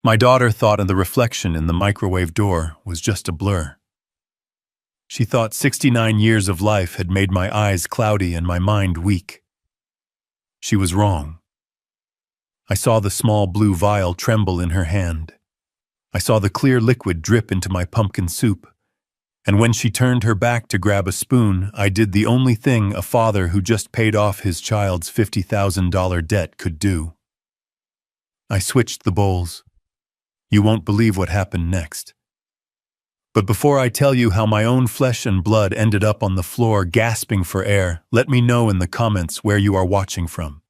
My daughter thought the reflection in the microwave door was just a blur. She thought 69 years of life had made my eyes cloudy and my mind weak. She was wrong. I saw the small blue vial tremble in her hand. I saw the clear liquid drip into my pumpkin soup. And when she turned her back to grab a spoon, I did the only thing a father who just paid off his child's $50,000 debt could do. I switched the bowls. You won't believe what happened next. But before I tell you how my own flesh and blood ended up on the floor gasping for air, let me know in the comments where you are watching from.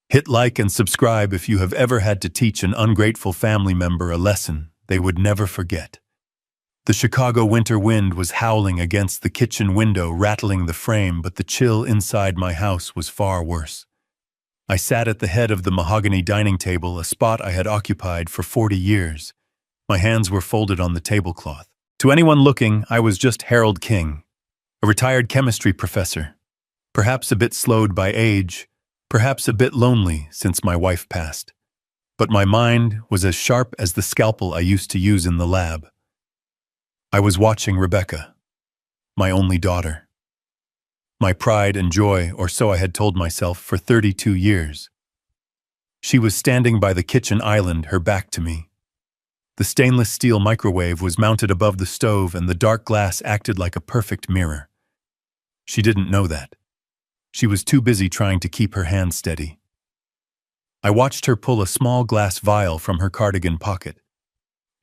Hit like and subscribe if you have ever had to teach an ungrateful family member a lesson they would never forget. The Chicago winter wind was howling against the kitchen window, rattling the frame, but the chill inside my house was far worse. I sat at the head of the mahogany dining table, a spot I had occupied for 40 years. My hands were folded on the tablecloth. To anyone looking, I was just Harold King, a retired chemistry professor, perhaps a bit slowed by age, perhaps a bit lonely since my wife passed. But my mind was as sharp as the scalpel I used to use in the lab. I was watching Rebecca, my only daughter. My pride and joy, or so I had told myself for 32 years. She was standing by the kitchen island, her back to me. The stainless steel microwave was mounted above the stove and the dark glass acted like a perfect mirror. She didn't know that. She was too busy trying to keep her hand steady. I watched her pull a small glass vial from her cardigan pocket.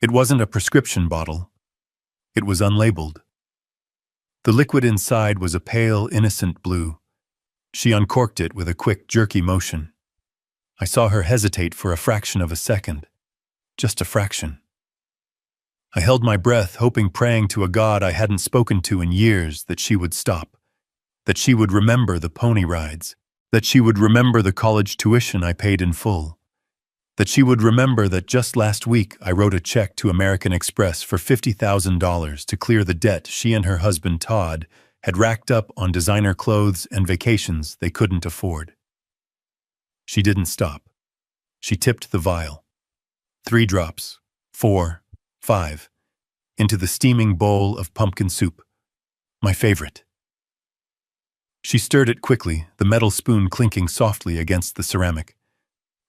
It wasn't a prescription bottle. It was unlabeled. The liquid inside was a pale, innocent blue. She uncorked it with a quick, jerky motion. I saw her hesitate for a fraction of a second. Just a fraction. I held my breath, hoping, praying to a God I hadn't spoken to in years, that she would stop, that she would remember the pony rides, that she would remember the college tuition I paid in full, that she would remember that just last week I wrote a check to American Express for $50,000 to clear the debt she and her husband Todd had racked up on designer clothes and vacations they couldn't afford. She didn't stop. She tipped the vial. 3 drops, 4, 5, into the steaming bowl of pumpkin soup, my favorite. She stirred it quickly, the metal spoon clinking softly against the ceramic.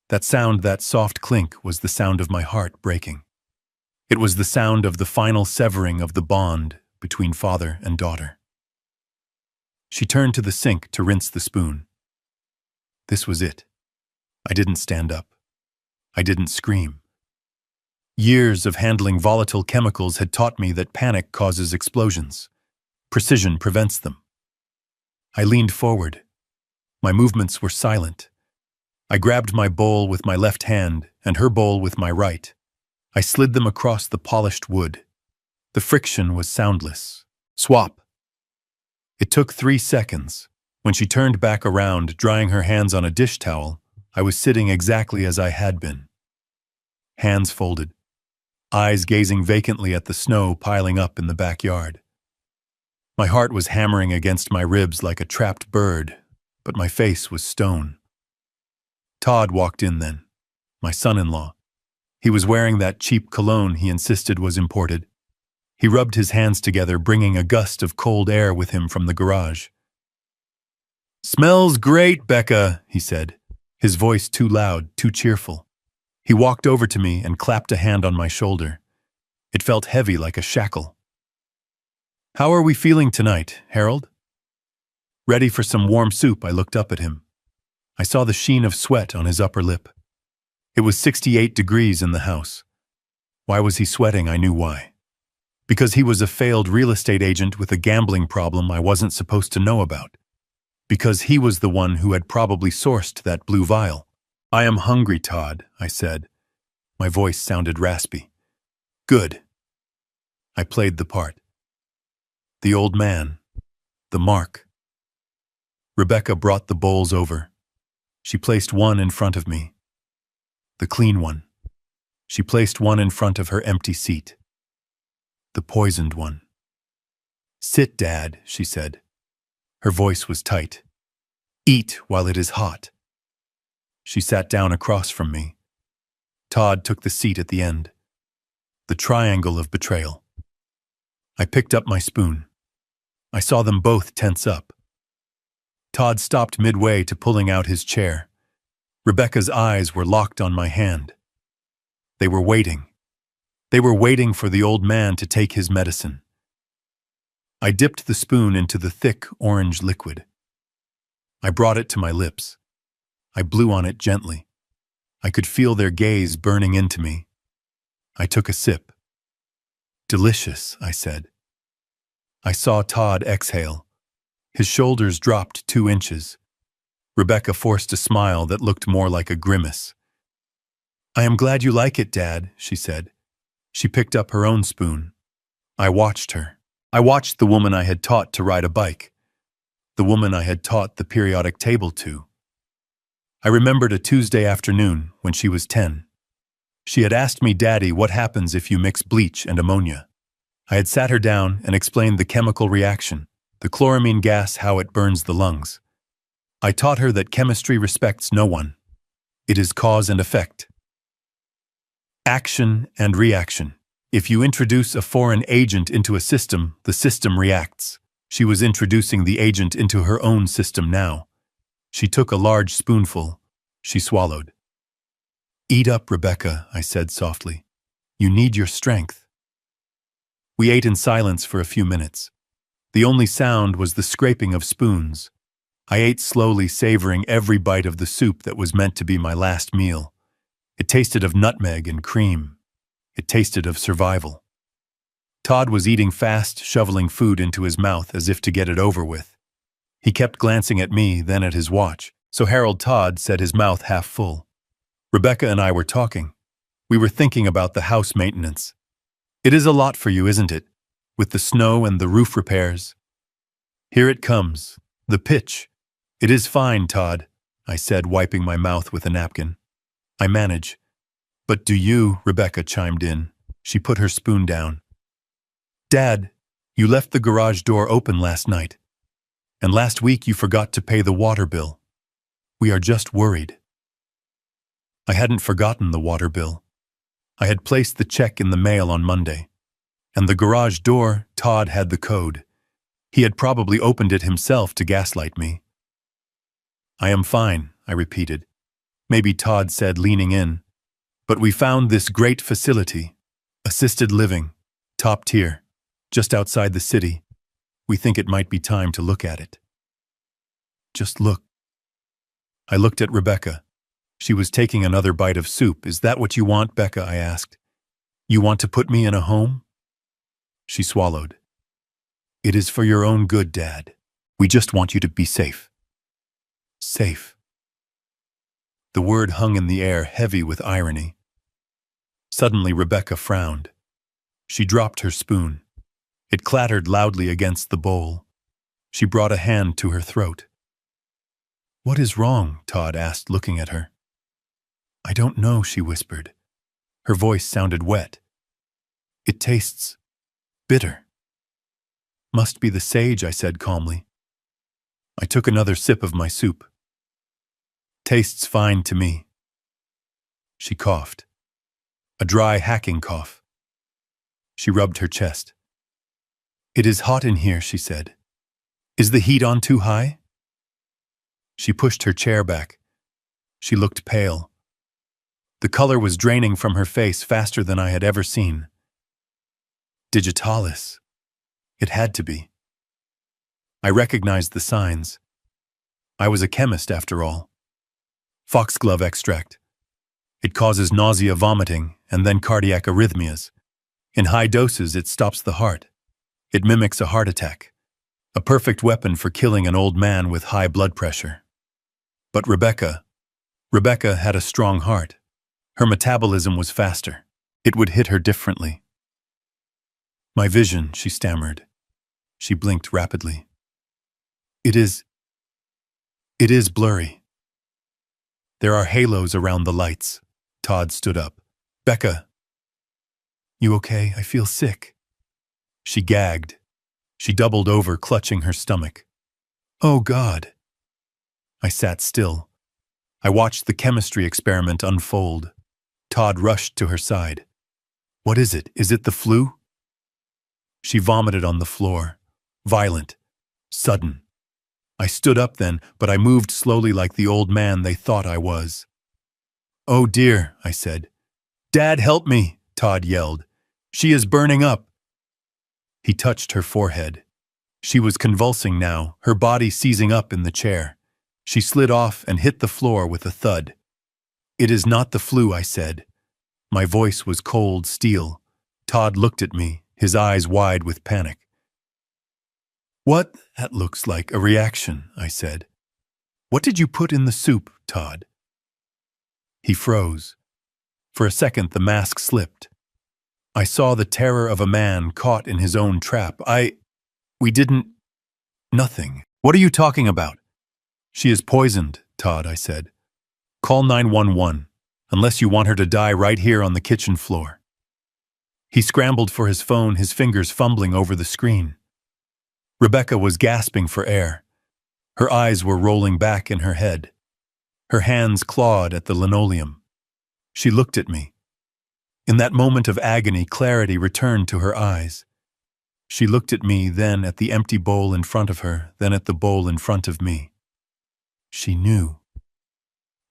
That sound, that soft clink, was the sound of my heart breaking. It was the sound of the final severing of the bond between father and daughter. She turned to the sink to rinse the spoon. This was it. I didn't stand up. I didn't scream. Years of handling volatile chemicals had taught me that panic causes explosions. Precision prevents them. I leaned forward. My movements were silent. I grabbed my bowl with my left hand and her bowl with my right. I slid them across the polished wood. The friction was soundless. Swap. It took 3 seconds. When she turned back around, drying her hands on a dish towel, I was sitting exactly as I had been. Hands folded. Eyes gazing vacantly at the snow piling up in the backyard. My heart was hammering against my ribs like a trapped bird, but my face was stone. Todd walked in then, my son-in-law. He was wearing that cheap cologne he insisted was imported. He rubbed his hands together, bringing a gust of cold air with him from the garage. "Smells great, Becca," he said, his voice too loud, too cheerful. He walked over to me and clapped a hand on my shoulder. It felt heavy like a shackle. "How are we feeling tonight, Harold?" Ready for some warm soup, I looked up at him. I saw the sheen of sweat on his upper lip. It was 68 degrees in the house. Why was he sweating? I knew why. Because he was a failed real estate agent with a gambling problem I wasn't supposed to know about. Because he was the one who had probably sourced that blue vial. "I am hungry, Todd," I said. My voice sounded raspy. "Good." I played the part. The old man. The mark. Rebecca brought the bowls over. She placed one in front of me. The clean one. She placed one in front of her empty seat. The poisoned one. "Sit, Dad," she said. Her voice was tight. "Eat while it is hot." She sat down across from me. Todd took the seat at the end. The triangle of betrayal. I picked up my spoon. I saw them both tense up. Todd stopped midway to pulling out his chair. Rebecca's eyes were locked on my hand. They were waiting. They were waiting for the old man to take his medicine. I dipped the spoon into the thick orange liquid. I brought it to my lips. I blew on it gently. I could feel their gaze burning into me. I took a sip. "Delicious," I said. I saw Todd exhale. His shoulders dropped 2 inches. Rebecca forced a smile that looked more like a grimace. "I am glad you like it, Dad," she said. She picked up her own spoon. I watched her. I watched the woman I had taught to ride a bike. The woman I had taught the periodic table to. I remembered a Tuesday afternoon when she was 10. She had asked me, "Daddy, what happens if you mix bleach and ammonia?" I had sat her down and explained the chemical reaction, the chloramine gas, how it burns the lungs. I taught her that chemistry respects no one. It is cause and effect. Action and reaction. If you introduce a foreign agent into a system, the system reacts. She was introducing the agent into her own system now. She took a large spoonful. She swallowed. "Eat up, Rebecca," I said softly. "You need your strength." We ate in silence for a few minutes. The only sound was the scraping of spoons. I ate slowly, savoring every bite of the soup that was meant to be my last meal. It tasted of nutmeg and cream. It tasted of survival. Todd was eating fast, shoveling food into his mouth as if to get it over with. He kept glancing at me, then at his watch, so Harold Todd said, his mouth half full. Rebecca and I were talking. We were thinking about the house maintenance. "It is a lot for you, isn't it? With the snow and the roof repairs." "Here it comes. The pitch." "It is fine, Todd," I said, wiping my mouth with a napkin. "I manage." "But do you?" Rebecca chimed in. She put her spoon down. "Dad, you left the garage door open last night. And last week you forgot to pay the water bill. We are just worried." I hadn't forgotten the water bill. I had placed the check in the mail on Monday. And the garage door, Todd had the code. He had probably opened it himself to gaslight me. "I am fine," I repeated. Maybe Todd said, leaning in. "But we found this great facility. Assisted living. Top tier. Just outside the city. We think it might be time to look at it." "Just look." I looked at Rebecca. She was taking another bite of soup. "Is that what you want, Becca?" I asked. "You want to put me in a home?" She swallowed. "It is for your own good, Dad. We just want you to be safe." Safe. The word hung in the air, heavy with irony. Suddenly Rebecca frowned. She dropped her spoon. It clattered loudly against the bowl. She brought a hand to her throat. "What is wrong?" Todd asked, looking at her. "I don't know," she whispered. Her voice sounded wet. "It tastes bitter." "Must be the sage," I said calmly. I took another sip of my soup. "Tastes fine to me." She coughed. A dry, hacking cough. She rubbed her chest. "It is hot in here," she said. "Is the heat on too high?" She pushed her chair back. She looked pale. The color was draining from her face faster than I had ever seen. Digitalis. It had to be. I recognized the signs. I was a chemist, after all. Foxglove extract. It causes nausea, vomiting, and then cardiac arrhythmias. In high doses, it stops the heart. It mimics a heart attack. A perfect weapon for killing an old man with high blood pressure. But Rebecca had a strong heart. Her metabolism was faster. It would hit her differently. "My vision," she stammered. She blinked rapidly. It is blurry. There are halos around the lights." Todd stood up. "Becca." "You okay? I feel sick." She gagged. She doubled over, clutching her stomach. "Oh, God." I sat still. I watched the chemistry experiment unfold. Todd rushed to her side. What is it? Is it the flu? She vomited on the floor. Violent. Sudden. I stood up then, but I moved slowly like the old man they thought I was. Oh dear, I said. Dad, help me, Todd yelled. She is burning up. He touched her forehead. She was convulsing now, her body seizing up in the chair. She slid off and hit the floor with a thud. It is not the flu, I said. My voice was cold steel. Todd looked at me, his eyes wide with panic. What? That looks like a reaction, I said. What did you put in the soup, Todd? He froze. For a second, the mask slipped. I saw the terror of a man caught in his own trap. We didn't... Nothing. What are you talking about? She is poisoned, Todd, I said. Call 911, unless you want her to die right here on the kitchen floor. He scrambled for his phone, his fingers fumbling over the screen. Rebecca was gasping for air. Her eyes were rolling back in her head. Her hands clawed at the linoleum. She looked at me. In that moment of agony, clarity returned to her eyes. She looked at me, then at the empty bowl in front of her, then at the bowl in front of me. She knew.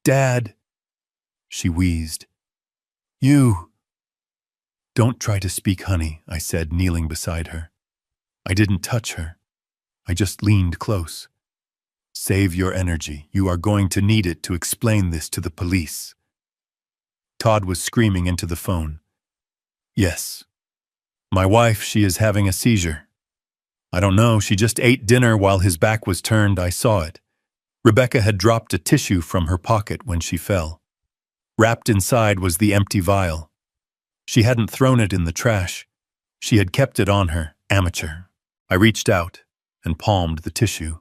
Dad, she wheezed. You. Don't try to speak, honey, I said, kneeling beside her. I didn't touch her. I just leaned close. Save your energy. You are going to need it to explain this to the police. Todd was screaming into the phone. Yes. My wife, she is having a seizure. I don't know, she just ate dinner while his back was turned. I saw it. Rebecca had dropped a tissue from her pocket when she fell. Wrapped inside was the empty vial. She hadn't thrown it in the trash. She had kept it on her. Amateur. I reached out and palmed the tissue.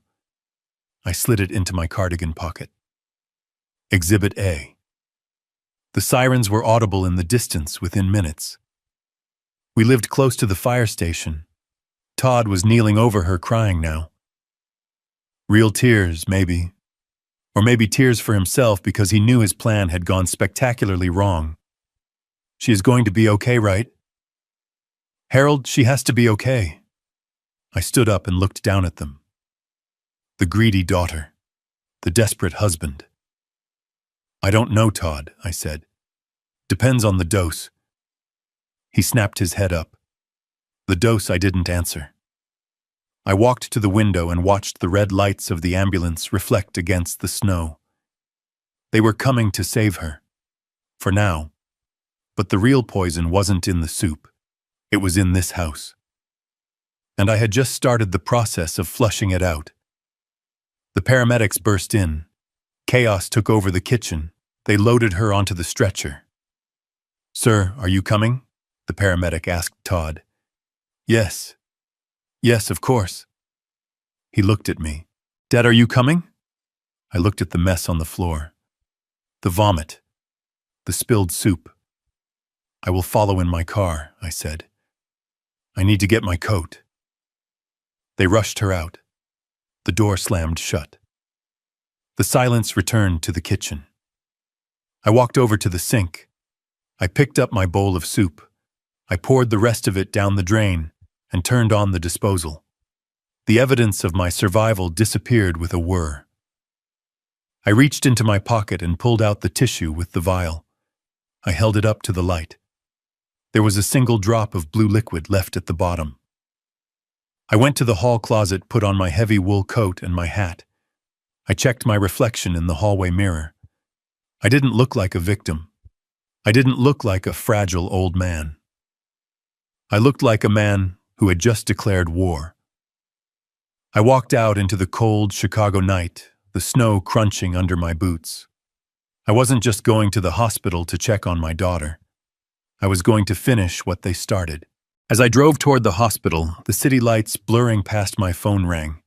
I slid it into my cardigan pocket. Exhibit A. The sirens were audible in the distance within minutes. We lived close to the fire station. Todd was kneeling over her, crying now. Real tears, maybe. Or maybe tears for himself because he knew his plan had gone spectacularly wrong. She is going to be okay, right? Harold, she has to be okay. I stood up and looked down at them. The greedy daughter. The desperate husband. I don't know, Todd, I said. Depends on the dose. He snapped his head up. The dose, I didn't answer. I walked to the window and watched the red lights of the ambulance reflect against the snow. They were coming to save her. For now. But the real poison wasn't in the soup. It was in this house. And I had just started the process of flushing it out. The paramedics burst in. Chaos took over the kitchen. They loaded her onto the stretcher. Sir, are you coming? The paramedic asked Todd. Yes. Yes, of course. He looked at me. Dad, are you coming? I looked at the mess on the floor. The vomit. The spilled soup. I will follow in my car, I said. I need to get my coat. They rushed her out. The door slammed shut. The silence returned to the kitchen. I walked over to the sink. I picked up my bowl of soup. I poured the rest of it down the drain and turned on the disposal. The evidence of my survival disappeared with a whir. I reached into my pocket and pulled out the tissue with the vial. I held it up to the light. There was a single drop of blue liquid left at the bottom. I went to the hall closet, put on my heavy wool coat and my hat. I checked my reflection in the hallway mirror. I didn't look like a victim. I didn't look like a fragile old man. I looked like a man who had just declared war. I walked out into the cold Chicago night, the snow crunching under my boots. I wasn't just going to the hospital to check on my daughter. I was going to finish what they started. As I drove toward the hospital, the city lights blurring past my phone rang.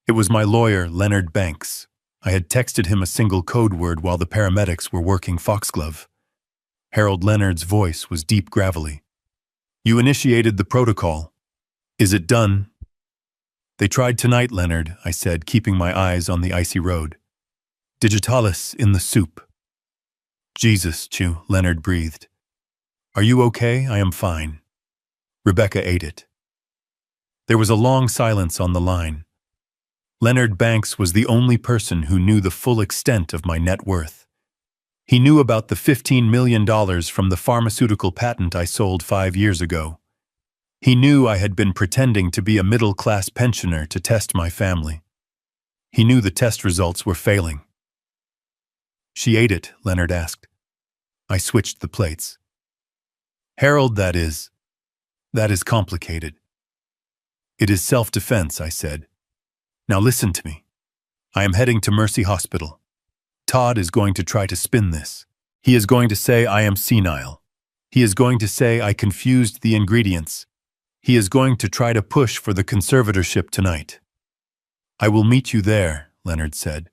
It was my lawyer, Leonard Banks. I had texted him a single code word while the paramedics were working foxglove. Harold Leonard's voice was deep gravelly. You initiated the protocol. Is it done? They tried tonight, Leonard, I said, keeping my eyes on the icy road. Digitalis in the soup. Jesus, Chew, Leonard breathed. Are you okay? I am fine. Rebecca ate it. There was a long silence on the line. Leonard Banks was the only person who knew the full extent of my net worth. He knew about the $15 million from the pharmaceutical patent I sold 5 years ago. He knew I had been pretending to be a middle-class pensioner to test my family. He knew the test results were failing. She ate it, Leonard asked. I switched the plates. Harold, that is complicated. It is self-defense, I said. Now listen to me. I am heading to Mercy Hospital. Todd is going to try to spin this. He is going to say I am senile. He is going to say I confused the ingredients. He is going to try to push for the conservatorship tonight. I will meet you there, Leonard said.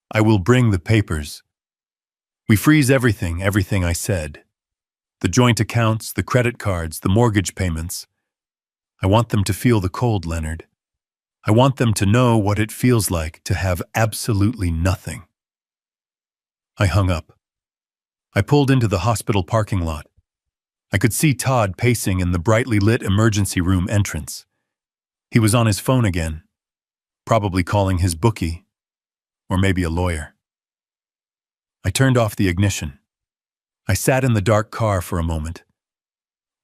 I will bring the papers. We freeze everything I said. The joint accounts, the credit cards, the mortgage payments. I want them to feel the cold, Leonard. I want them to know what it feels like to have absolutely nothing. I hung up. I pulled into the hospital parking lot. I could see Todd pacing in the brightly lit emergency room entrance. He was on his phone again, probably calling his bookie, or maybe a lawyer. I turned off the ignition. I sat in the dark car for a moment.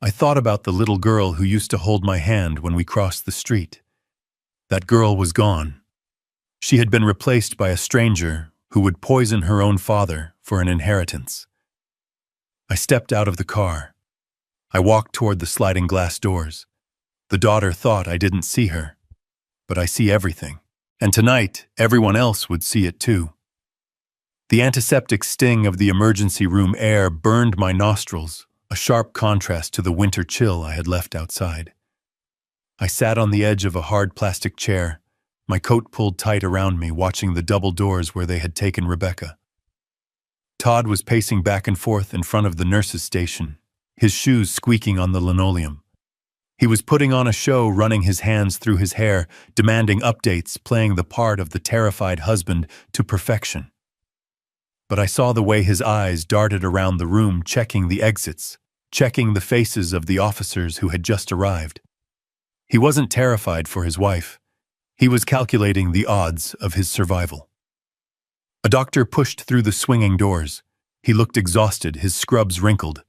I thought about the little girl who used to hold my hand when we crossed the street. That girl was gone. She had been replaced by a stranger who would poison her own father for an inheritance. I stepped out of the car. I walked toward the sliding glass doors. The daughter thought I didn't see her, but I see everything. And tonight, everyone else would see it too. The antiseptic sting of the emergency room air burned my nostrils, a sharp contrast to the winter chill I had left outside. I sat on the edge of a hard plastic chair, my coat pulled tight around me, watching the double doors where they had taken Rebecca. Todd was pacing back and forth in front of the nurse's station, his shoes squeaking on the linoleum. He was putting on a show, running his hands through his hair, demanding updates, playing the part of the terrified husband to perfection. But I saw the way his eyes darted around the room, checking the exits, checking the faces of the officers who had just arrived. He wasn't terrified for his wife. He was calculating the odds of his survival. A doctor pushed through the swinging doors. He looked exhausted, his scrubs wrinkled.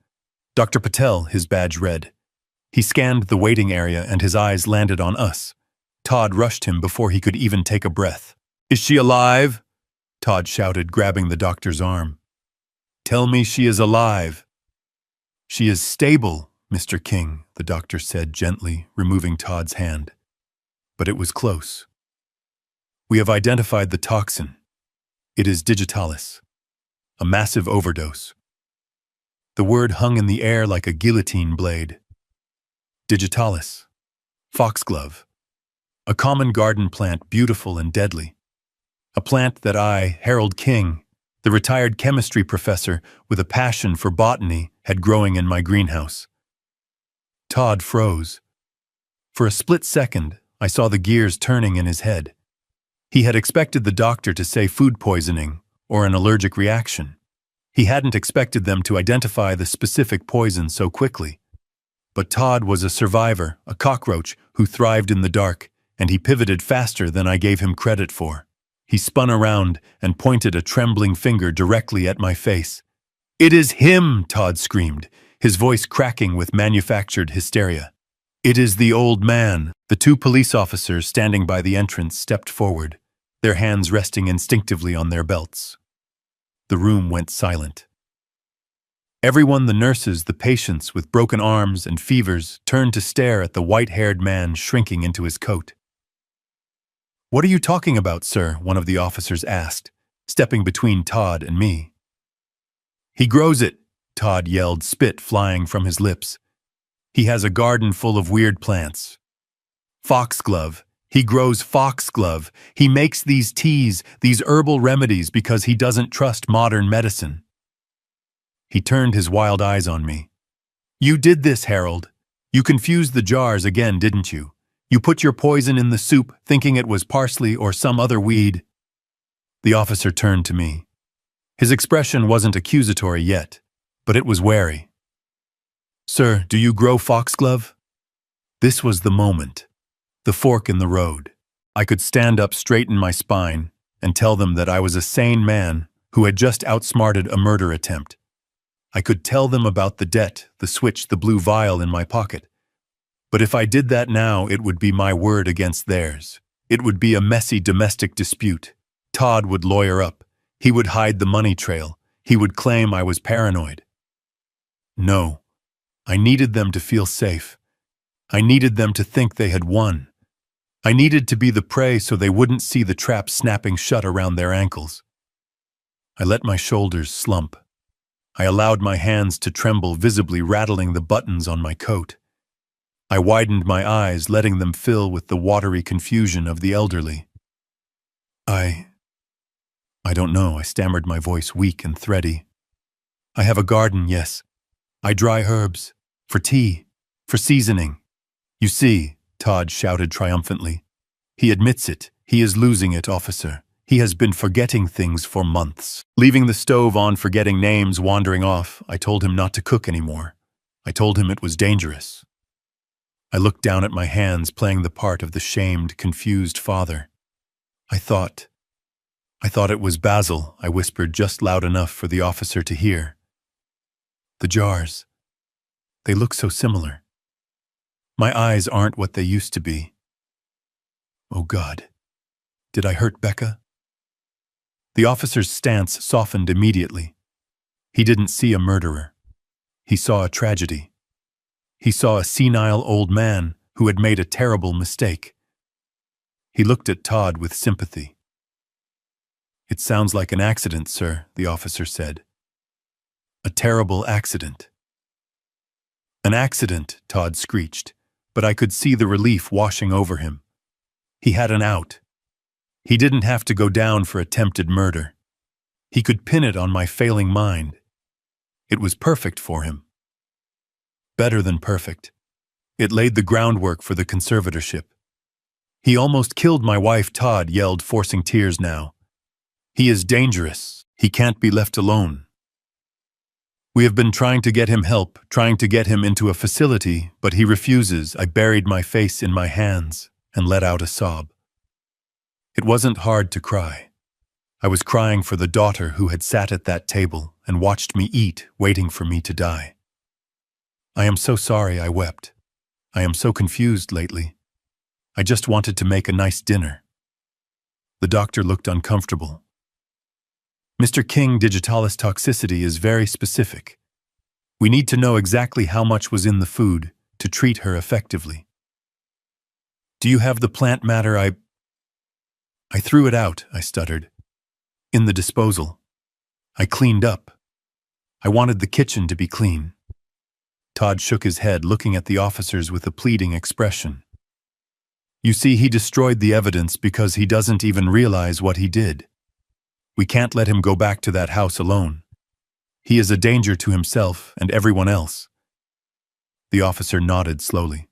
Dr. Patel, his badge read. He scanned the waiting area and his eyes landed on us. Todd rushed him before he could even take a breath. "Is she alive?" Todd shouted, grabbing the doctor's arm. "Tell me she is alive." "She is stable, Mr. King," the doctor said gently, removing Todd's hand. But it was close. "We have identified the toxin. It is digitalis. A massive overdose." The word hung in the air like a guillotine blade. Digitalis. Foxglove. A common garden plant, beautiful and deadly. A plant that I, Harold King, the retired chemistry professor with a passion for botany, had growing in my greenhouse. Todd froze. For a split second, I saw the gears turning in his head. He had expected the doctor to say food poisoning or an allergic reaction. He hadn't expected them to identify the specific poison so quickly. But Todd was a survivor, a cockroach who thrived in the dark, and he pivoted faster than I gave him credit for. He spun around and pointed a trembling finger directly at my face. "It is him!" Todd screamed, his voice cracking with manufactured hysteria. "It is the old man." The two police officers standing by the entrance stepped forward, their hands resting instinctively on their belts. The room went silent. Everyone, the nurses, the patients with broken arms and fevers, turned to stare at the white-haired man shrinking into his coat. "What are you talking about, sir?" one of the officers asked, stepping between Todd and me. "He grows it," Todd yelled, spit flying from his lips. "He has a garden full of weird plants. Foxglove. He grows foxglove. He makes these teas, these herbal remedies because he doesn't trust modern medicine." He turned his wild eyes on me. "You did this, Harold. You confused the jars again, didn't you? You put your poison in the soup, thinking it was parsley or some other weed." The officer turned to me. His expression wasn't accusatory yet, but it was wary. "Sir, do you grow foxglove?" This was the moment, the fork in the road. I could stand up, straighten my spine, and tell them that I was a sane man who had just outsmarted a murder attempt. I could tell them about the debt, the switch, the blue vial in my pocket. But if I did that now, it would be my word against theirs. It would be a messy domestic dispute. Todd would lawyer up. He would hide the money trail. He would claim I was paranoid. No, I needed them to feel safe. I needed them to think they had won. I needed to be the prey so they wouldn't see the trap snapping shut around their ankles. I let my shoulders slump. I allowed my hands to tremble, visibly rattling the buttons on my coat. I widened my eyes, letting them fill with the watery confusion of the elderly. I don't know, I stammered, my voice weak and thready. I have a garden, yes. I dry herbs, for tea, for seasoning. You see, Todd shouted triumphantly. He admits it. He is losing it, officer. He has been forgetting things for months. Leaving the stove on, forgetting names, wandering off, I told him not to cook anymore. I told him it was dangerous. I looked down at my hands, playing the part of the shamed, confused father. I thought it was Basil, I whispered just loud enough for the officer to hear. The jars. They look so similar. My eyes aren't what they used to be. Oh God, did I hurt Becca? The officer's stance softened immediately. He didn't see a murderer. He saw a tragedy. He saw a senile old man who had made a terrible mistake. He looked at Todd with sympathy. It sounds like an accident, sir, the officer said. A terrible accident. An accident, Todd screeched, but I could see the relief washing over him. He had an out. He didn't have to go down for attempted murder. He could pin it on my failing mind. It was perfect for him. Better than perfect. It laid the groundwork for the conservatorship. He almost killed my wife, Todd yelled, forcing tears now. He is dangerous. He can't be left alone. We have been trying to get him help, trying to get him into a facility, but he refuses. I buried my face in my hands and let out a sob. It wasn't hard to cry. I was crying for the daughter who had sat at that table and watched me eat, waiting for me to die. I am so sorry, I wept. I am so confused lately. I just wanted to make a nice dinner. The doctor looked uncomfortable. Mr. King, digitalis toxicity is very specific. We need to know exactly how much was in the food to treat her effectively. Do you have the plant matter? I threw it out, I stuttered. In the disposal. I cleaned up. I wanted the kitchen to be clean. Todd shook his head, looking at the officers with a pleading expression. You see, he destroyed the evidence because he doesn't even realize what he did. We can't let him go back to that house alone. He is a danger to himself and everyone else. The officer nodded slowly.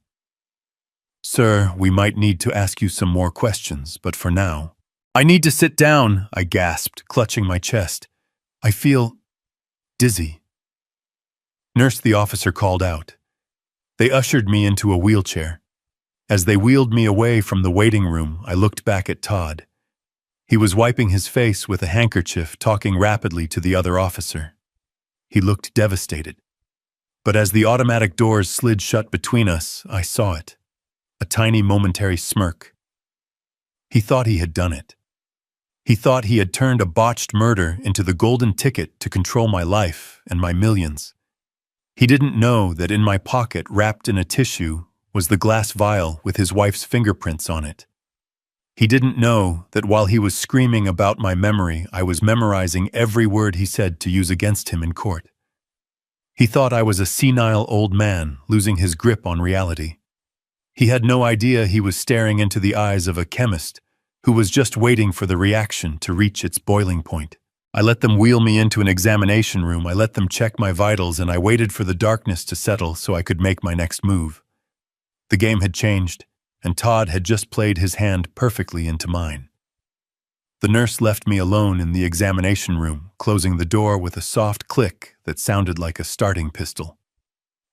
Sir, we might need to ask you some more questions, but for now... I need to sit down, I gasped, clutching my chest. I feel dizzy. Nurse, the officer called out. They ushered me into a wheelchair. As they wheeled me away from the waiting room, I looked back at Todd. He was wiping his face with a handkerchief, talking rapidly to the other officer. He looked devastated. But as the automatic doors slid shut between us, I saw it. A tiny momentary smirk. He thought he had done it. He thought he had turned a botched murder into the golden ticket to control my life and my millions. He didn't know that in my pocket, wrapped in a tissue, was the glass vial with his wife's fingerprints on it. He didn't know that while he was screaming about my memory, I was memorizing every word he said to use against him in court. He thought I was a senile old man losing his grip on reality. He had no idea he was staring into the eyes of a chemist who was just waiting for the reaction to reach its boiling point. I let them wheel me into an examination room, I let them check my vitals, and I waited for the darkness to settle so I could make my next move. The game had changed, and Todd had just played his hand perfectly into mine. The nurse left me alone in the examination room, closing the door with a soft click that sounded like a starting pistol.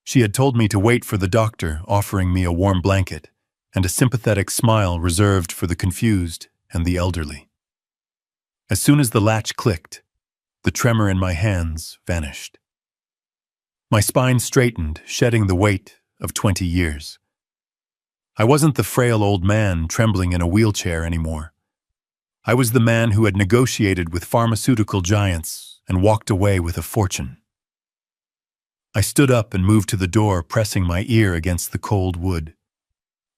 She had told me to wait for the doctor, offering me a warm blanket and a sympathetic smile reserved for the confused and the elderly. As soon as the latch clicked, the tremor in my hands vanished. My spine straightened, shedding the weight of 20 years. I wasn't the frail old man trembling in a wheelchair anymore. I was the man who had negotiated with pharmaceutical giants and walked away with a fortune. I stood up and moved to the door, pressing my ear against the cold wood.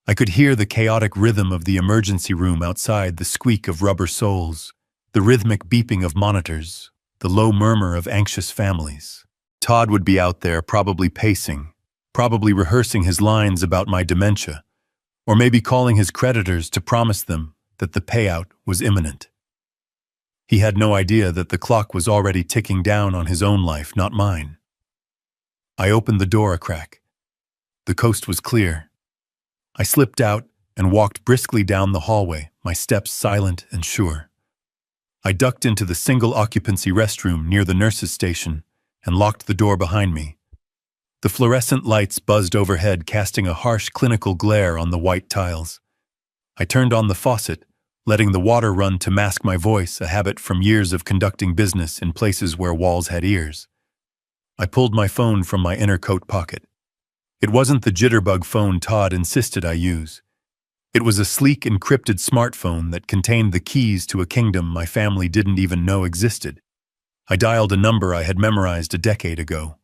I could hear the chaotic rhythm of the emergency room outside, the squeak of rubber soles, the rhythmic beeping of monitors, the low murmur of anxious families. Todd would be out there, probably pacing, probably rehearsing his lines about my dementia, or maybe calling his creditors to promise them that the payout was imminent. He had no idea that the clock was already ticking down on his own life, not mine. I opened the door a crack. The coast was clear. I slipped out and walked briskly down the hallway, my steps silent and sure. I ducked into the single-occupancy restroom near the nurse's station and locked the door behind me. The fluorescent lights buzzed overhead, casting a harsh clinical glare on the white tiles. I turned on the faucet, letting the water run to mask my voice, a habit from years of conducting business in places where walls had ears. I pulled my phone from my inner coat pocket. It wasn't the jitterbug phone Todd insisted I use. It was a sleek, encrypted smartphone that contained the keys to a kingdom my family didn't even know existed. I dialed a number I had memorized a decade ago.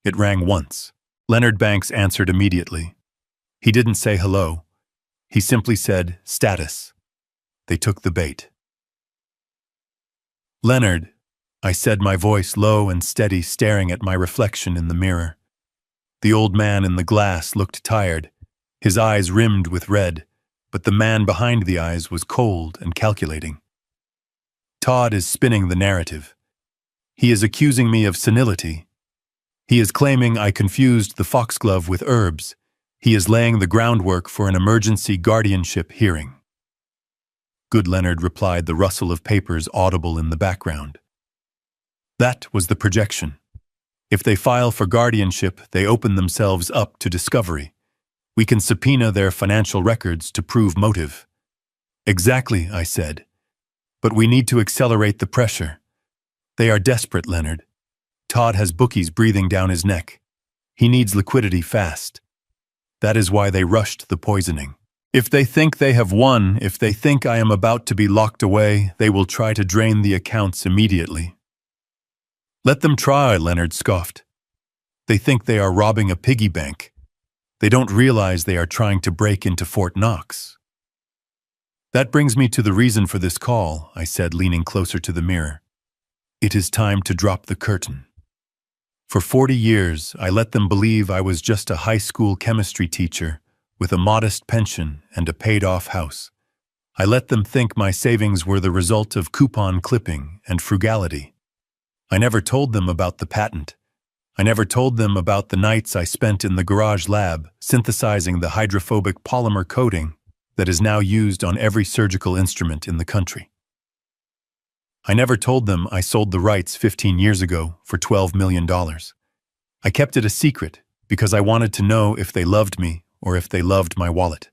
It rang once. Leonard Banks answered immediately. He didn't say hello. He simply said, "Status." They took the bait. "Leonard," I said, my voice low and steady, staring at my reflection in the mirror. The old man in the glass looked tired, his eyes rimmed with red, but the man behind the eyes was cold and calculating. Todd is spinning the narrative. He is accusing me of senility. He is claiming I confused the foxglove with herbs. He is laying the groundwork for an emergency guardianship hearing. "Good," Leonard replied, the rustle of papers audible in the background. That was the projection. If they file for guardianship, they open themselves up to discovery. We can subpoena their financial records to prove motive. "Exactly," I said. "But we need to accelerate the pressure. They are desperate, Leonard. Todd has bookies breathing down his neck. He needs liquidity fast. That is why they rushed the poisoning. If they think they have won, if they think I am about to be locked away, they will try to drain the accounts immediately." "Let them try," Leonard scoffed. "They think they are robbing a piggy bank. They don't realize they are trying to break into Fort Knox." "That brings me to the reason for this call," I said, leaning closer to the mirror. "It is time to drop the curtain. For 40 years, I let them believe I was just a high school chemistry teacher with a modest pension and a paid-off house. I let them think my savings were the result of coupon clipping and frugality. I never told them about the patent. I never told them about the nights I spent in the garage lab synthesizing the hydrophobic polymer coating that is now used on every surgical instrument in the country. I never told them I sold the rights 15 years ago for $12 million. I kept it a secret because I wanted to know if they loved me or if they loved my wallet.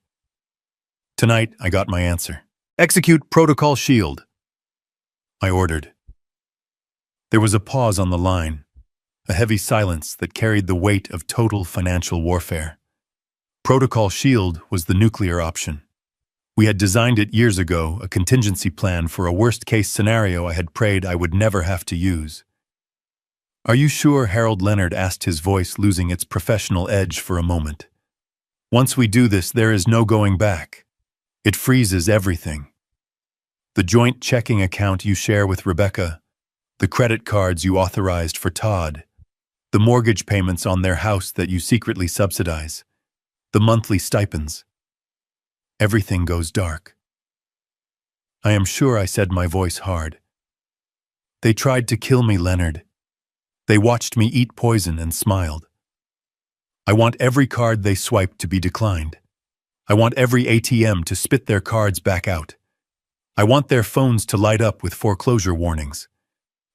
Tonight, I got my answer. "Execute Protocol Shield," I ordered. There was a pause on the line, a heavy silence that carried the weight of total financial warfare. Protocol Shield was the nuclear option. We had designed it years ago, a contingency plan for a worst-case scenario I had prayed I would never have to use. "Are you sure?" Harold Leonard asked, his voice losing its professional edge for a moment. "Once we do this, there is no going back. It freezes everything. The joint checking account you share with Rebecca, the credit cards you authorized for Todd, the mortgage payments on their house that you secretly subsidize, the monthly stipends. Everything goes dark." "I am sure," I said, my voice hard. "They tried to kill me, Leonard. They watched me eat poison and smiled. I want every card they swiped to be declined. I want every ATM to spit their cards back out. I want their phones to light up with foreclosure warnings.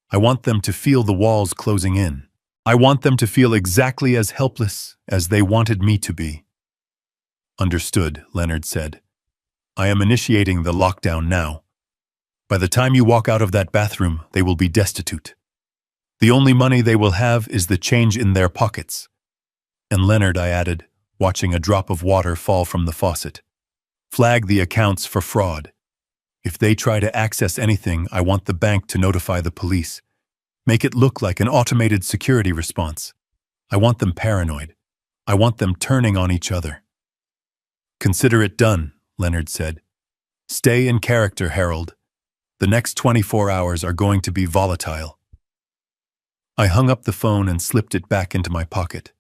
I want them to feel the walls closing in. I want them to feel exactly as helpless as they wanted me to be. Understood, Leonard said. I am initiating the lockdown now. By the time you walk out of that bathroom, they will be destitute. The only money they will have is the change in their pockets. And Leonard, I added, watching a drop of water fall from the faucet. Flag the accounts for fraud. If they try to access anything, I want the bank to notify the police. Make it look like an automated security response. I want them paranoid. I want them turning on each other. Consider it done, Leonard said. Stay in character, Harold. The next 24 hours are going to be volatile. I hung up the phone and slipped it back into my pocket.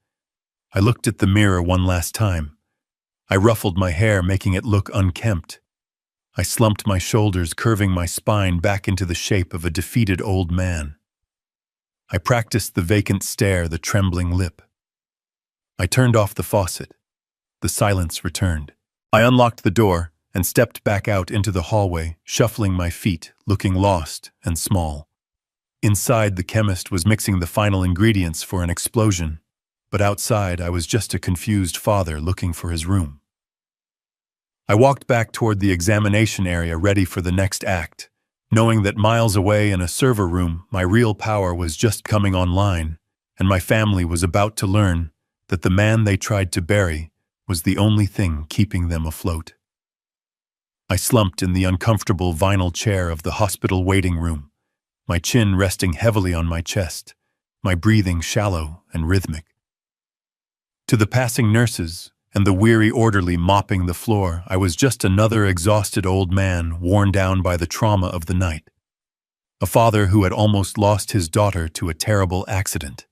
I looked at the mirror one last time. I ruffled my hair, making it look unkempt. I slumped my shoulders, curving my spine back into the shape of a defeated old man. I practiced the vacant stare, the trembling lip. I turned off the faucet. The silence returned. I unlocked the door and stepped back out into the hallway, shuffling my feet, looking lost and small. Inside, the chemist was mixing the final ingredients for an explosion, but outside I was just a confused father looking for his room. I walked back toward the examination area, ready for the next act, knowing that miles away in a server room, my real power was just coming online, and my family was about to learn that the man they tried to bury was the only thing keeping them afloat. I slumped in the uncomfortable vinyl chair of the hospital waiting room, my chin resting heavily on my chest, my breathing shallow and rhythmic. To the passing nurses and the weary orderly mopping the floor, I was just another exhausted old man worn down by the trauma of the night. A father who had almost lost his daughter to a terrible accident.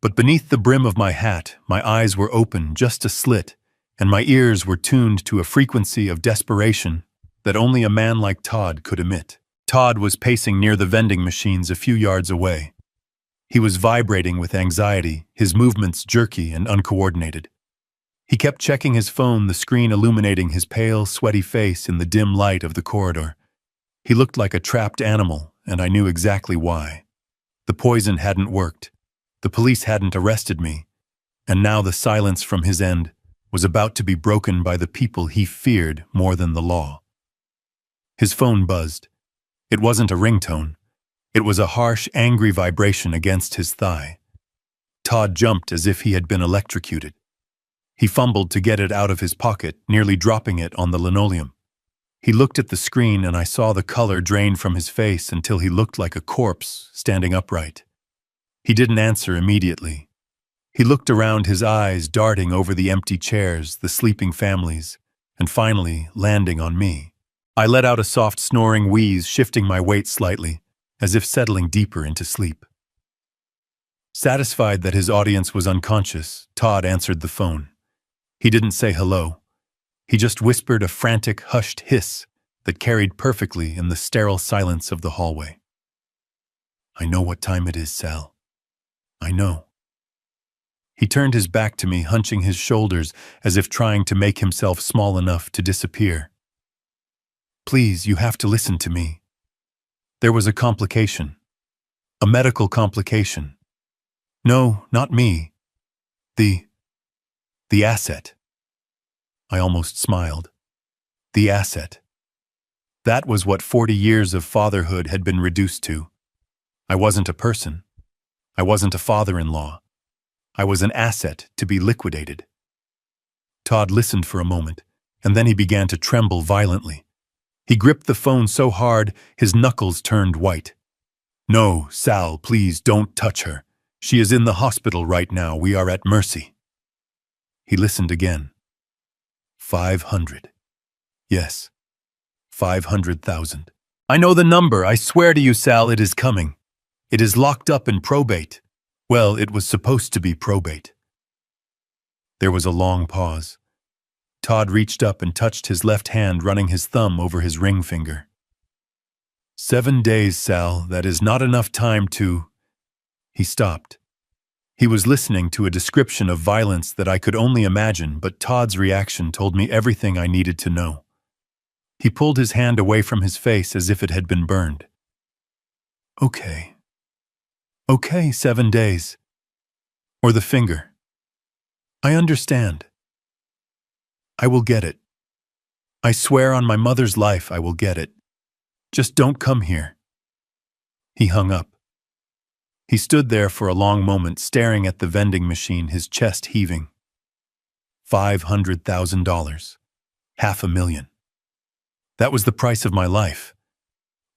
But beneath the brim of my hat, my eyes were open just a slit, and my ears were tuned to a frequency of desperation that only a man like Todd could emit. Todd was pacing near the vending machines a few yards away. He was vibrating with anxiety, his movements jerky and uncoordinated. He kept checking his phone, the screen illuminating his pale, sweaty face in the dim light of the corridor. He looked like a trapped animal, and I knew exactly why. The poison hadn't worked. The police hadn't arrested me, and now the silence from his end was about to be broken by the people he feared more than the law. His phone buzzed. It wasn't a ringtone. It was a harsh, angry vibration against his thigh. Todd jumped as if he had been electrocuted. He fumbled to get it out of his pocket, nearly dropping it on the linoleum. He looked at the screen, and I saw the color drain from his face until he looked like a corpse standing upright. He didn't answer immediately. He looked around, his eyes darting over the empty chairs, the sleeping families, and finally landing on me. I let out a soft snoring wheeze, shifting my weight slightly, as if settling deeper into sleep. Satisfied that his audience was unconscious, Todd answered the phone. He didn't say hello. He just whispered a frantic, hushed hiss that carried perfectly in the sterile silence of the hallway. I know what time it is, Sal. I know. He turned his back to me, hunching his shoulders as if trying to make himself small enough to disappear. Please, you have to listen to me. There was a complication. A medical complication. No, not me. The asset. I almost smiled. The asset. That was what 40 years of fatherhood had been reduced to. I wasn't a person. I wasn't a father-in-law. I was an asset to be liquidated. Todd listened for a moment, and then he began to tremble violently. He gripped the phone so hard, his knuckles turned white. No, Sal, please don't touch her. She is in the hospital right now. We are at mercy. He listened again. 500. Yes, 500,000. I know the number. I swear to you, Sal, it is coming. It is locked up in probate. Well, it was supposed to be probate. There was a long pause. Todd reached up and touched his left hand, running his thumb over his ring finger. 7 days, Sal. That is not enough time to... He stopped. He was listening to a description of violence that I could only imagine, but Todd's reaction told me everything I needed to know. He pulled his hand away from his face as if it had been burned. Okay. Okay, 7 days. Or the finger. I understand. I will get it. I swear on my mother's life I will get it. Just don't come here. He hung up. He stood there for a long moment, staring at the vending machine, his chest heaving. $500,000. $500,000. That was the price of my life.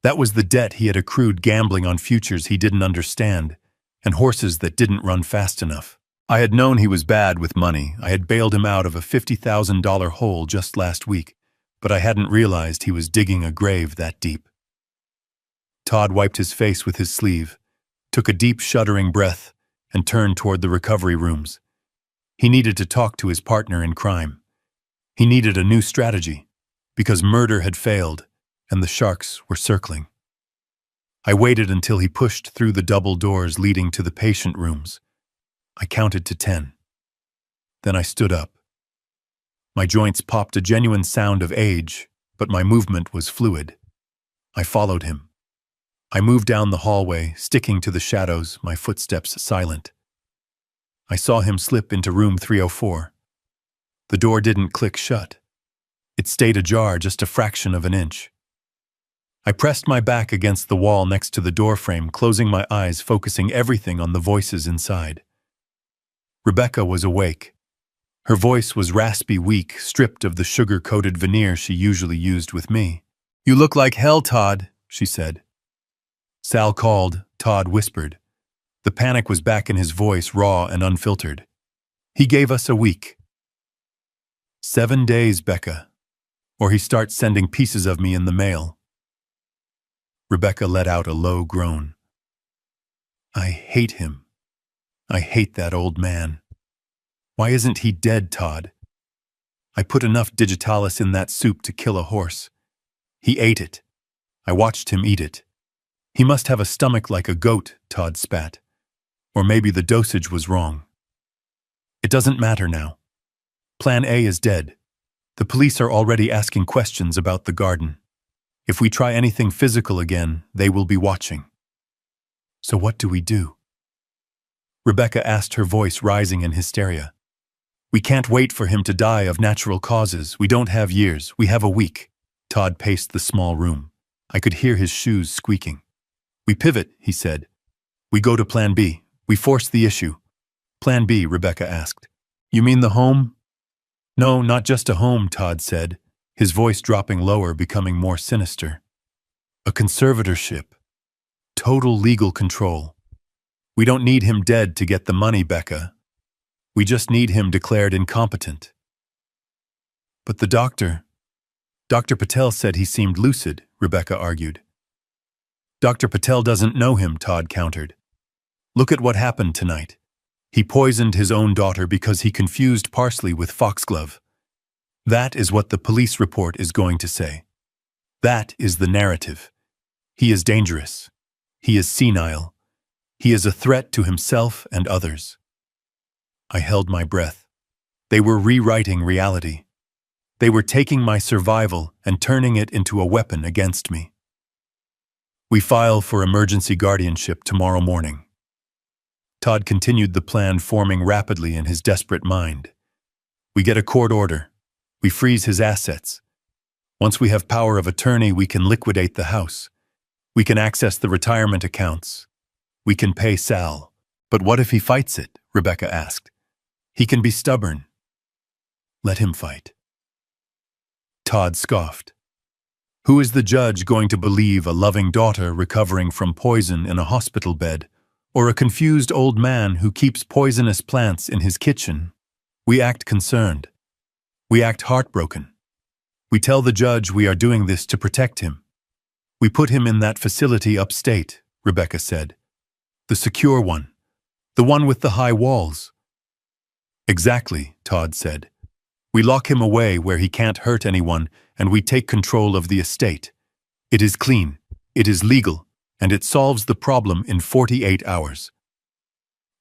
That was the debt he had accrued gambling on futures he didn't understand, and horses that didn't run fast enough. I had known he was bad with money. I had bailed him out of a $50,000 hole just last week, but I hadn't realized he was digging a grave that deep. Todd wiped his face with his sleeve, took a deep, shuddering breath, and turned toward the recovery rooms. He needed to talk to his partner in crime. He needed a new strategy, because murder had failed, and the sharks were circling. I waited until he pushed through the double doors leading to the patient rooms. I counted to 10. Then I stood up. My joints popped a genuine sound of age, but my movement was fluid. I followed him. I moved down the hallway, sticking to the shadows, my footsteps silent. I saw him slip into room 304. The door didn't click shut. It stayed ajar just a fraction of an inch. I pressed my back against the wall next to the doorframe, closing my eyes, focusing everything on the voices inside. Rebecca was awake. Her voice was raspy, weak, stripped of the sugar-coated veneer she usually used with me. "You look like hell, Todd," she said. "Sal called," Todd whispered. The panic was back in his voice, raw and unfiltered. "He gave us a week." 7 days, Becca. Or he starts sending pieces of me in the mail. Rebecca let out a low groan. I hate him. I hate that old man. Why isn't he dead, Todd? I put enough digitalis in that soup to kill a horse. He ate it. I watched him eat it. He must have a stomach like a goat, Todd spat. Or maybe the dosage was wrong. It doesn't matter now. Plan A is dead. The police are already asking questions about the garden. If we try anything physical again, they will be watching. So what do we do? Rebecca asked, her voice rising in hysteria. We can't wait for him to die of natural causes. We don't have years. We have a week. Todd paced the small room. I could hear his shoes squeaking. We pivot, he said. We go to Plan B. We force the issue. Plan B, Rebecca asked. You mean the home? No, not just a home, Todd said, his voice dropping lower, becoming more sinister. A conservatorship. Total legal control. We don't need him dead to get the money, Becca. We just need him declared incompetent. But the doctor... Dr. Patel said he seemed lucid, Rebecca argued. Dr. Patel doesn't know him, Todd countered. Look at what happened tonight. He poisoned his own daughter because he confused parsley with foxglove. That is what the police report is going to say. That is the narrative. He is dangerous. He is senile. He is a threat to himself and others. I held my breath. They were rewriting reality. They were taking my survival and turning it into a weapon against me. We file for emergency guardianship tomorrow morning. Todd continued the plan forming rapidly in his desperate mind. We get a court order. We freeze his assets. Once we have power of attorney, we can liquidate the house. We can access the retirement accounts. We can pay Sal. But what if he fights it? Rebecca asked. He can be stubborn. Let him fight. Todd scoffed. Who is the judge going to believe, a loving daughter recovering from poison in a hospital bed, or a confused old man who keeps poisonous plants in his kitchen? We act concerned. We act heartbroken. We tell the judge we are doing this to protect him. We put him in that facility upstate, Rebecca said. The secure one. The one with the high walls. Exactly, Todd said. We lock him away where he can't hurt anyone, and we take control of the estate. It is clean, it is legal, and it solves the problem in 48 hours.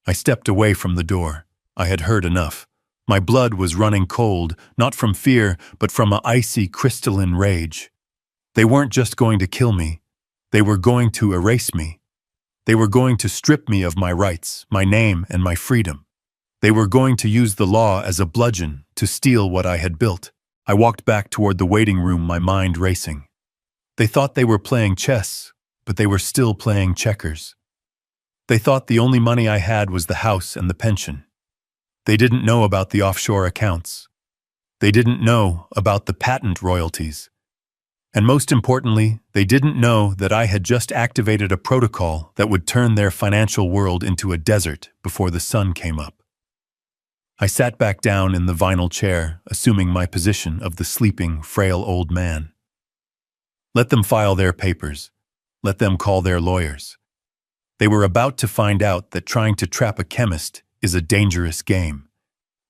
I stepped away from the door. I had heard enough. My blood was running cold, not from fear, but from an icy, crystalline rage. They weren't just going to kill me. They were going to erase me. They were going to strip me of my rights, my name, and my freedom. They were going to use the law as a bludgeon to steal what I had built. I walked back toward the waiting room, my mind racing. They thought they were playing chess, but they were still playing checkers. They thought the only money I had was the house and the pension. They didn't know about the offshore accounts. They didn't know about the patent royalties. And most importantly, they didn't know that I had just activated a protocol that would turn their financial world into a desert before the sun came up. I sat back down in the vinyl chair, assuming my position of the sleeping, frail old man. Let them file their papers. Let them call their lawyers. They were about to find out that trying to trap a chemist is a dangerous game.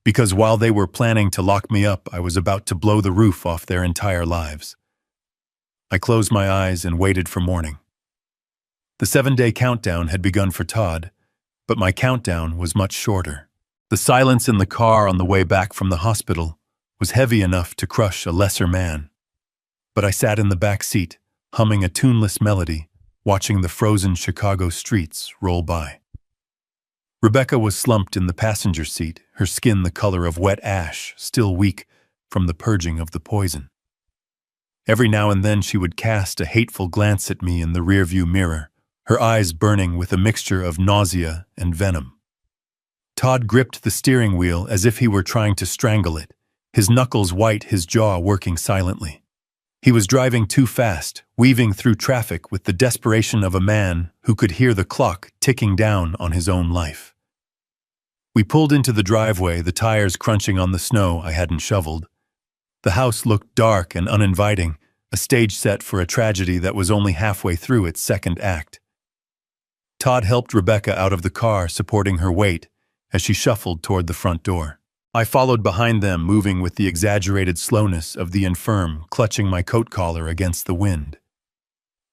Because while they were planning to lock me up, I was about to blow the roof off their entire lives. I closed my eyes and waited for morning. The 7-day countdown had begun for Todd, but my countdown was much shorter. The silence in the car on the way back from the hospital was heavy enough to crush a lesser man. But I sat in the back seat, humming a tuneless melody, watching the frozen Chicago streets roll by. Rebecca was slumped in the passenger seat, her skin the color of wet ash, still weak from the purging of the poison. Every now and then she would cast a hateful glance at me in the rearview mirror, her eyes burning with a mixture of nausea and venom. Todd gripped the steering wheel as if he were trying to strangle it, his knuckles white, his jaw working silently. He was driving too fast, weaving through traffic with the desperation of a man who could hear the clock ticking down on his own life. We pulled into the driveway, the tires crunching on the snow I hadn't shoveled. The house looked dark and uninviting, a stage set for a tragedy that was only halfway through its second act. Todd helped Rebecca out of the car, supporting her weight as she shuffled toward the front door. I followed behind them, moving with the exaggerated slowness of the infirm, clutching my coat collar against the wind.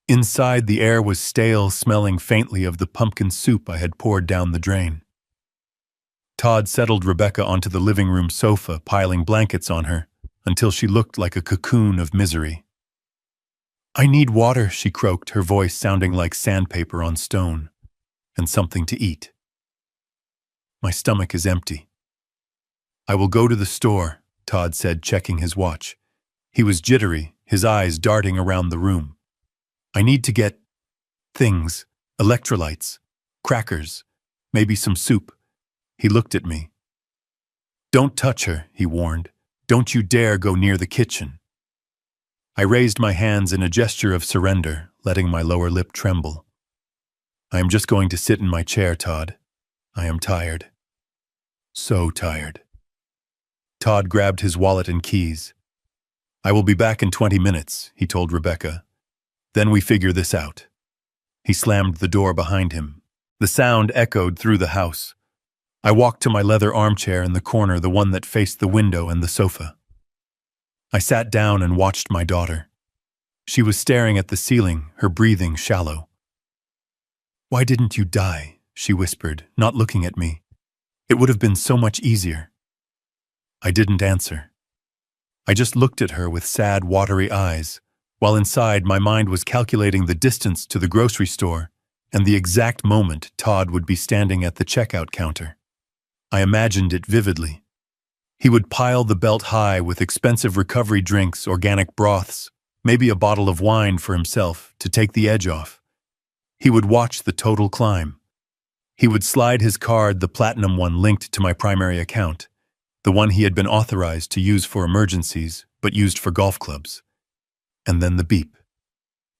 Inside, the air was stale, smelling faintly of the pumpkin soup I had poured down the drain. Todd settled Rebecca onto the living room sofa, piling blankets on her, until she looked like a cocoon of misery. "I need water," she croaked, her voice sounding like sandpaper on stone, "and something to eat. My stomach is empty." "I will go to the store," Todd said, checking his watch. He was jittery, his eyes darting around the room. "I need to get things, electrolytes, crackers, maybe some soup." He looked at me. "Don't touch her," he warned. "Don't you dare go near the kitchen." I raised my hands in a gesture of surrender, letting my lower lip tremble. "I am just going to sit in my chair, Todd. I am tired. So tired." Todd grabbed his wallet and keys. "I will be back in 20 minutes, he told Rebecca. "Then we figure this out." He slammed the door behind him. The sound echoed through the house. I walked to my leather armchair in the corner, the one that faced the window and the sofa. I sat down and watched my daughter. She was staring at the ceiling, her breathing shallow. "Why didn't you die?" she whispered, not looking at me. "It would have been so much easier." I didn't answer. I just looked at her with sad, watery eyes, while inside my mind was calculating the distance to the grocery store and the exact moment Todd would be standing at the checkout counter. I imagined it vividly. He would pile the belt high with expensive recovery drinks, organic broths, maybe a bottle of wine for himself to take the edge off. He would watch the total climb. He would slide his card, the platinum one linked to my primary account, the one he had been authorized to use for emergencies, but used for golf clubs. And then the beep.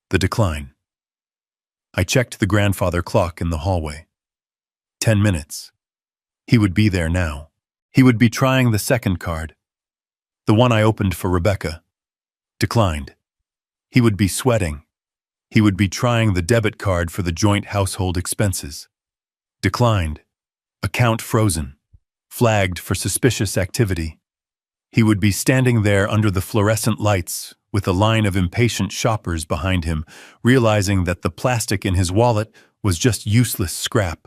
The decline. I checked the grandfather clock in the hallway. 10 minutes. He would be there now. He would be trying the second card. The one I opened for Rebecca. Declined. He would be sweating. He would be trying the debit card for the joint household expenses. Declined. Account frozen. Flagged for suspicious activity. He would be standing there under the fluorescent lights with a line of impatient shoppers behind him, realizing that the plastic in his wallet was just useless scrap.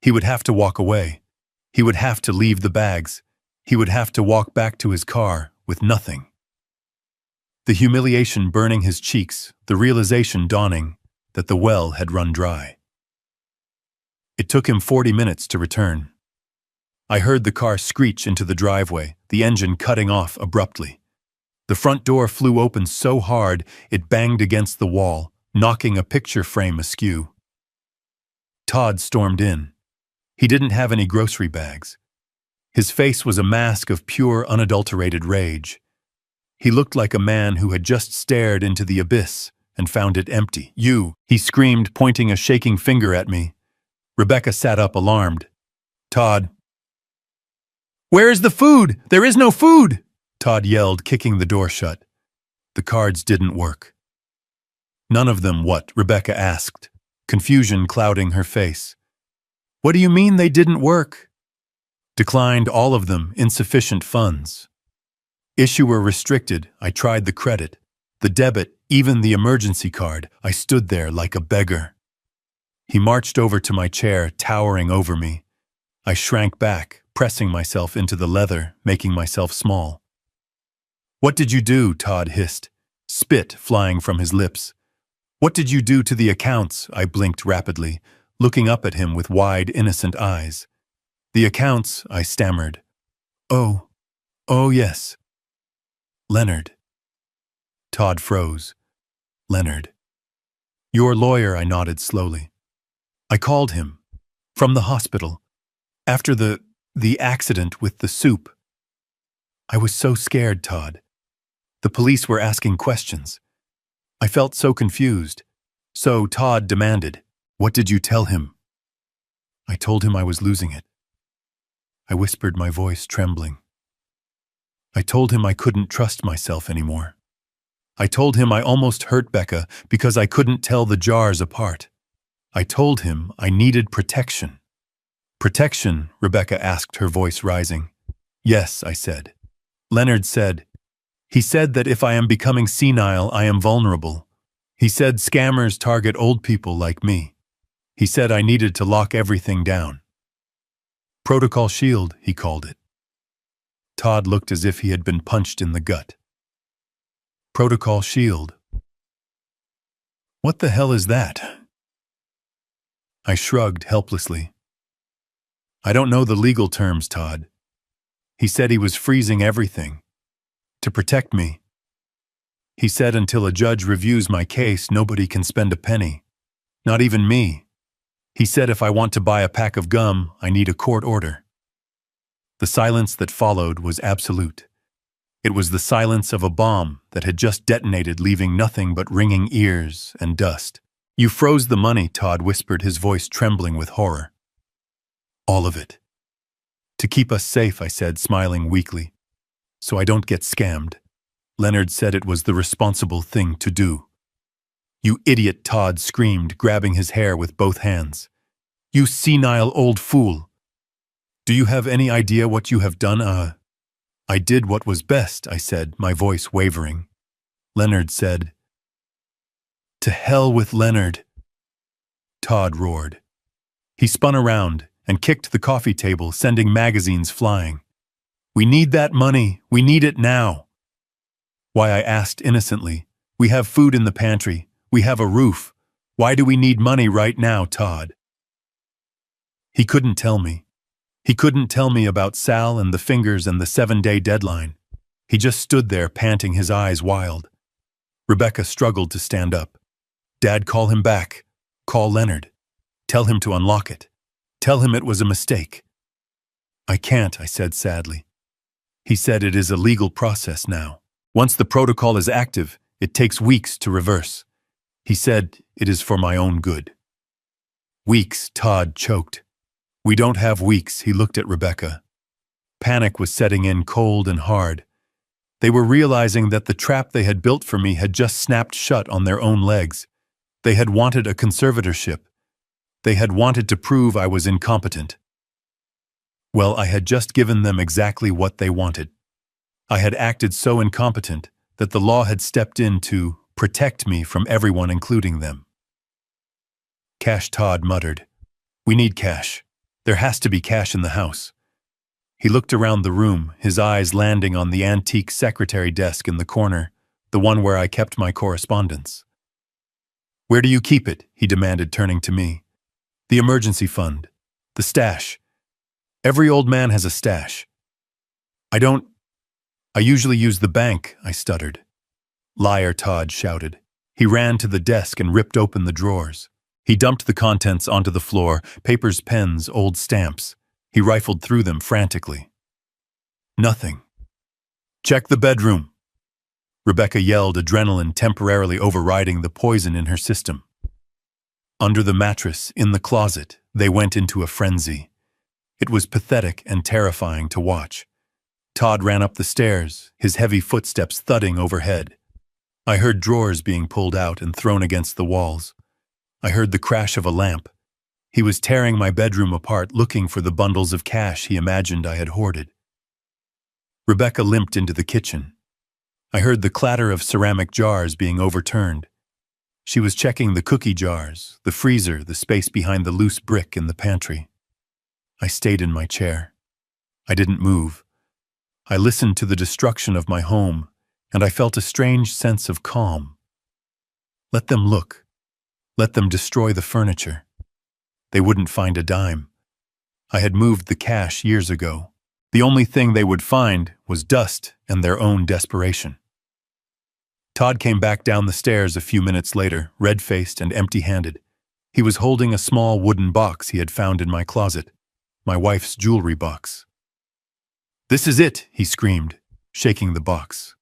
He would have to walk away. He would have to leave the bags. He would have to walk back to his car with nothing. the humiliation burning his cheeks, the realization dawning that the well had run dry. It took him 40 minutes to return. I heard the car screech into the driveway, the engine cutting off abruptly. The front door flew open so hard it banged against the wall, knocking a picture frame askew. Todd stormed in. He didn't have any grocery bags. His face was a mask of pure, unadulterated rage. He looked like a man who had just stared into the abyss and found it empty. "You!" he screamed, pointing a shaking finger at me. Rebecca sat up, alarmed. "Todd." "Where is the food? There is no food!" Todd yelled, kicking the door shut. The cards didn't work. "None of them what?" Rebecca asked, confusion clouding her face. "What do you mean they didn't work?" "Declined all of them, insufficient funds. Issuer restricted." I tried the credit, the debit, even the emergency card. I stood there like a beggar. He marched over to my chair, towering over me. I shrank back, pressing myself into the leather, making myself small. "What did you do?" Todd hissed, spit flying from his lips. "What did you do to the accounts?" I blinked rapidly, looking up at him with wide, innocent eyes. "The accounts," I stammered. Oh, yes. Leonard." Todd froze. "Leonard." "Your lawyer," I nodded slowly. "I called him. From the hospital. After the accident with the soup." I was so scared, Todd. The police were asking questions. I felt so confused. So Todd demanded, "What did you tell him?" I told him I was losing it. I whispered, my voice trembling. I told him I couldn't trust myself anymore. I told him I almost hurt Becca because I couldn't tell the jars apart. I told him I needed protection. "Protection?" Rebecca asked, her voice rising. "Yes," I said. "Leonard said. He said that if I am becoming senile, I am vulnerable. He said scammers target old people like me. He said I needed to lock everything down. Protocol Shield, he called it." Todd looked as if he had been punched in the gut. "Protocol Shield? What the hell is that?" I shrugged helplessly. "I don't know the legal terms, Todd. He said he was freezing everything. To protect me. He said until a judge reviews my case, nobody can spend a penny. Not even me. He said if I want to buy a pack of gum, I need a court order." The silence that followed was absolute. It was the silence of a bomb that had just detonated, leaving nothing but ringing ears and dust. "You froze the money," Todd whispered, his voice trembling with horror. "All of it." "To keep us safe," I said, smiling weakly. "So I don't get scammed. Leonard said it was the responsible thing to do." "You idiot," Todd screamed, grabbing his hair with both hands. "You senile old fool. Do you have any idea what you have done?" "I did what was best," I said, my voice wavering. "Leonard said." "To hell with Leonard," Todd roared. He spun around and kicked the coffee table, sending magazines flying. "We need that money. We need it now." "Why?" I asked innocently. "We have food in the pantry. We have a roof. Why do we need money right now, Todd?" He couldn't tell me. He couldn't tell me about Sal and the fingers and the 7-day deadline. He just stood there, panting, his eyes wild. Rebecca struggled to stand up. "Dad, call him back. Call Leonard. Tell him to unlock it. Tell him it was a mistake." "I can't," I said sadly. He said it is a legal process now. Once the protocol is active, it takes weeks to reverse. He said it is for my own good. "Weeks," Todd choked. "We don't have weeks," he looked at Rebecca. Panic was setting in, cold and hard. They were realizing that the trap they had built for me had just snapped shut on their own legs. They had wanted a conservatorship. They had wanted to prove I was incompetent. Well, I had just given them exactly what they wanted. I had acted so incompetent that the law had stepped in to protect me from everyone, including them. "Cash," Todd muttered. "We need cash. There has to be cash in the house." He looked around the room, his eyes landing on the antique secretary desk in the corner, the one where I kept my correspondence. Where do you keep it? He demanded, turning to me. The emergency fund. The stash. Every old man has a stash. I usually use the bank, I stuttered. Liar, Todd shouted. He ran to the desk and ripped open the drawers. He dumped the contents onto the floor, papers, pens, old stamps. He rifled through them frantically. Nothing. Check the bedroom. Rebecca yelled, adrenaline temporarily overriding the poison in her system. Under the mattress, in the closet, they went into a frenzy. It was pathetic and terrifying to watch. Todd ran up the stairs, his heavy footsteps thudding overhead. I heard drawers being pulled out and thrown against the walls. I heard the crash of a lamp. He was tearing my bedroom apart, looking for the bundles of cash he imagined I had hoarded. Rebecca limped into the kitchen. I heard the clatter of ceramic jars being overturned. She was checking the cookie jars, the freezer, the space behind the loose brick in the pantry. I stayed in my chair. I didn't move. I listened to the destruction of my home, and I felt a strange sense of calm. Let them look. Let them destroy the furniture. They wouldn't find a dime. I had moved the cash years ago. The only thing they would find was dust and their own desperation. Todd came back down the stairs a few minutes later, red-faced and empty-handed. He was holding a small wooden box he had found in my closet, my wife's jewelry box. "This is it," he screamed, shaking the box.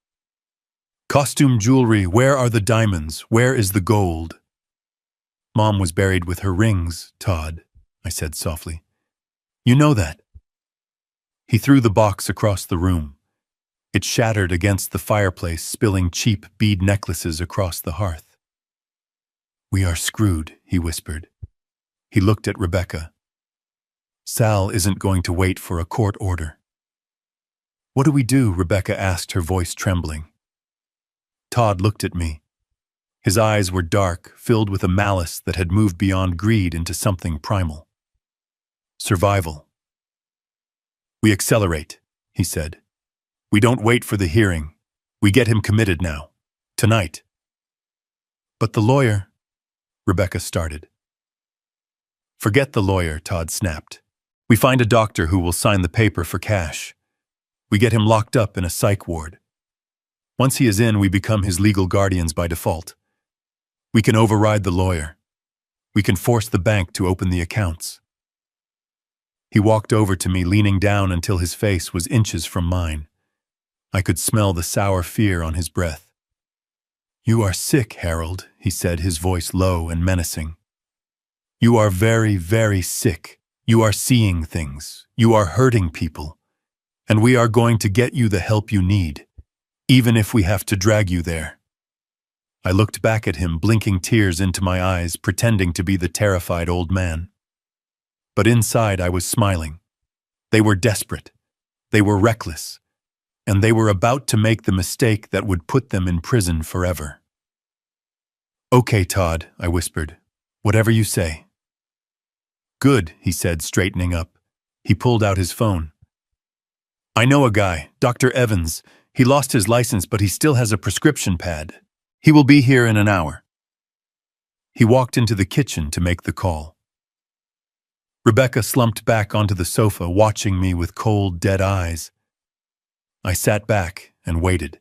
"Costume jewelry, where are the diamonds? Where is the gold?" "Mom was buried with her rings, Todd," I said softly. "You know that." He threw the box across the room. It shattered against the fireplace, spilling cheap bead necklaces across the hearth. "We are screwed," he whispered. He looked at Rebecca. "Sal isn't going to wait for a court order." "What do we do?" Rebecca asked, her voice trembling. Todd looked at me. His eyes were dark, filled with a malice that had moved beyond greed into something primal. "Survival." "We accelerate," he said. "We don't wait for the hearing. We get him committed now. Tonight." "But the lawyer," Rebecca started. "Forget the lawyer," Todd snapped. "We find a doctor who will sign the paper for cash. We get him locked up in a psych ward. Once he is in, we become his legal guardians by default. We can override the lawyer. We can force the bank to open the accounts." He walked over to me, leaning down until his face was inches from mine. I could smell the sour fear on his breath. "You are sick, Harold," he said, his voice low and menacing. "You are very, very sick. You are seeing things. You are hurting people. And we are going to get you the help you need, even if we have to drag you there." I looked back at him, blinking tears into my eyes, pretending to be the terrified old man. But inside I was smiling. They were desperate. They were reckless. And they were about to make the mistake that would put them in prison forever. "Okay, Todd," I whispered. "Whatever you say." "Good," he said, straightening up. He pulled out his phone. "I know a guy, Dr. Evans. He lost his license, but he still has a prescription pad. He will be here in an hour." He walked into the kitchen to make the call. Rebecca slumped back onto the sofa, watching me with cold, dead eyes. I sat back and waited.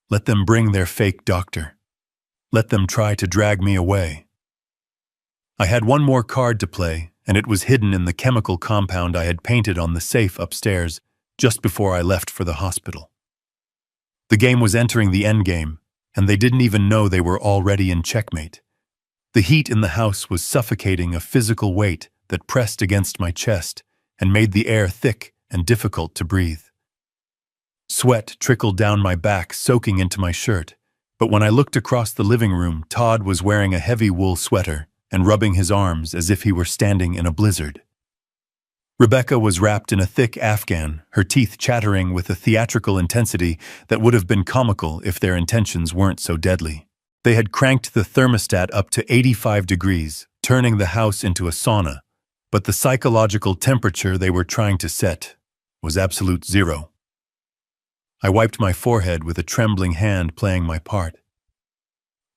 Let them bring their fake doctor. Let them try to drag me away. I had one more card to play, and it was hidden in the chemical compound I had painted on the safe upstairs just before I left for the hospital. The game was entering the endgame, and they didn't even know they were already in checkmate. The heat in the house was suffocating, a physical weight that pressed against my chest and made the air thick and difficult to breathe. Sweat trickled down my back, soaking into my shirt, but when I looked across the living room, Todd was wearing a heavy wool sweater and rubbing his arms as if he were standing in a blizzard. Rebecca was wrapped in a thick afghan, her teeth chattering with a theatrical intensity that would have been comical if their intentions weren't so deadly. They had cranked the thermostat up to 85 degrees, turning the house into a sauna, but the psychological temperature they were trying to set was absolute zero. I wiped my forehead with a trembling hand playing my part.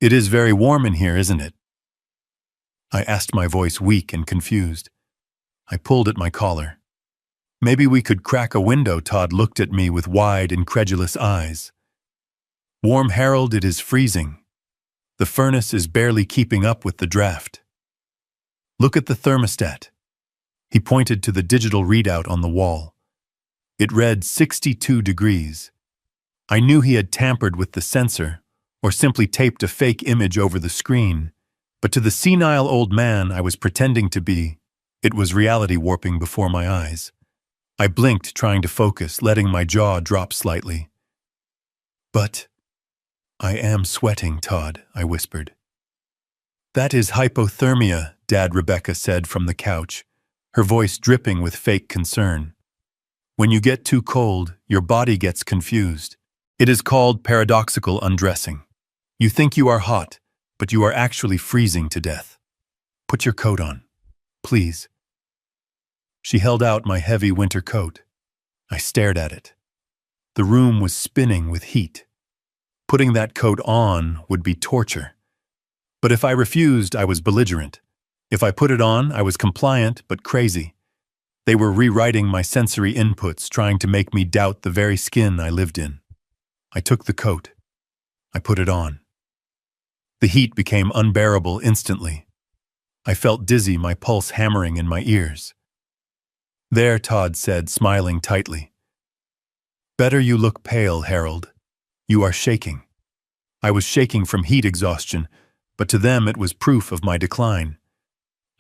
"It is very warm in here, isn't it?" I asked, my voice weak and confused. I pulled at my collar. "Maybe we could crack a window." Todd looked at me with wide, incredulous eyes. "Warm, Harold, it is freezing. The furnace is barely keeping up with the draft. Look at the thermostat." He pointed to the digital readout on the wall. It read 62 degrees. I knew he had tampered with the sensor, or simply taped a fake image over the screen, but to the senile old man I was pretending to be, it was reality warping before my eyes. I blinked, trying to focus, letting my jaw drop slightly. "But I am sweating, Todd," I whispered. "That is hypothermia," Dad Rebecca said from the couch, her voice dripping with fake concern. "When you get too cold, your body gets confused. It is called paradoxical undressing. You think you are hot, but you are actually freezing to death. Put your coat on, please." She held out my heavy winter coat. I stared at it. The room was spinning with heat. Putting that coat on would be torture. But if I refused, I was belligerent. If I put it on, I was compliant but crazy. They were rewriting my sensory inputs, trying to make me doubt the very skin I lived in. I took the coat. I put it on. The heat became unbearable instantly. I felt dizzy, my pulse hammering in my ears. "There," Todd said, smiling tightly. "Better. You look pale, Harold. You are shaking." I was shaking from heat exhaustion, but to them it was proof of my decline.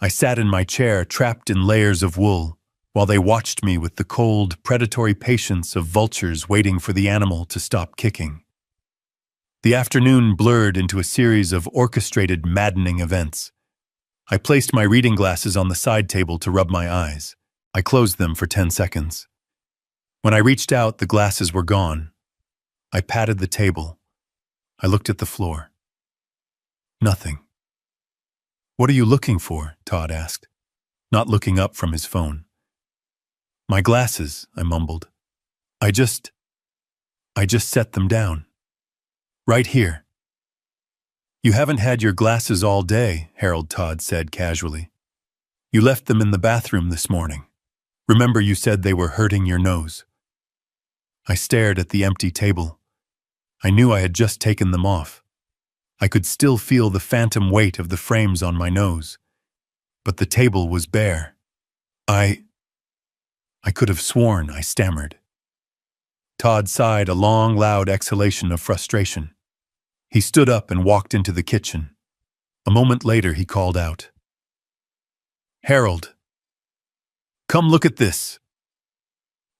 I sat in my chair, trapped in layers of wool, while they watched me with the cold, predatory patience of vultures waiting for the animal to stop kicking. The afternoon blurred into a series of orchestrated, maddening events. I placed my reading glasses on the side table to rub my eyes. I closed them for 10 seconds. When I reached out, the glasses were gone. I patted the table. I looked at the floor. Nothing. "What are you looking for?" Todd asked, not looking up from his phone. "My glasses," I mumbled. I just set them down. Right here." "You haven't had your glasses all day," Harold Todd said casually. "You left them in the bathroom this morning. Remember, you said they were hurting your nose." I stared at the empty table. I knew I had just taken them off. I could still feel the phantom weight of the frames on my nose. But the table was bare. I could have sworn," I stammered. Todd sighed, a long, loud exhalation of frustration. He stood up and walked into the kitchen. A moment later, he called out, "Harold, come look at this."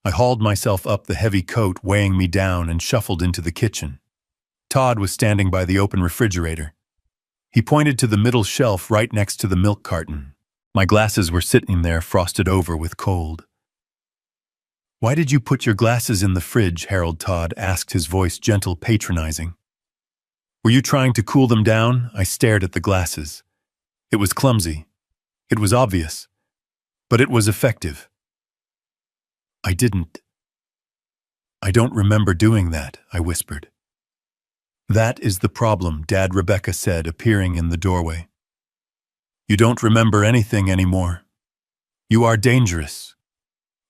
I hauled myself up, the heavy coat weighing me down, and shuffled into the kitchen. Todd was standing by the open refrigerator. He pointed to the middle shelf right next to the milk carton. My glasses were sitting there, frosted over with cold. "Why did you put your glasses in the fridge?" Harold Todd asked, his voice gentle, patronizing. "Were you trying to cool them down?" I stared at the glasses. It was clumsy. It was obvious. But it was effective. I don't remember doing that," I whispered. "That is the problem," Dad Rebecca said, appearing in the doorway. "You don't remember anything anymore. You are dangerous.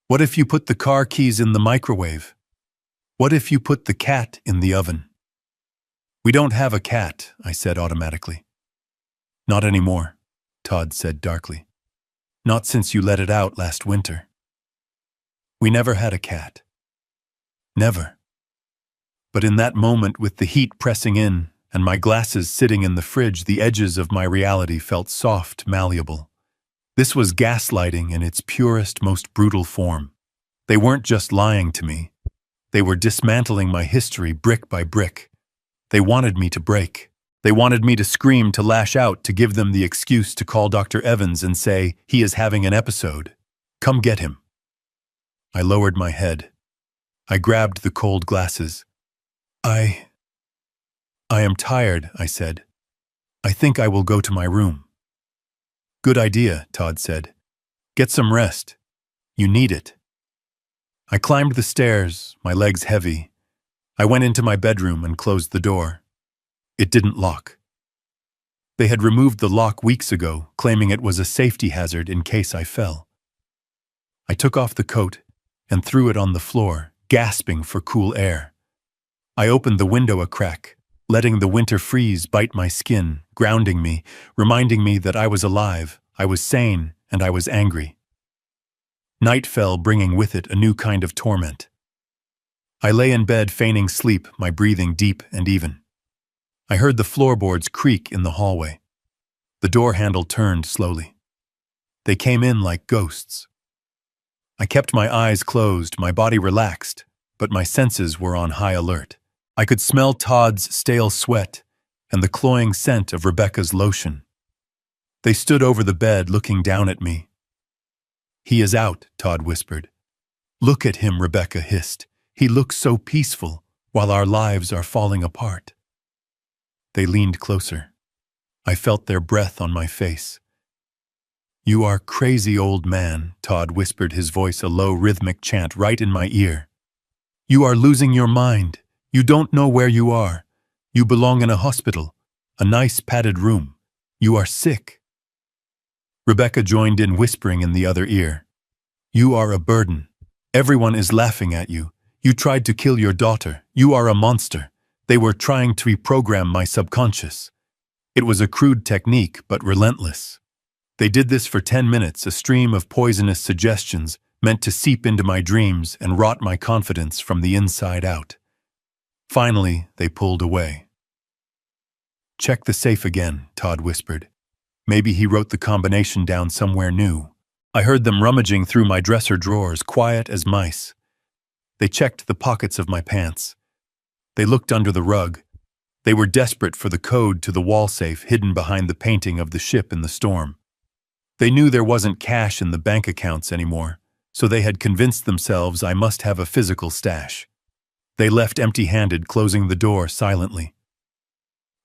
What if you put the car keys in the microwave? What if you put the cat in the oven?" "We don't have a cat," I said automatically. "Not anymore," Todd said darkly. "Not since you let it out last winter. We never had a cat. Never." But in that moment, with the heat pressing in and my glasses sitting in the fridge, the edges of my reality felt soft, malleable. This was gaslighting in its purest, most brutal form. They weren't just lying to me. They were dismantling my history brick by brick. They wanted me to break. They wanted me to scream, to lash out, to give them the excuse to call Dr. Evans and say, "He is having an episode. Come get him." I lowered my head. I grabbed the cold glasses. I am tired," I said. "I think I will go to my room." "Good idea," Todd said. "Get some rest. You need it." I climbed the stairs, my legs heavy. I went into my bedroom and closed the door. It didn't lock. They had removed the lock weeks ago, claiming it was a safety hazard in case I fell. I took off the coat and threw it on the floor, gasping for cool air. I opened the window a crack, letting the winter freeze bite my skin, grounding me, reminding me that I was alive, I was sane, and I was angry. Night fell, bringing with it a new kind of torment. I lay in bed feigning sleep, my breathing deep and even. I heard the floorboards creak in the hallway. The door handle turned slowly. They came in like ghosts. I kept my eyes closed, my body relaxed, but my senses were on high alert. I could smell Todd's stale sweat and the cloying scent of Rebecca's lotion. They stood over the bed, looking down at me. "He is out," Todd whispered. "Look at him," Rebecca hissed. "He looks so peaceful, while our lives are falling apart." They leaned closer. I felt their breath on my face. "You are crazy, old man," Todd whispered, his voice a low rhythmic chant right in my ear. "You are losing your mind. You don't know where you are. You belong in a hospital, a nice padded room. You are sick." Rebecca joined in, whispering in the other ear. "You are a burden. Everyone is laughing at you. You tried to kill your daughter. You are a monster. They were trying to reprogram my subconscious. It was a crude technique, but relentless. They did this for 10 minutes, a stream of poisonous suggestions meant to seep into my dreams and rot my confidence from the inside out. Finally, they pulled away. "Check the safe again," Todd whispered. "Maybe he wrote the combination down somewhere new." I heard them rummaging through my dresser drawers, quiet as mice. They checked the pockets of my pants. They looked under the rug. They were desperate for the code to the wall safe hidden behind the painting of the ship in the storm. They knew there wasn't cash in the bank accounts anymore, so they had convinced themselves I must have a physical stash. They left empty-handed, closing the door silently.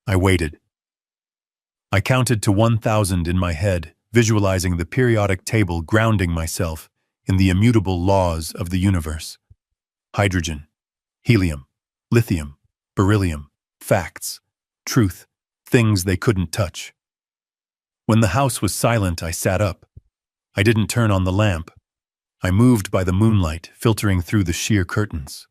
I waited. I counted to 1,000 in my head, visualizing the periodic table, grounding myself in the immutable laws of the universe. Hydrogen, helium, lithium, beryllium, facts, truth, things they couldn't touch. When the house was silent, I sat up. I didn't turn on the lamp. I moved by the moonlight, filtering through the sheer curtains.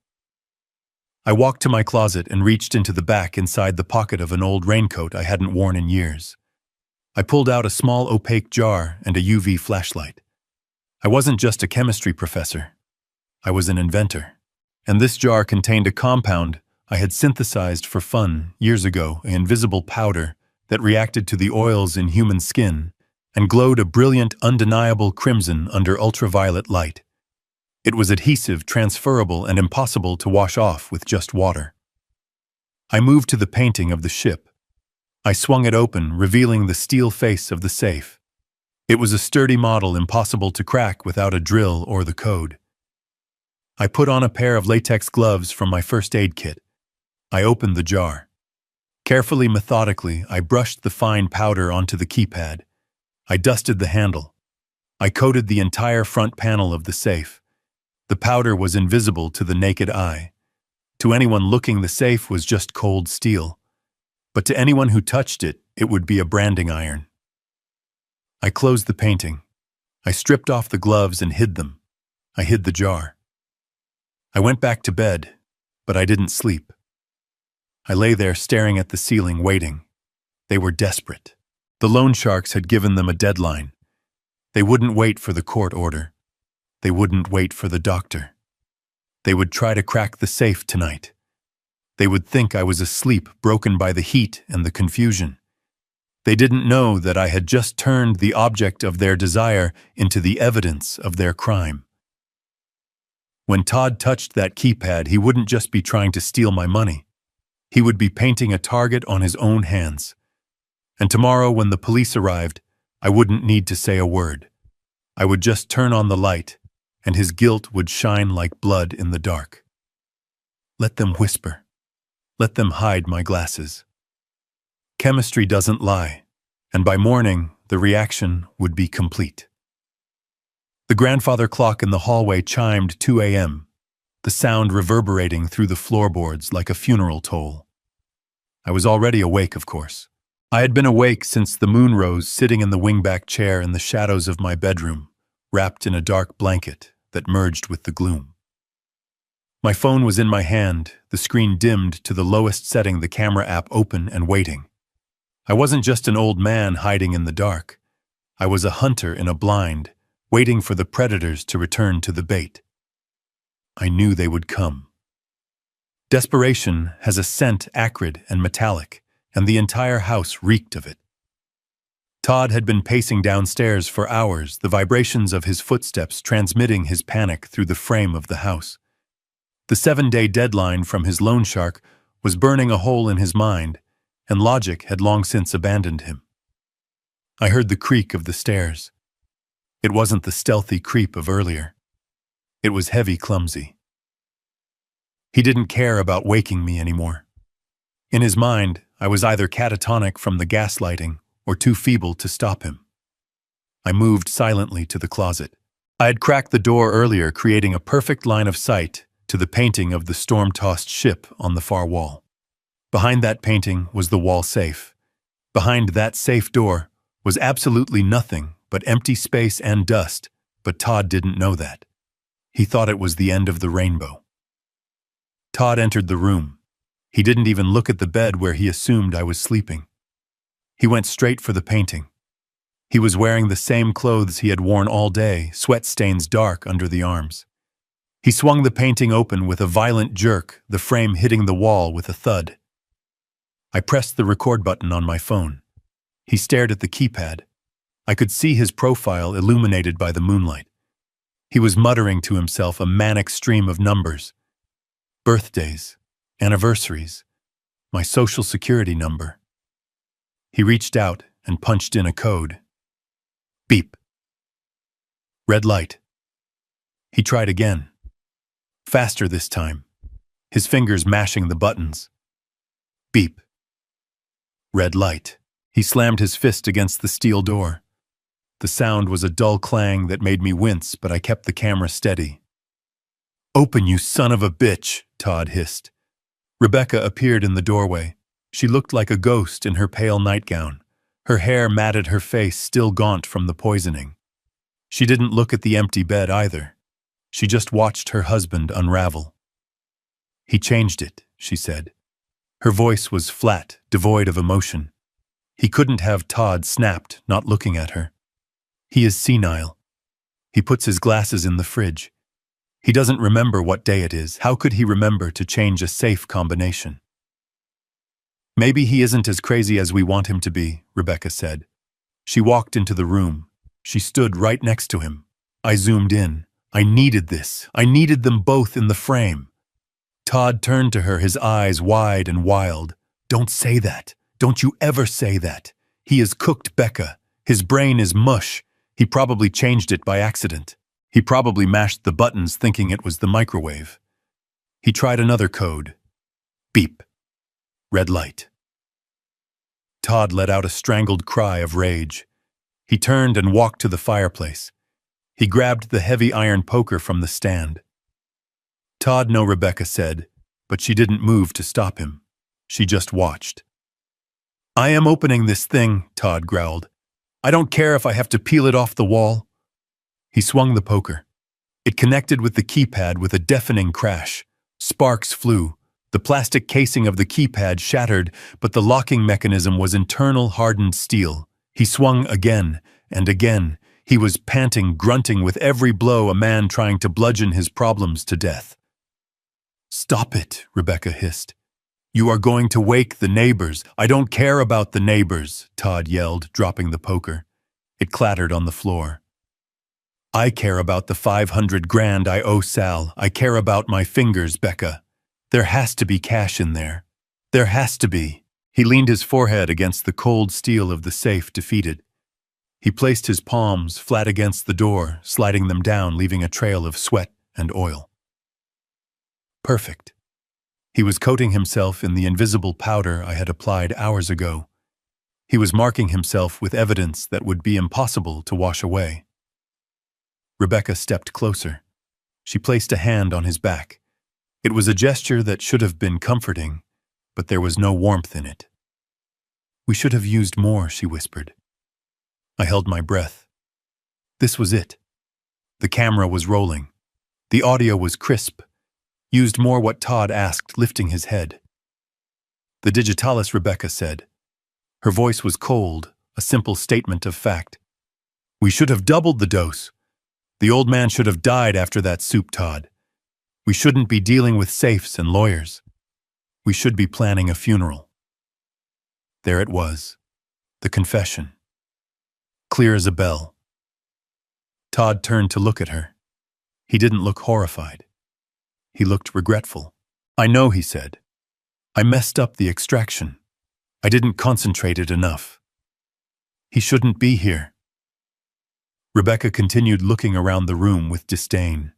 I walked to my closet and reached into the back inside the pocket of an old raincoat I hadn't worn in years. I pulled out a small opaque jar and a UV flashlight. I wasn't just a chemistry professor. I was an inventor. And this jar contained a compound I had synthesized for fun years ago, an invisible powder that reacted to the oils in human skin and glowed a brilliant, undeniable crimson under ultraviolet light. It was adhesive, transferable, and impossible to wash off with just water. I moved to the painting of the ship. I swung it open, revealing the steel face of the safe. It was a sturdy model, impossible to crack without a drill or the code. I put on a pair of latex gloves from my first aid kit. I opened the jar. Carefully, methodically, I brushed the fine powder onto the keypad. I dusted the handle. I coated the entire front panel of the safe. The powder was invisible to the naked eye. To anyone looking, the safe was just cold steel. But to anyone who touched it, it would be a branding iron. I closed the painting. I stripped off the gloves and hid them. I hid the jar. I went back to bed, but I didn't sleep. I lay there staring at the ceiling, waiting. They were desperate. The loan sharks had given them a deadline. They wouldn't wait for the court order. They wouldn't wait for the doctor. They would try to crack the safe tonight. They would think I was asleep, broken by the heat and the confusion. They didn't know that I had just turned the object of their desire into the evidence of their crime. When Todd touched that keypad, he wouldn't just be trying to steal my money. He would be painting a target on his own hands. And tomorrow, when the police arrived, I wouldn't need to say a word. I would just turn on the light, and his guilt would shine like blood in the dark. Let them whisper. Let them hide my glasses. Chemistry doesn't lie, and by morning, the reaction would be complete. The grandfather clock in the hallway chimed 2 a.m. the sound reverberating through the floorboards like a funeral toll. I was already awake, of course. I had been awake since the moon rose, sitting in the wingback chair in the shadows of my bedroom, wrapped in a dark blanket that merged with the gloom. My phone was in my hand, the screen dimmed to the lowest setting, the camera app open and waiting. I wasn't just an old man hiding in the dark. I was a hunter in a blind, waiting for the predators to return to the bait. I knew they would come. Desperation has a scent acrid and metallic, and the entire house reeked of it. Todd had been pacing downstairs for hours, the vibrations of his footsteps transmitting his panic through the frame of the house. The 7-day deadline from his loan shark was burning a hole in his mind, and logic had long since abandoned him. I heard the creak of the stairs. It wasn't the stealthy creep of earlier. It was heavy, clumsy. He didn't care about waking me anymore. In his mind, I was either catatonic from the gaslighting or too feeble to stop him. I moved silently to the closet. I had cracked the door earlier, creating a perfect line of sight to the painting of the storm-tossed ship on the far wall. Behind that painting was the wall safe. Behind that safe door was absolutely nothing but empty space and dust, but Todd didn't know that. He thought it was the end of the rainbow. Todd entered the room. He didn't even look at the bed where he assumed I was sleeping. He went straight for the painting. He was wearing the same clothes he had worn all day, sweat stains dark under the arms. He swung the painting open with a violent jerk, the frame hitting the wall with a thud. I pressed the record button on my phone. He stared at the keypad. I could see his profile illuminated by the moonlight. He was muttering to himself a manic stream of numbers. Birthdays, anniversaries, my social security number. He reached out and punched in a code. Beep. Red light. He tried again. Faster this time, his fingers mashing the buttons. Beep. Red light. He slammed his fist against the steel door. The sound was a dull clang that made me wince, but I kept the camera steady. "Open, you son of a bitch," Todd hissed. Rebecca appeared in the doorway. She looked like a ghost in her pale nightgown. Her hair matted her face, still gaunt from the poisoning. She didn't look at the empty bed either. She just watched her husband unravel. "He changed it," she said. Her voice was flat, devoid of emotion. He couldn't have. Todd snapped, not looking at her. "He is senile. He puts his glasses in the fridge. He doesn't remember what day it is. How could he remember to change a safe combination?" "Maybe he isn't as crazy as we want him to be," Rebecca said. She walked into the room. She stood right next to him. I zoomed in. I needed this. I needed them both in the frame. Todd turned to her, his eyes wide and wild. "Don't say that. Don't you ever say that. He has cooked Becca. His brain is mush. He probably changed it by accident. He probably mashed the buttons thinking it was the microwave." He tried another code. Beep. Red light. Todd let out a strangled cry of rage. He turned and walked to the fireplace. He grabbed the heavy iron poker from the stand. "Todd, no," Rebecca said, but she didn't move to stop him. She just watched. "I am opening this thing," Todd growled. "I don't care if I have to peel it off the wall." He swung the poker. It connected with the keypad with a deafening crash. Sparks flew. The plastic casing of the keypad shattered, but the locking mechanism was internal hardened steel. He swung again and again. He was panting, grunting with every blow, a man trying to bludgeon his problems to death. "Stop it," Rebecca hissed. "You are going to wake the neighbors." "I don't care about the neighbors," Todd yelled, dropping the poker. It clattered on the floor. "I care about the 500 grand I owe Sal. I care about my fingers, Becca. There has to be cash in there. There has to be." He leaned his forehead against the cold steel of the safe, defeated. He placed his palms flat against the door, sliding them down, leaving a trail of sweat and oil. Perfect. He was coating himself in the invisible powder I had applied hours ago. He was marking himself with evidence that would be impossible to wash away. Rebecca stepped closer. She placed a hand on his back. It was a gesture that should have been comforting, but there was no warmth in it. "We should have used more," she whispered. I held my breath. This was it. The camera was rolling. The audio was crisp. "Used more," what Todd asked, lifting his head. "The digitalis," Rebecca said. Her voice was cold, a simple statement of fact. "We should have doubled the dose. The old man should have died after that soup, Todd. We shouldn't be dealing with safes and lawyers. We should be planning a funeral." There it was, the confession. Clear as a bell. Todd turned to look at her. He didn't look horrified. He looked regretful. "I know," he said. "I messed up the extraction. I didn't concentrate it enough. He shouldn't be here." Rebecca continued looking around the room with disdain.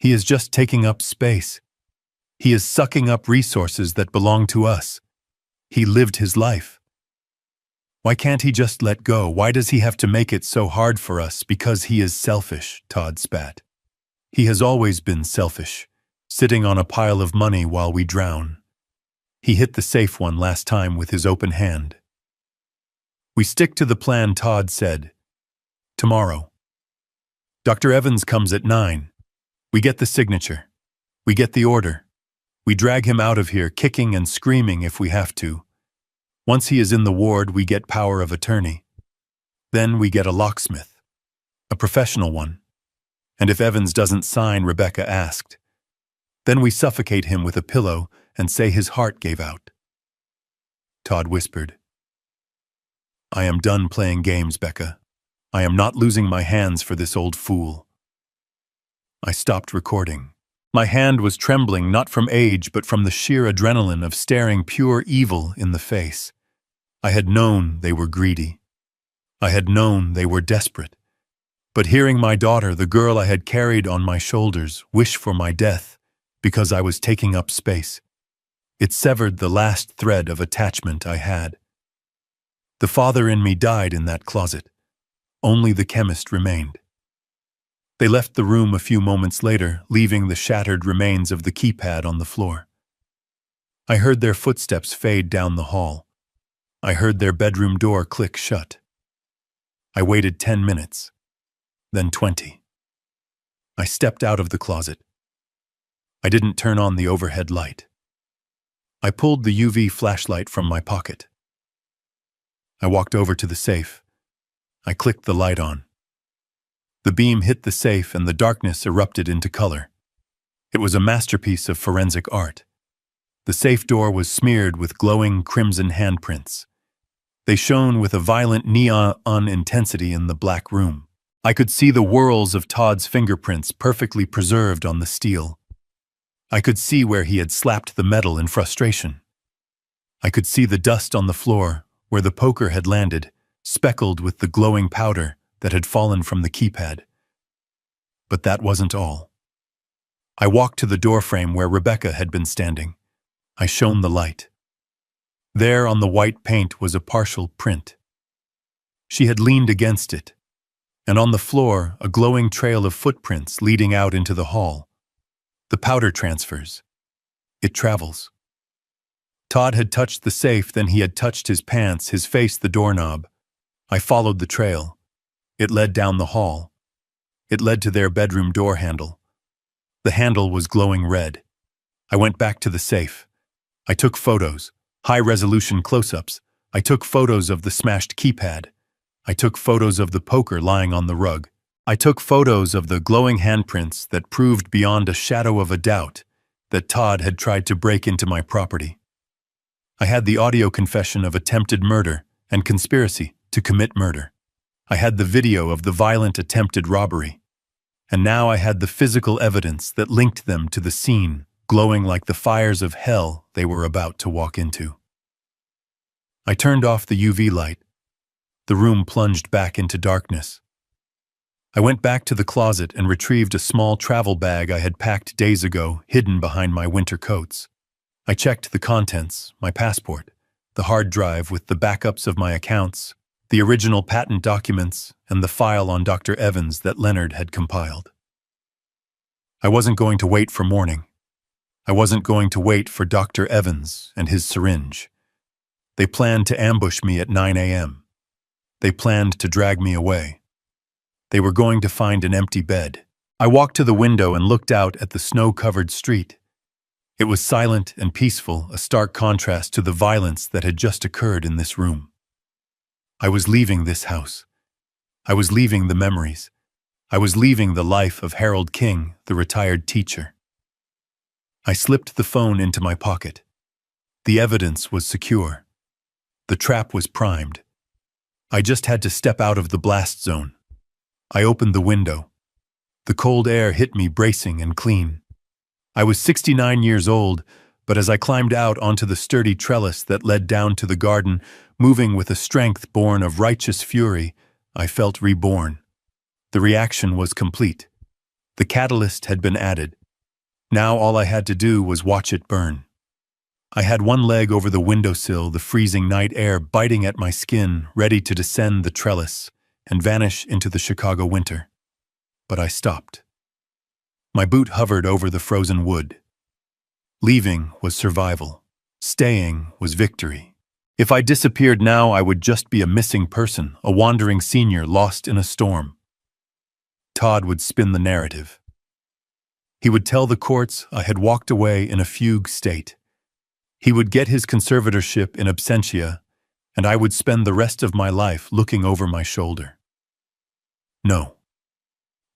"He is just taking up space. He is sucking up resources that belong to us. He lived his life. Why can't he just let go? Why does he have to make it so hard for us? Because he is selfish," Todd spat. "He has always been selfish, sitting on a pile of money while we drown. He hit the safe one last time with his open hand." "We stick to the plan," Todd said. "Tomorrow. Dr. Evans comes at 9. We get the signature. We get the order. We drag him out of here, kicking and screaming if we have to. Once he is in the ward, we get power of attorney. Then we get a locksmith. A professional one. And if Evans doesn't sign," Rebecca asked, "then we suffocate him with a pillow and say his heart gave out." Todd whispered, "I am done playing games, Becca. I am not losing my hands for this old fool." I stopped recording. My hand was trembling not from age but from the sheer adrenaline of staring pure evil in the face. I had known they were greedy. I had known they were desperate. But hearing my daughter, the girl I had carried on my shoulders, wish for my death because I was taking up space, it severed the last thread of attachment I had. The father in me died in that closet. Only the chemist remained. They left the room a few moments later, leaving the shattered remains of the keypad on the floor. I heard their footsteps fade down the hall. I heard their bedroom door click shut. I waited 10 minutes, then 20. I stepped out of the closet. I didn't turn on the overhead light. I pulled the UV flashlight from my pocket. I walked over to the safe. I clicked the light on. The beam hit the safe and the darkness erupted into color. It was a masterpiece of forensic art. The safe door was smeared with glowing crimson handprints. They shone with a violent neon intensity in the black room. I could see the whorls of Todd's fingerprints perfectly preserved on the steel. I could see where he had slapped the metal in frustration. I could see the dust on the floor where the poker had landed, speckled with the glowing powder that had fallen from the keypad. But that wasn't all. I walked to the doorframe where Rebecca had been standing. I shone the light. There on the white paint was a partial print. She had leaned against it, and on the floor a glowing trail of footprints leading out into the hall. The powder transfers. It travels. Todd had touched the safe, then he had touched his pants, his face the doorknob. I followed the trail. It led down the hall. It led to their bedroom door handle. The handle was glowing red. I went back to the safe. I took photos, high-resolution close-ups. I took photos of the smashed keypad. I took photos of the poker lying on the rug. I took photos of the glowing handprints that proved beyond a shadow of a doubt that Todd had tried to break into my property. I had the audio confession of attempted murder and conspiracy to commit murder. I had the video of the violent attempted robbery. And now I had the physical evidence that linked them to the scene, glowing like the fires of hell they were about to walk into. I turned off the UV light. The room plunged back into darkness. I went back to the closet and retrieved a small travel bag I had packed days ago, hidden behind my winter coats. I checked the contents, my passport, the hard drive with the backups of my accounts, the original patent documents, and the file on Dr. Evans that Leonard had compiled. I wasn't going to wait for morning. I wasn't going to wait for Dr. Evans and his syringe. They planned to ambush me at 9 a.m. They planned to drag me away. They were going to find an empty bed. I walked to the window and looked out at the snow-covered street. It was silent and peaceful, a stark contrast to the violence that had just occurred in this room. I was leaving this house. I was leaving the memories. I was leaving the life of Harold King, the retired teacher. I slipped the phone into my pocket. The evidence was secure. The trap was primed. I just had to step out of the blast zone. I opened the window. The cold air hit me bracing and clean. I was 69 years old, but as I climbed out onto the sturdy trellis that led down to the garden, moving with a strength born of righteous fury, I felt reborn. The reaction was complete. The catalyst had been added. Now all I had to do was watch it burn. I had one leg over the windowsill, the freezing night air biting at my skin, ready to descend the trellis and vanish into the Chicago winter. But I stopped. My boot hovered over the frozen wood. Leaving was survival. Staying was victory. If I disappeared now, I would just be a missing person, a wandering senior lost in a storm. Todd would spin the narrative. He would tell the courts I had walked away in a fugue state. He would get his conservatorship in absentia, and I would spend the rest of my life looking over my shoulder. No.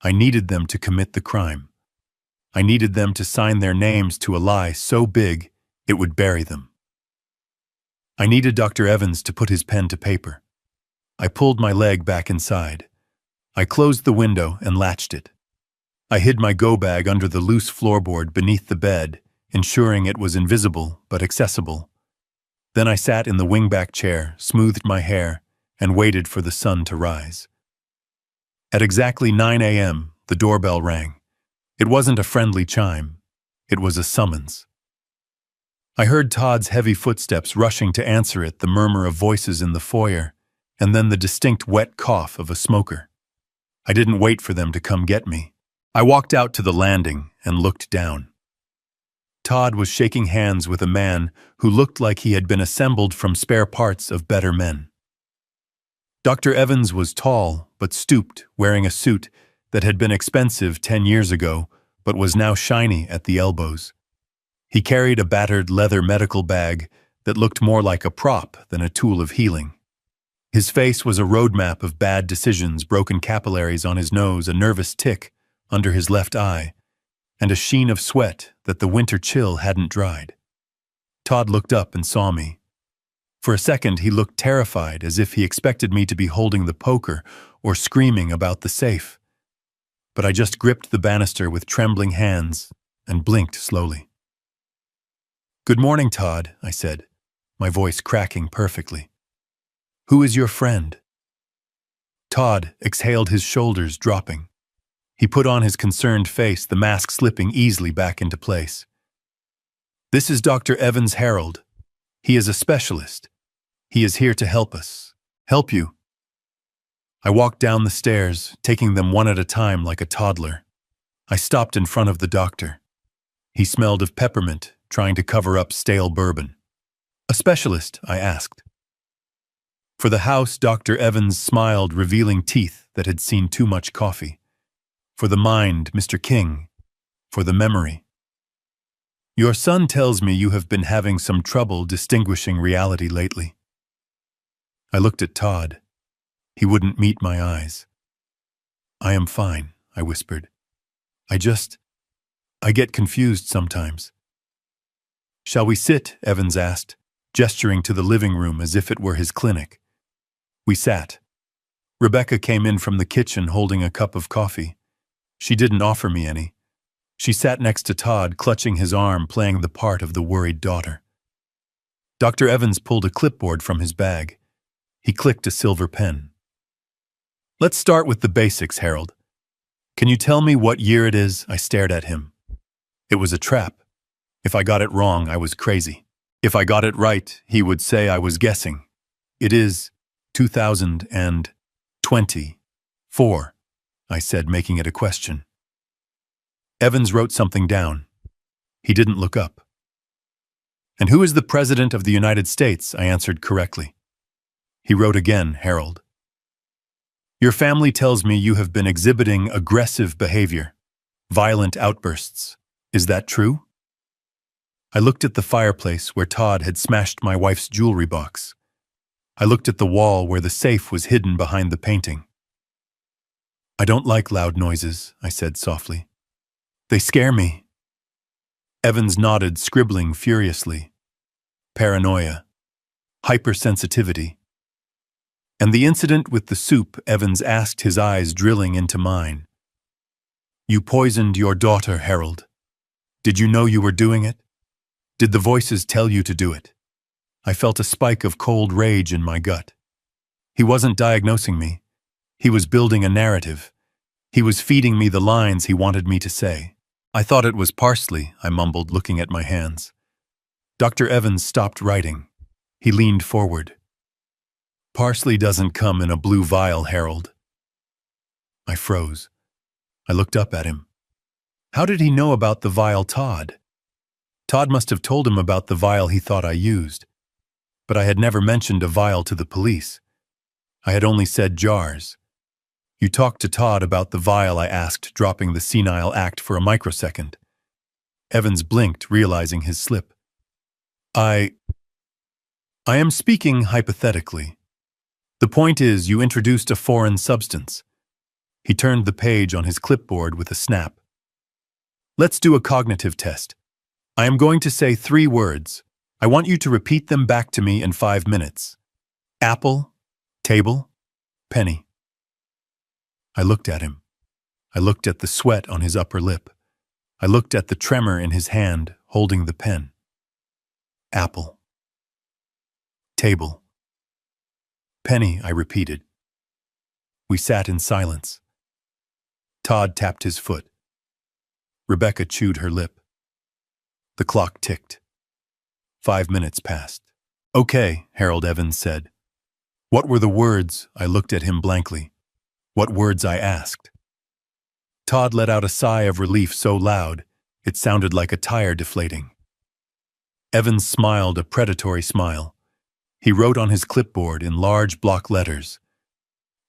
I needed them to commit the crime. I needed them to sign their names to a lie so big it would bury them. I needed Dr. Evans to put his pen to paper. I pulled my leg back inside. I closed the window and latched it. I hid my go-bag under the loose floorboard beneath the bed, ensuring it was invisible but accessible. Then I sat in the wingback chair, smoothed my hair, and waited for the sun to rise. At exactly 9 a.m., the doorbell rang. It wasn't a friendly chime. It was a summons. I heard Todd's heavy footsteps rushing to answer it, the murmur of voices in the foyer, and then the distinct wet cough of a smoker. I didn't wait for them to come get me. I walked out to the landing and looked down. Todd was shaking hands with a man who looked like he had been assembled from spare parts of better men. Dr. Evans was tall but stooped, wearing a suit that had been expensive 10 years ago but was now shiny at the elbows. He carried a battered leather medical bag that looked more like a prop than a tool of healing. His face was a roadmap of bad decisions, broken capillaries on his nose, a nervous tic under his left eye, and a sheen of sweat that the winter chill hadn't dried. Todd looked up and saw me. For a second, he looked terrified, as if he expected me to be holding the poker or screaming about the safe. But I just gripped the banister with trembling hands and blinked slowly. "Good morning, Todd," I said, my voice cracking perfectly. "Who is your friend?" Todd exhaled, his shoulders dropping. He put on his concerned face, the mask slipping easily back into place. "This is Dr. Evans Harold. He is a specialist. He is here to help us. Help you." I walked down the stairs, taking them one at a time like a toddler. I stopped in front of the doctor. He smelled of peppermint, trying to cover up stale bourbon. "A specialist?" I asked. For the house, Dr. Evans smiled, revealing teeth that had seen too much coffee. For the mind, Mr. King. For the memory. "Your son tells me you have been having some trouble distinguishing reality lately." I looked at Todd. He wouldn't meet my eyes. "I am fine," I whispered. I get confused sometimes." "Shall we sit?" Evans asked, gesturing to the living room as if it were his clinic. We sat. Rebecca came in from the kitchen holding a cup of coffee. She didn't offer me any. She sat next to Todd, clutching his arm, playing the part of the worried daughter. Dr. Evans pulled a clipboard from his bag. He clicked a silver pen. "Let's start with the basics, Harold. Can you tell me what year it is?" I stared at him. It was a trap. If I got it wrong, I was crazy. If I got it right, he would say I was guessing. "It is 2024, I said, making it a question. Evans wrote something down. He didn't look up. "And who is the President of the United States?" I answered correctly. He wrote again, Harold. "Your family tells me you have been exhibiting aggressive behavior, violent outbursts. Is that true?" I looked at the fireplace where Todd had smashed my wife's jewelry box. I looked at the wall where the safe was hidden behind the painting. "I don't like loud noises," I said softly. "They scare me." Evans nodded, scribbling furiously. "Paranoia. Hypersensitivity." "And the incident with the soup," Evans asked, his eyes drilling into mine. "You poisoned your daughter, Harold. Did you know you were doing it? Did the voices tell you to do it?" I felt a spike of cold rage in my gut. He wasn't diagnosing me. He was building a narrative. He was feeding me the lines he wanted me to say. "I thought it was parsley," I mumbled, looking at my hands. Dr. Evans stopped writing. He leaned forward. "Parsley doesn't come in a blue vial, Harold." I froze. I looked up at him. How did he know about the vial Todd? Todd must have told him about the vial he thought I used. But I had never mentioned a vial to the police. I had only said jars. "You talked to Todd about the vial?" I asked, dropping the senile act for a microsecond. Evans blinked, realizing his slip. I am speaking hypothetically. The point is, you introduced a foreign substance." He turned the page on his clipboard with a snap. "Let's do a cognitive test. I am going to say 3 words. I want you to repeat them back to me in 5 minutes. Apple, table, penny." I looked at him. I looked at the sweat on his upper lip. I looked at the tremor in his hand holding the pen. Apple. Table. Penny, I repeated. We sat in silence. Todd tapped his foot. Rebecca chewed her lip. The clock ticked. 5 minutes passed. "Okay," Harold Evans said. "What were the words?" I looked at him blankly. "What words?" I asked. Todd let out a sigh of relief so loud, it sounded like a tire deflating. Evans smiled a predatory smile. He wrote on his clipboard in large block letters.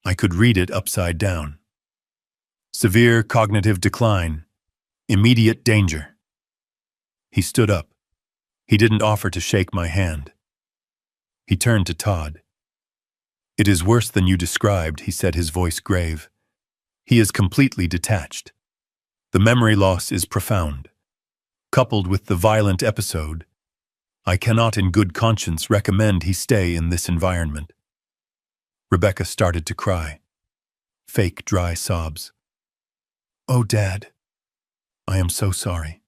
I could read it upside down. "Severe cognitive decline. Immediate danger." He stood up. He didn't offer to shake my hand. He turned to Todd. "It is worse than you described," he said, his voice grave. "He is completely detached. The memory loss is profound. Coupled with the violent episode, I cannot in good conscience recommend he stay in this environment." Rebecca started to cry. Fake dry sobs. "Oh, Dad, I am so sorry."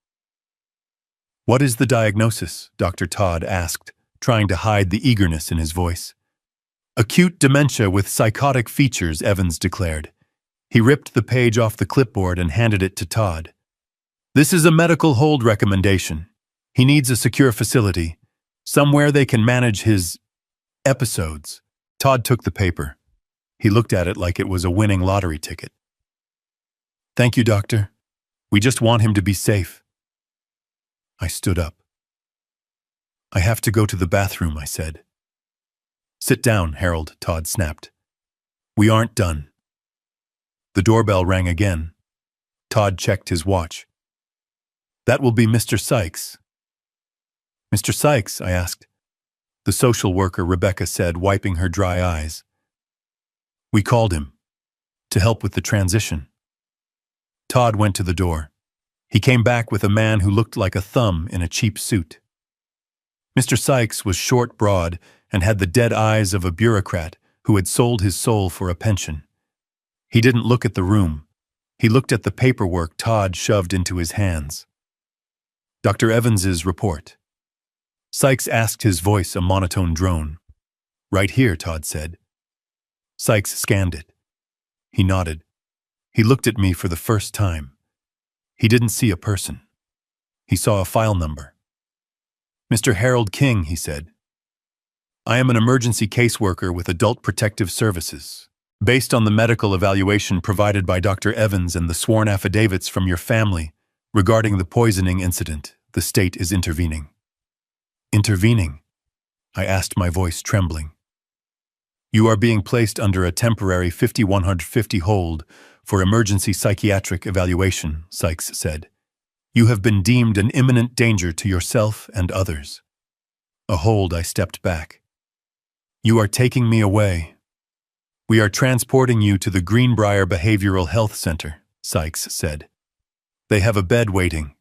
"What is the diagnosis?" Dr. Todd asked, trying to hide the eagerness in his voice. "Acute dementia with psychotic features," Evans declared. He ripped the page off the clipboard and handed it to Todd. "This is a medical hold recommendation. He needs a secure facility, somewhere they can manage his episodes." Todd took the paper. He looked at it like it was a winning lottery ticket. "Thank you, doctor. We just want him to be safe." I stood up. "I have to go to the bathroom," I said. "Sit down, Harold," Todd snapped. "We aren't done." The doorbell rang again. Todd checked his watch. "That will be Mr. Sykes." "Mr. Sykes?" I asked. "The social worker," Rebecca said, wiping her dry eyes. "We called him to help with the transition." Todd went to the door. He came back with a man who looked like a thumb in a cheap suit. Mr. Sykes was short, broad, and had the dead eyes of a bureaucrat who had sold his soul for a pension. He didn't look at the room. He looked at the paperwork Todd shoved into his hands. "Dr. Evans's report." Sykes asked, his voice a monotone drone. "Right here," Todd said. Sykes scanned it. He nodded. He looked at me for the first time. He didn't see a person. He saw a file number. "Mr. Harold King," he said. "I am an emergency caseworker with Adult Protective Services. Based on the medical evaluation provided by Dr. Evans and the sworn affidavits from your family regarding the poisoning incident, The state is intervening. Intervening? I asked, my voice trembling. You are being placed under a temporary 5150 hold for emergency psychiatric evaluation, Sykes said. You have been deemed an imminent danger to yourself and others. A hold, I stepped back. You are taking me away. We are transporting you to the Greenbrier Behavioral Health Center, Sykes said. They have a bed waiting.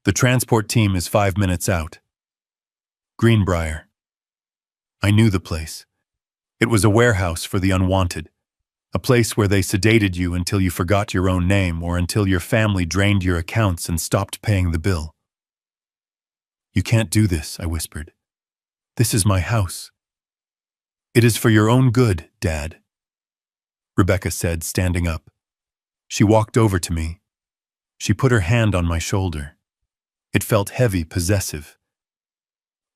The transport team is 5 minutes out. Greenbrier. I knew the place. It was a warehouse for the unwanted, a place where they sedated you until you forgot your own name or until your family drained your accounts and stopped paying the bill. You can't do this, I whispered. This is my house. It is for your own good, Dad, Rebecca said, standing up. She walked over to me. She put her hand on my shoulder. It felt heavy, possessive.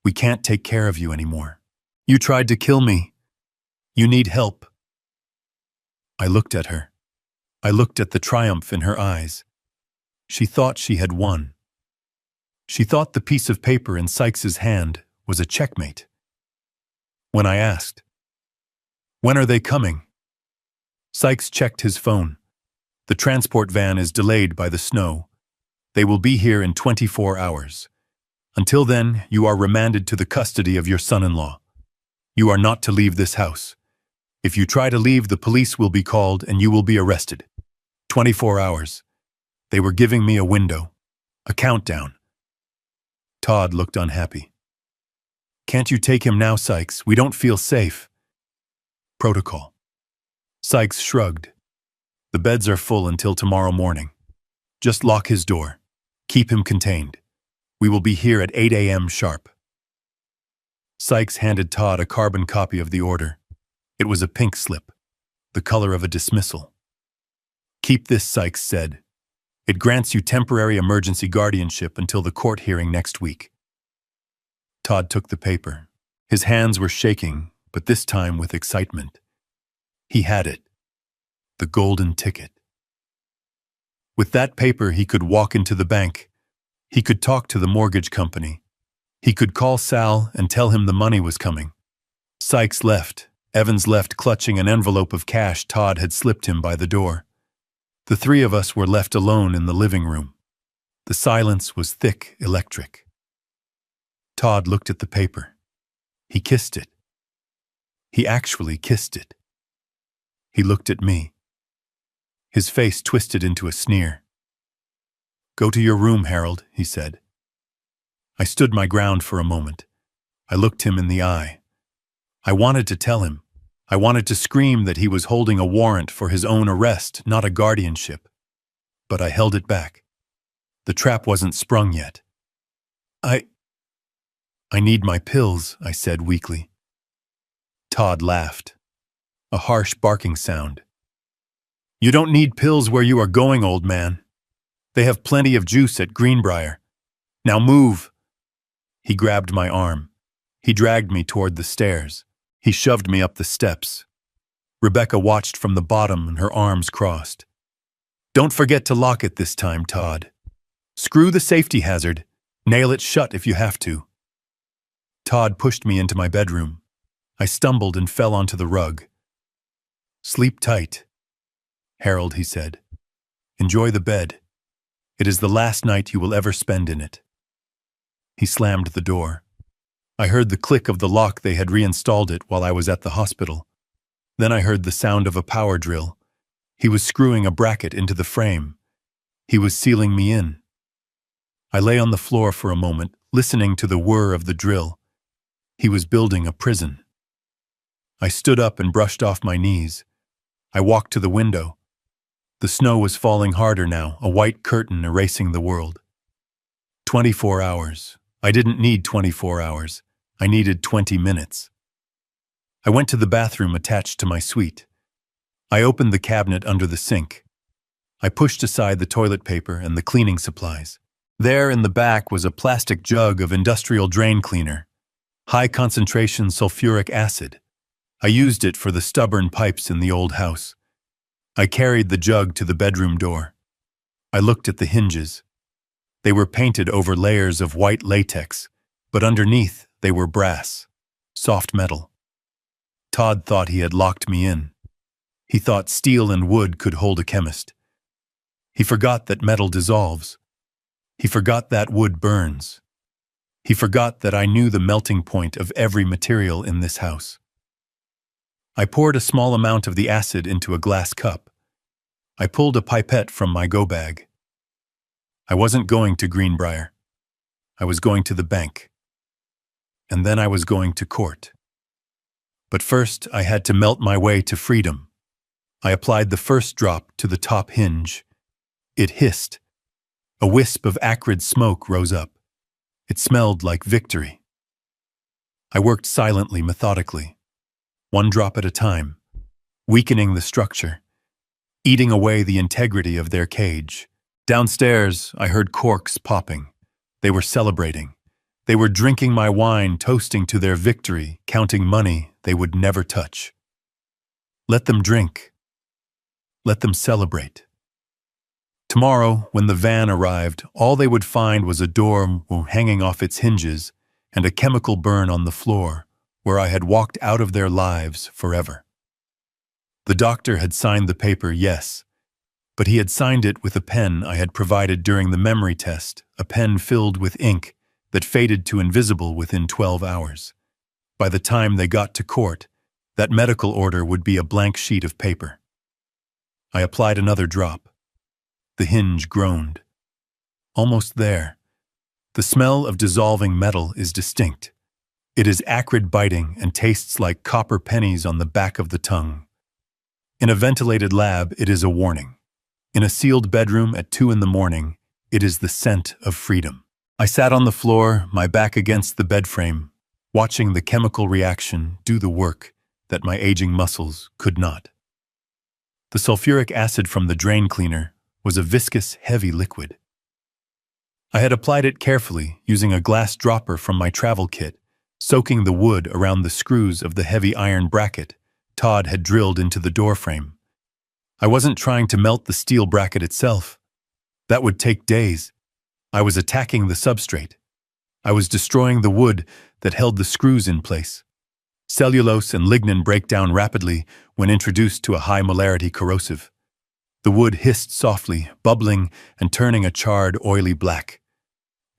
We can't take care of you anymore. You tried to kill me. You need help. I looked at her. I looked at the triumph in her eyes. She thought she had won. She thought the piece of paper in Sykes's hand was a checkmate. When I asked, "When are they coming?" Sykes checked his phone. The transport van is delayed by the snow. They will be here in 24 hours. Until then, you are remanded to the custody of your son-in-law. You are not to leave this house. If you try to leave, the police will be called and you will be arrested. 24 hours. They were giving me a window, a countdown. Todd looked unhappy. Can't you take him now, Sykes? We don't feel safe. Protocol. Sykes shrugged. The beds are full until tomorrow morning. Just lock his door. Keep him contained. We will be here at 8 a.m. sharp. Sykes handed Todd a carbon copy of the order. It was a pink slip, the color of a dismissal. Keep this, Sykes said. It grants you temporary emergency guardianship until the court hearing next week. Todd took the paper. His hands were shaking, but this time with excitement. He had it. The golden ticket. With that paper, he could walk into the bank. He could talk to the mortgage company. He could call Sal and tell him the money was coming. Sykes left. Evans left clutching an envelope of cash Todd had slipped him by the door. The three of us were left alone in the living room. The silence was thick, electric. Todd looked at the paper. He kissed it. He actually kissed it. He looked at me. His face twisted into a sneer. Go to your room, Harold, he said. I stood my ground for a moment. I looked him in the eye. I wanted to tell him. I wanted to scream that he was holding a warrant for his own arrest, not a guardianship. But I held it back. The trap wasn't sprung yet. I need my pills, I said weakly. Todd laughed. A harsh barking sound. You don't need pills where you are going, old man. They have plenty of juice at Greenbrier. Now move. He grabbed my arm. He dragged me toward the stairs. He shoved me up the steps. Rebecca watched from the bottom and her arms crossed. Don't forget to lock it this time, Todd. Screw the safety hazard. Nail it shut if you have to. Todd pushed me into my bedroom. I stumbled and fell onto the rug. Sleep tight, Harold, he said. Enjoy the bed. It is the last night you will ever spend in it. He slammed the door. I heard the click of the lock. They had reinstalled it while I was at the hospital. Then I heard the sound of a power drill. He was screwing a bracket into the frame. He was sealing me in. I lay on the floor for a moment, listening to the whir of the drill. He was building a prison. I stood up and brushed off my knees. I walked to the window. The snow was falling harder now, a white curtain erasing the world. 24 hours. I didn't need 24 hours. I needed 20 minutes. I went to the bathroom attached to my suite. I opened the cabinet under the sink. I pushed aside the toilet paper and the cleaning supplies. There in the back was a plastic jug of industrial drain cleaner, high-concentration sulfuric acid. I used it for the stubborn pipes in the old house. I carried the jug to the bedroom door. I looked at the hinges. They were painted over layers of white latex, but underneath they were brass, soft metal. Todd thought he had locked me in. He thought steel and wood could hold a chemist. He forgot that metal dissolves. He forgot that wood burns. He forgot that I knew the melting point of every material in this house. I poured a small amount of the acid into a glass cup. I pulled a pipette from my go-bag. I wasn't going to Greenbrier. I was going to the bank. And then I was going to court. But first, I had to melt my way to freedom. I applied the first drop to the top hinge. It hissed. A wisp of acrid smoke rose up. It smelled like victory. I worked silently, methodically, one drop at a time, weakening the structure, eating away the integrity of their cage. Downstairs, I heard corks popping. They were celebrating. They were drinking my wine, toasting to their victory, counting money they would never touch. Let them drink. Let them celebrate. Tomorrow, when the van arrived, all they would find was a door hanging off its hinges and a chemical burn on the floor where I had walked out of their lives forever. The doctor had signed the paper, yes, but he had signed it with a pen I had provided during the memory test, a pen filled with ink that faded to invisible within 12 hours. By the time they got to court, that medical order would be a blank sheet of paper. I applied another drop. The hinge groaned. Almost there. The smell of dissolving metal is distinct. It is acrid biting and tastes like copper pennies on the back of the tongue. In a ventilated lab, it is a warning. In a sealed bedroom at 2 a.m, it is the scent of freedom. I sat on the floor, my back against the bed frame, watching the chemical reaction do the work that my aging muscles could not. The sulfuric acid from the drain cleaner was a viscous, heavy liquid. I had applied it carefully, using a glass dropper from my travel kit, soaking the wood around the screws of the heavy iron bracket Todd had drilled into the door frame. I wasn't trying to melt the steel bracket itself. That would take days. I was attacking the substrate. I was destroying the wood that held the screws in place. Cellulose and lignin break down rapidly when introduced to a high molarity corrosive. The wood hissed softly, bubbling and turning a charred, oily black.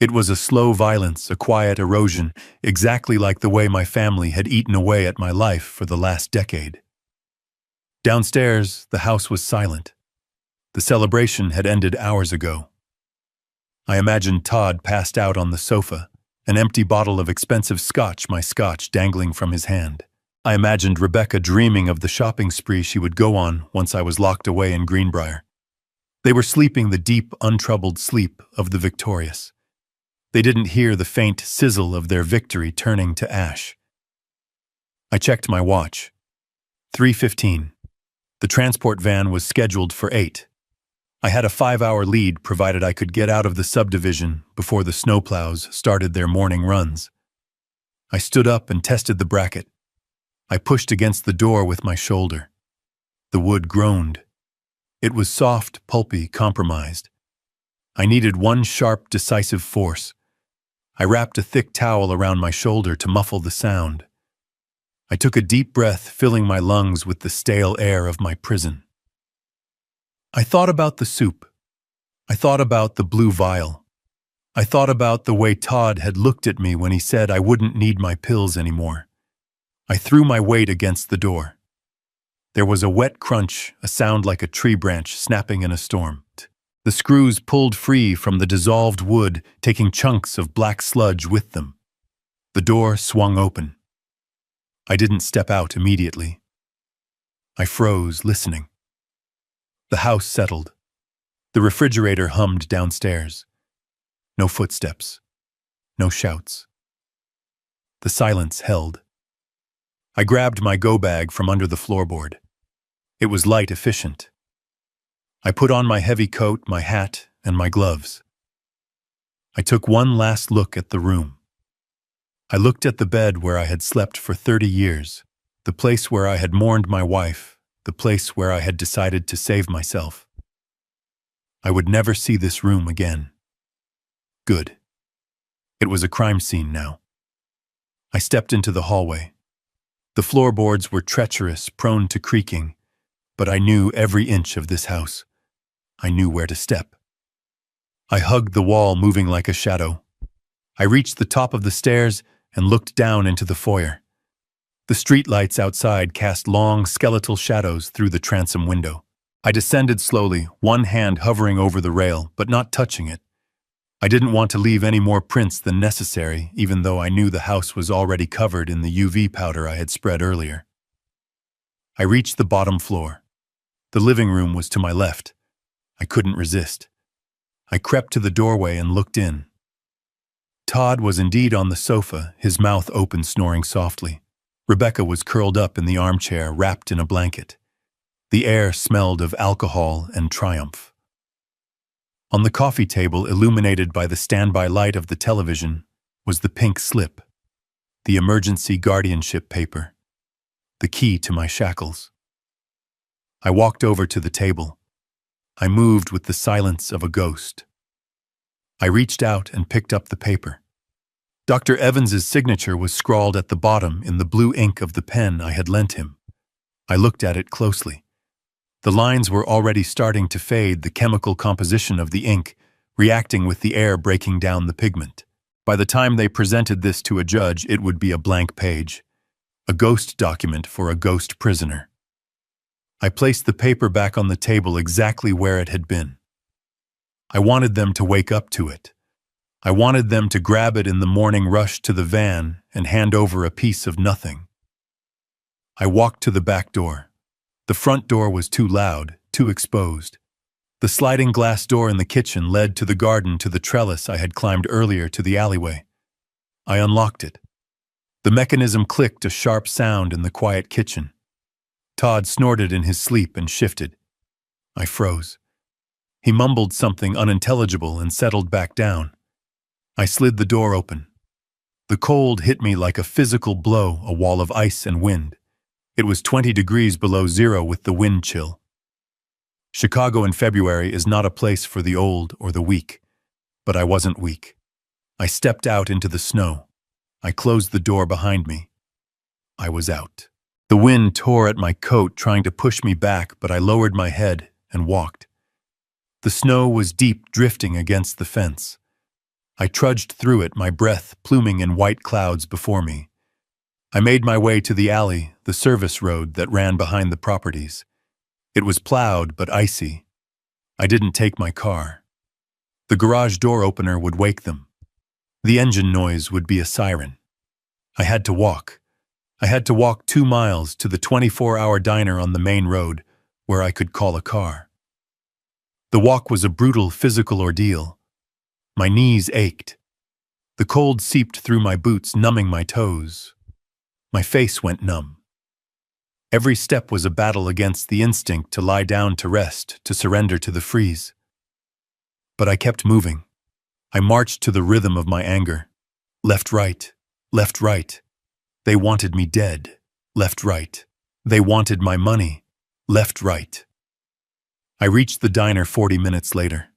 It was a slow violence, a quiet erosion, exactly like the way my family had eaten away at my life for the last decade. Downstairs, the house was silent. The celebration had ended hours ago. I imagined Todd passed out on the sofa, an empty bottle of expensive scotch, my scotch, dangling from his hand. I imagined Rebecca dreaming of the shopping spree she would go on once I was locked away in Greenbrier. They were sleeping the deep, untroubled sleep of the victorious. They didn't hear the faint sizzle of their victory turning to ash. I checked my watch. 3:15. The transport van was scheduled for 8. I had a 5-hour lead provided I could get out of the subdivision before the snowplows started their morning runs. I stood up and tested the bracket. I pushed against the door with my shoulder. The wood groaned. It was soft, pulpy, compromised. I needed one sharp, decisive force. I wrapped a thick towel around my shoulder to muffle the sound. I took a deep breath, filling my lungs with the stale air of my prison. I thought about the soup. I thought about the blue vial. I thought about the way Todd had looked at me when he said I wouldn't need my pills anymore. I threw my weight against the door. There was a wet crunch, a sound like a tree branch snapping in a storm. The screws pulled free from the dissolved wood, taking chunks of black sludge with them. The door swung open. I didn't step out immediately. I froze, listening. The house settled. The refrigerator hummed downstairs. No footsteps. No shouts. The silence held. I grabbed my go-bag from under the floorboard. It was light, efficient. I put on my heavy coat, my hat, and my gloves. I took one last look at the room. I looked at the bed where I had slept for 30 years, the place where I had mourned my wife, the place where I had decided to save myself. I would never see this room again. Good. It was a crime scene now. I stepped into the hallway. The floorboards were treacherous, prone to creaking, but I knew every inch of this house. I knew where to step. I hugged the wall, moving like a shadow. I reached the top of the stairs and looked down into the foyer. The streetlights outside cast long, skeletal shadows through the transom window. I descended slowly, one hand hovering over the rail, but not touching it. I didn't want to leave any more prints than necessary, even though I knew the house was already covered in the UV powder I had spread earlier. I reached the bottom floor. The living room was to my left. I couldn't resist. I crept to the doorway and looked in. Todd was indeed on the sofa, his mouth open, snoring softly. Rebecca was curled up in the armchair, wrapped in a blanket. The air smelled of alcohol and triumph. On the coffee table, illuminated by the standby light of the television, was the pink slip, the emergency guardianship paper, the key to my shackles. I walked over to the table. I moved with the silence of a ghost. I reached out and picked up the paper. Dr. Evans's signature was scrawled at the bottom in the blue ink of the pen I had lent him. I looked at it closely. The lines were already starting to fade, the chemical composition of the ink reacting with the air breaking down the pigment. By the time they presented this to a judge, it would be a blank page, a ghost document for a ghost prisoner. I placed the paper back on the table exactly where it had been. I wanted them to wake up to it. I wanted them to grab it in the morning rush to the van and hand over a piece of nothing. I walked to the back door. The front door was too loud, too exposed. The sliding glass door in the kitchen led to the garden, to the trellis I had climbed earlier, to the alleyway. I unlocked it. The mechanism clicked, a sharp sound in the quiet kitchen. Todd snorted in his sleep and shifted. I froze. He mumbled something unintelligible and settled back down. I slid the door open. The cold hit me like a physical blow, a wall of ice and wind. It was 20 degrees below zero with the wind chill. Chicago in February is not a place for the old or the weak, but I wasn't weak. I stepped out into the snow. I closed the door behind me. I was out. The wind tore at my coat, trying to push me back, but I lowered my head and walked. The snow was deep, drifting against the fence. I trudged through it, my breath pluming in white clouds before me. I made my way to the alley, the service road that ran behind the properties. It was plowed but icy. I didn't take my car. The garage door opener would wake them. The engine noise would be a siren. I had to walk. I had to walk 2 miles to the 24-hour diner on the main road where I could call a car. The walk was a brutal physical ordeal. My knees ached. The cold seeped through my boots, numbing my toes. My face went numb. Every step was a battle against the instinct to lie down, to rest, to surrender to the freeze. But I kept moving. I marched to the rhythm of my anger. Left, right, left, right. They wanted me dead. Left, right. They wanted my money. Left, right. I reached the diner 40 minutes later.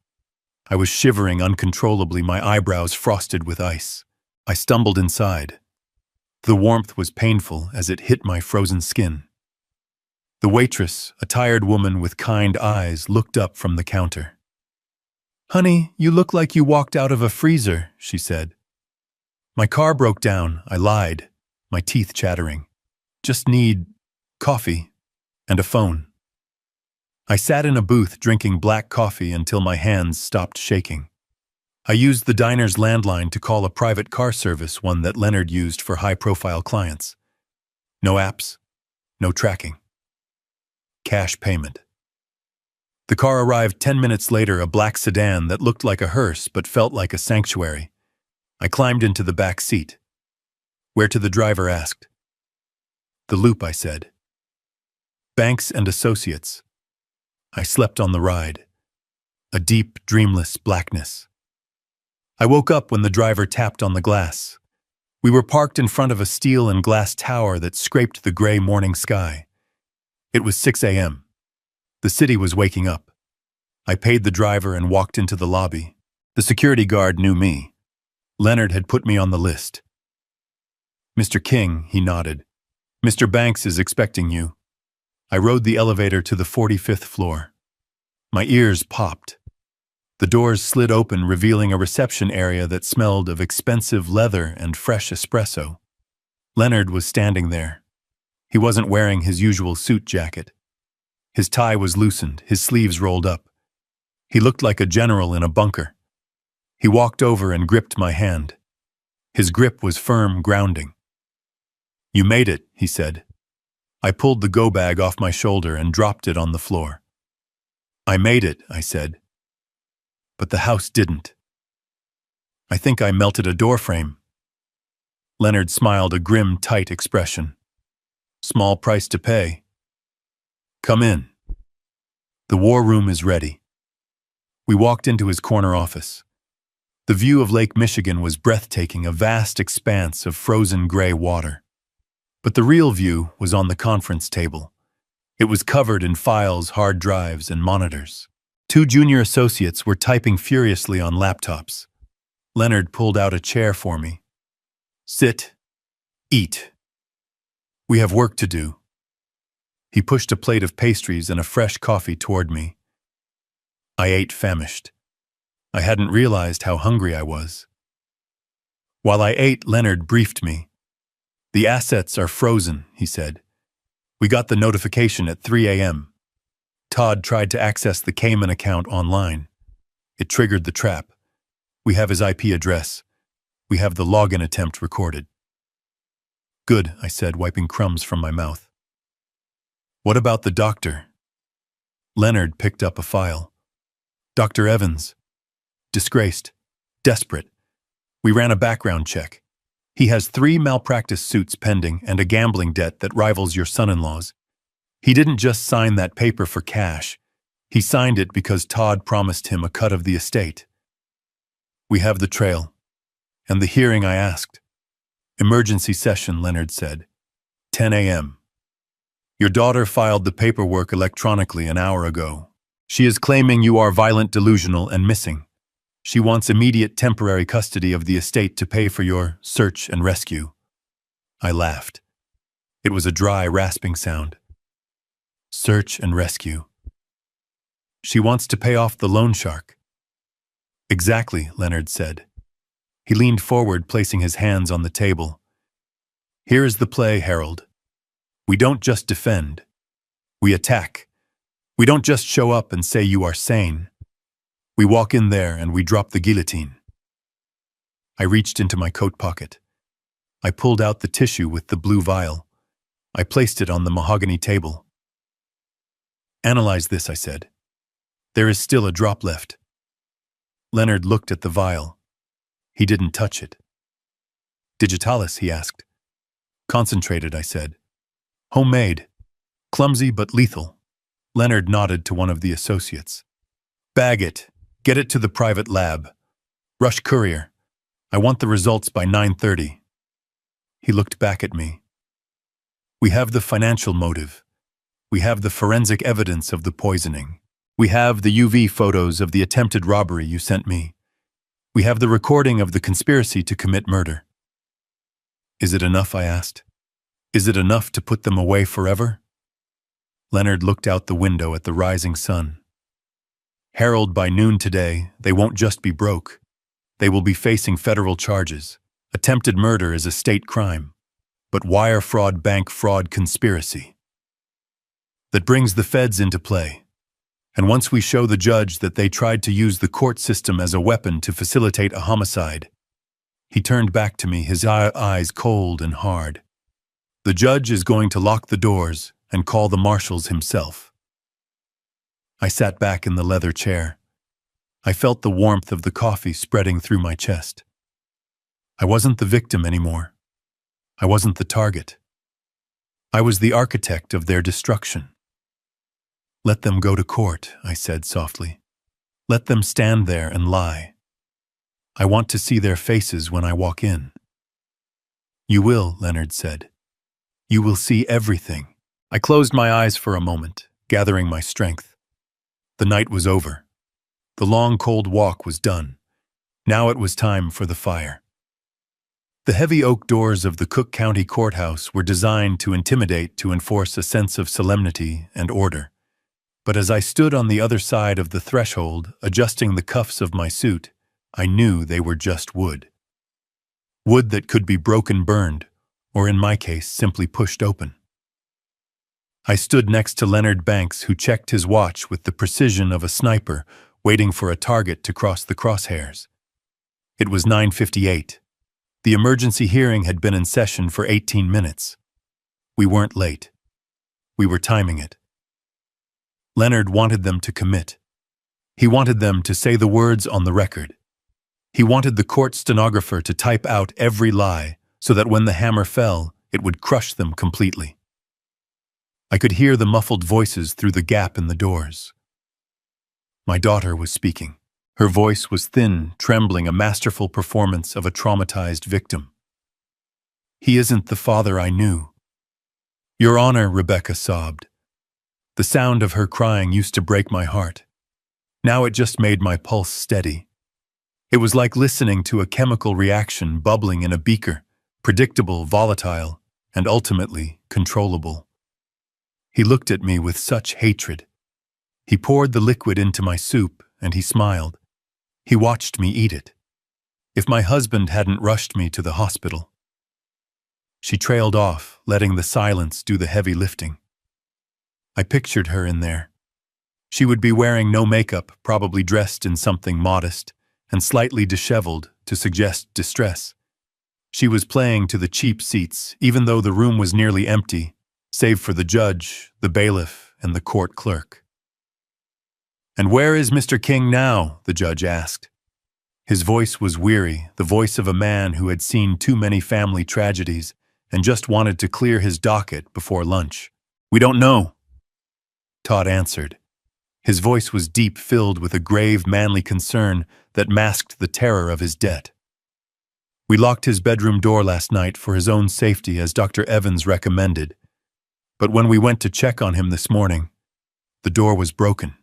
I was shivering uncontrollably, my eyebrows frosted with ice. I stumbled inside. The warmth was painful as it hit my frozen skin. The waitress, a tired woman with kind eyes, looked up from the counter. "Honey, you look like you walked out of a freezer," she said. "My car broke down," I lied, my teeth chattering. "Just need coffee and a phone." I sat in a booth drinking black coffee until my hands stopped shaking. I used the diner's landline to call a private car service, one that Leonard used for high-profile clients. No apps, no tracking. Cash payment. The car arrived 10 minutes later, a black sedan that looked like a hearse but felt like a sanctuary. I climbed into the back seat. "Where to?" the driver asked. "The Loop," I said. "Banks and Associates." I slept on the ride. A deep, dreamless blackness. I woke up when the driver tapped on the glass. We were parked in front of a steel and glass tower that scraped the gray morning sky. It was 6 a.m. The city was waking up. I paid the driver and walked into the lobby. The security guard knew me. Leonard had put me on the list. "Mr. King," he nodded. "Mr. Banks is expecting you." I rode the elevator to the 45th floor. My ears popped. The doors slid open, revealing a reception area that smelled of expensive leather and fresh espresso. Leonard was standing there. He wasn't wearing his usual suit jacket. His tie was loosened, his sleeves rolled up. He looked like a general in a bunker. He walked over and gripped my hand. His grip was firm, grounding. "You made it," he said. I pulled the go bag off my shoulder and dropped it on the floor. "I made it," I said. But the house didn't. I think I melted a doorframe. Leonard smiled, a grim, tight expression. "Small price to pay. Come in. The war room is ready." We walked into his corner office. The view of Lake Michigan was breathtaking, a vast expanse of frozen gray water. But the real view was on the conference table. It was covered in files, hard drives, and monitors. 2 junior associates were typing furiously on laptops. Leonard pulled out a chair for me. "Sit. Eat. We have work to do." He pushed a plate of pastries and a fresh coffee toward me. I ate famished. I hadn't realized how hungry I was. While I ate, Leonard briefed me. "The assets are frozen," he said. "We got the notification at 3 a.m. Todd tried to access the Cayman account online. It triggered the trap. We have his IP address. We have the login attempt recorded." "Good," I said, wiping crumbs from my mouth. "What about the doctor?" Leonard picked up a file. "Dr. Evans. Disgraced. Desperate. We ran a background check. He has 3 malpractice suits pending and a gambling debt that rivals your son-in-law's. He didn't just sign that paper for cash. He signed it because Todd promised him a cut of the estate. We have the trail. And the hearing I asked." "Emergency session," Leonard said. 10 a.m. "Your daughter filed the paperwork electronically an hour ago. She is claiming you are violent, delusional, and missing. She wants immediate temporary custody of the estate to pay for your search and rescue." I laughed. It was a dry, rasping sound. Search and rescue. "She wants to pay off the loan shark." "Exactly," Leonard said. He leaned forward, placing his hands on the table. "Here is the play, Harold. We don't just defend. We attack. We don't just show up and say you are sane. We walk in there and we drop the guillotine." I reached into my coat pocket. I pulled out the tissue with the blue vial. I placed it on the mahogany table. "Analyze this," I said. "There is still a drop left." Leonard looked at the vial. He didn't touch it. "Digitalis?" he asked. "Concentrated," I said. "Homemade. Clumsy but lethal." Leonard nodded to one of the associates. "Bag it. Get it to the private lab. Rush courier. I want the results by 9:30. He looked back at me. "We have the financial motive. We have the forensic evidence of the poisoning. We have the UV photos of the attempted robbery you sent me. We have the recording of the conspiracy to commit murder." "Is it enough?" I asked. "Is it enough to put them away forever?" Leonard looked out the window at the rising sun. "Harold, by noon today, they won't just be broke. They will be facing federal charges. Attempted murder is a state crime, but wire fraud, bank fraud, conspiracy. That brings the feds into play. And once we show the judge that they tried to use the court system as a weapon to facilitate a homicide." He turned back to me, his eyes cold and hard. "The judge is going to lock the doors and call the marshals himself." I sat back in the leather chair. I felt the warmth of the coffee spreading through my chest. I wasn't the victim anymore. I wasn't the target. I was the architect of their destruction. "Let them go to court," I said softly. "Let them stand there and lie. I want to see their faces when I walk in." "You will," Leonard said. "You will see everything." I closed my eyes for a moment, gathering my strength. The night was over. The long, cold walk was done. Now it was time for the fire. The heavy oak doors of the Cook County Courthouse were designed to intimidate, to enforce a sense of solemnity and order. But as I stood on the other side of the threshold, adjusting the cuffs of my suit, I knew they were just wood. Wood that could be broken, burned, or in my case, simply pushed open. I stood next to Leonard Banks, who checked his watch with the precision of a sniper, waiting for a target to cross the crosshairs. It was 9:58. The emergency hearing had been in session for 18 minutes. We weren't late. We were timing it. Leonard wanted them to commit. He wanted them to say the words on the record. He wanted the court stenographer to type out every lie so that when the hammer fell, it would crush them completely. I could hear the muffled voices through the gap in the doors. My daughter was speaking. Her voice was thin, trembling, a masterful performance of a traumatized victim. "He isn't the father I knew." "Your Honor," Rebecca sobbed. The sound of her crying used to break my heart. Now it just made my pulse steady. It was like listening to a chemical reaction bubbling in a beaker, predictable, volatile, and ultimately controllable. He looked at me with such hatred. He poured the liquid into my soup, and he smiled. He watched me eat it. If my husband hadn't rushed me to the hospital. She trailed off, letting the silence do the heavy lifting. I pictured her in there. She would be wearing no makeup, probably dressed in something modest, and slightly disheveled to suggest distress. She was playing to the cheap seats, even though the room was nearly empty, save for the judge, the bailiff, and the court clerk. "And where is Mr. King now?" the judge asked. His voice was weary, the voice of a man who had seen too many family tragedies and just wanted to clear his docket before lunch. "We don't know," Todd answered. His voice was deep, filled with a grave, manly concern that masked the terror of his debt. "We locked his bedroom door last night for his own safety, as Dr. Evans recommended. But when we went to check on him this morning, the door was broken.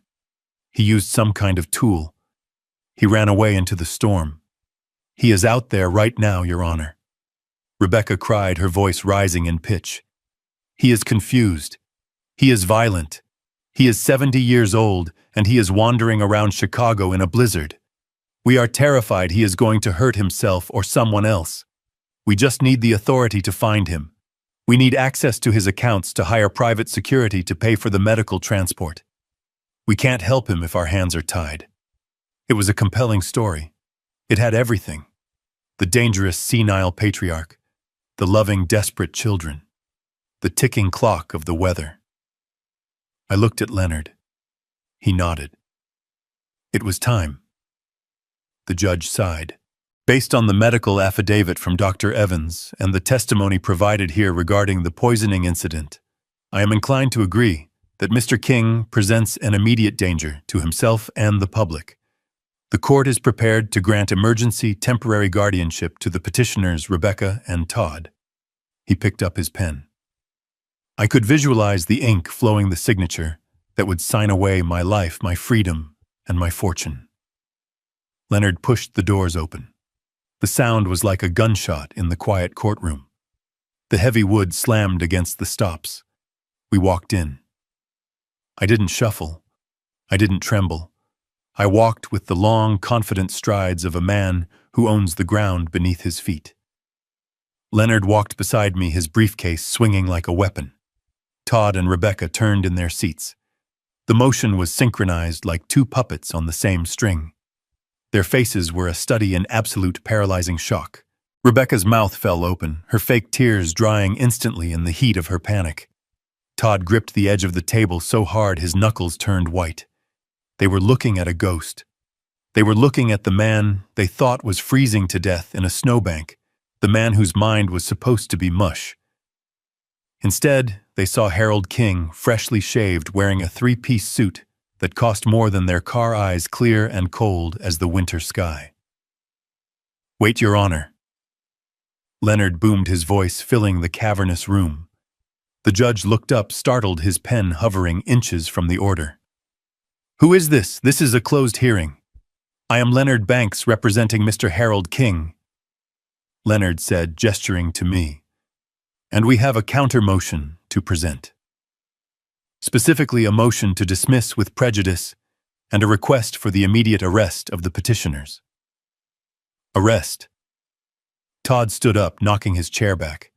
He used some kind of tool. He ran away into the storm. He is out there right now, Your Honor." Rebecca cried, her voice rising in pitch. "He is confused. He is violent. He is 70 years old, and he is wandering around Chicago in a blizzard. We are terrified he is going to hurt himself or someone else. We just need the authority to find him. We need access to his accounts to hire private security to pay for the medical transport. We can't help him if our hands are tied." It was a compelling story. It had everything. The dangerous, senile patriarch, the loving, desperate children, the ticking clock of the weather. I looked at Leonard. He nodded. It was time. The judge sighed. "Based on the medical affidavit from Dr. Evans and the testimony provided here regarding the poisoning incident, I am inclined to agree that Mr. King presents an immediate danger to himself and the public. The court is prepared to grant emergency temporary guardianship to the petitioners Rebecca and Todd." He picked up his pen. I could visualize the ink flowing the signature that would sign away my life, my freedom, and my fortune. Leonard pushed the doors open. The sound was like a gunshot in the quiet courtroom. The heavy wood slammed against the stops. We walked in. I didn't shuffle. I didn't tremble. I walked with the long, confident strides of a man who owns the ground beneath his feet. Leonard walked beside me, his briefcase swinging like a weapon. Todd and Rebecca turned in their seats. The motion was synchronized like two puppets on the same string. Their faces were a study in absolute paralyzing shock. Rebecca's mouth fell open, her fake tears drying instantly in the heat of her panic. Todd gripped the edge of the table so hard his knuckles turned white. They were looking at a ghost. They were looking at the man they thought was freezing to death in a snowbank, the man whose mind was supposed to be mush. Instead, they saw Harold King, freshly shaved, wearing a three-piece suit that cost more than their car eyes, clear and cold as the winter sky. "Wait, Your Honor." Leonard boomed, his voice filling the cavernous room. The judge looked up, startled, his pen hovering inches from the order. "Who is this? This is a closed hearing." I am Leonard Banks representing Mr. Harold King, Leonard said, gesturing to me. And we have a counter-motion to present. Specifically, a motion to dismiss with prejudice and a request for the immediate arrest of the petitioners. Arrest. Todd stood up, knocking his chair back.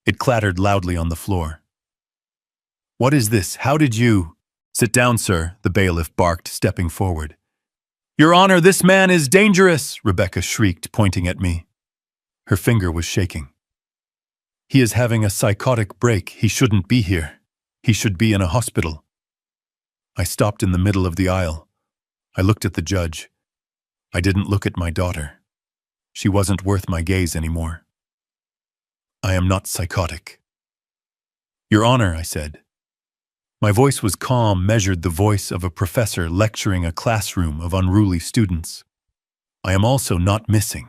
It clattered loudly on the floor. What is this? How did you— Sit down, sir, the bailiff barked, stepping forward. Your Honor, this man is dangerous, Rebecca shrieked, pointing at me. Her finger was shaking. He is having a psychotic break. He shouldn't be here. He should be in a hospital. I stopped in the middle of the aisle. I looked at the judge. I didn't look at my daughter. She wasn't worth my gaze anymore. I am not psychotic. Your Honor, I said. My voice was calm, measured, the voice of a professor lecturing a classroom of unruly students. I am also not missing.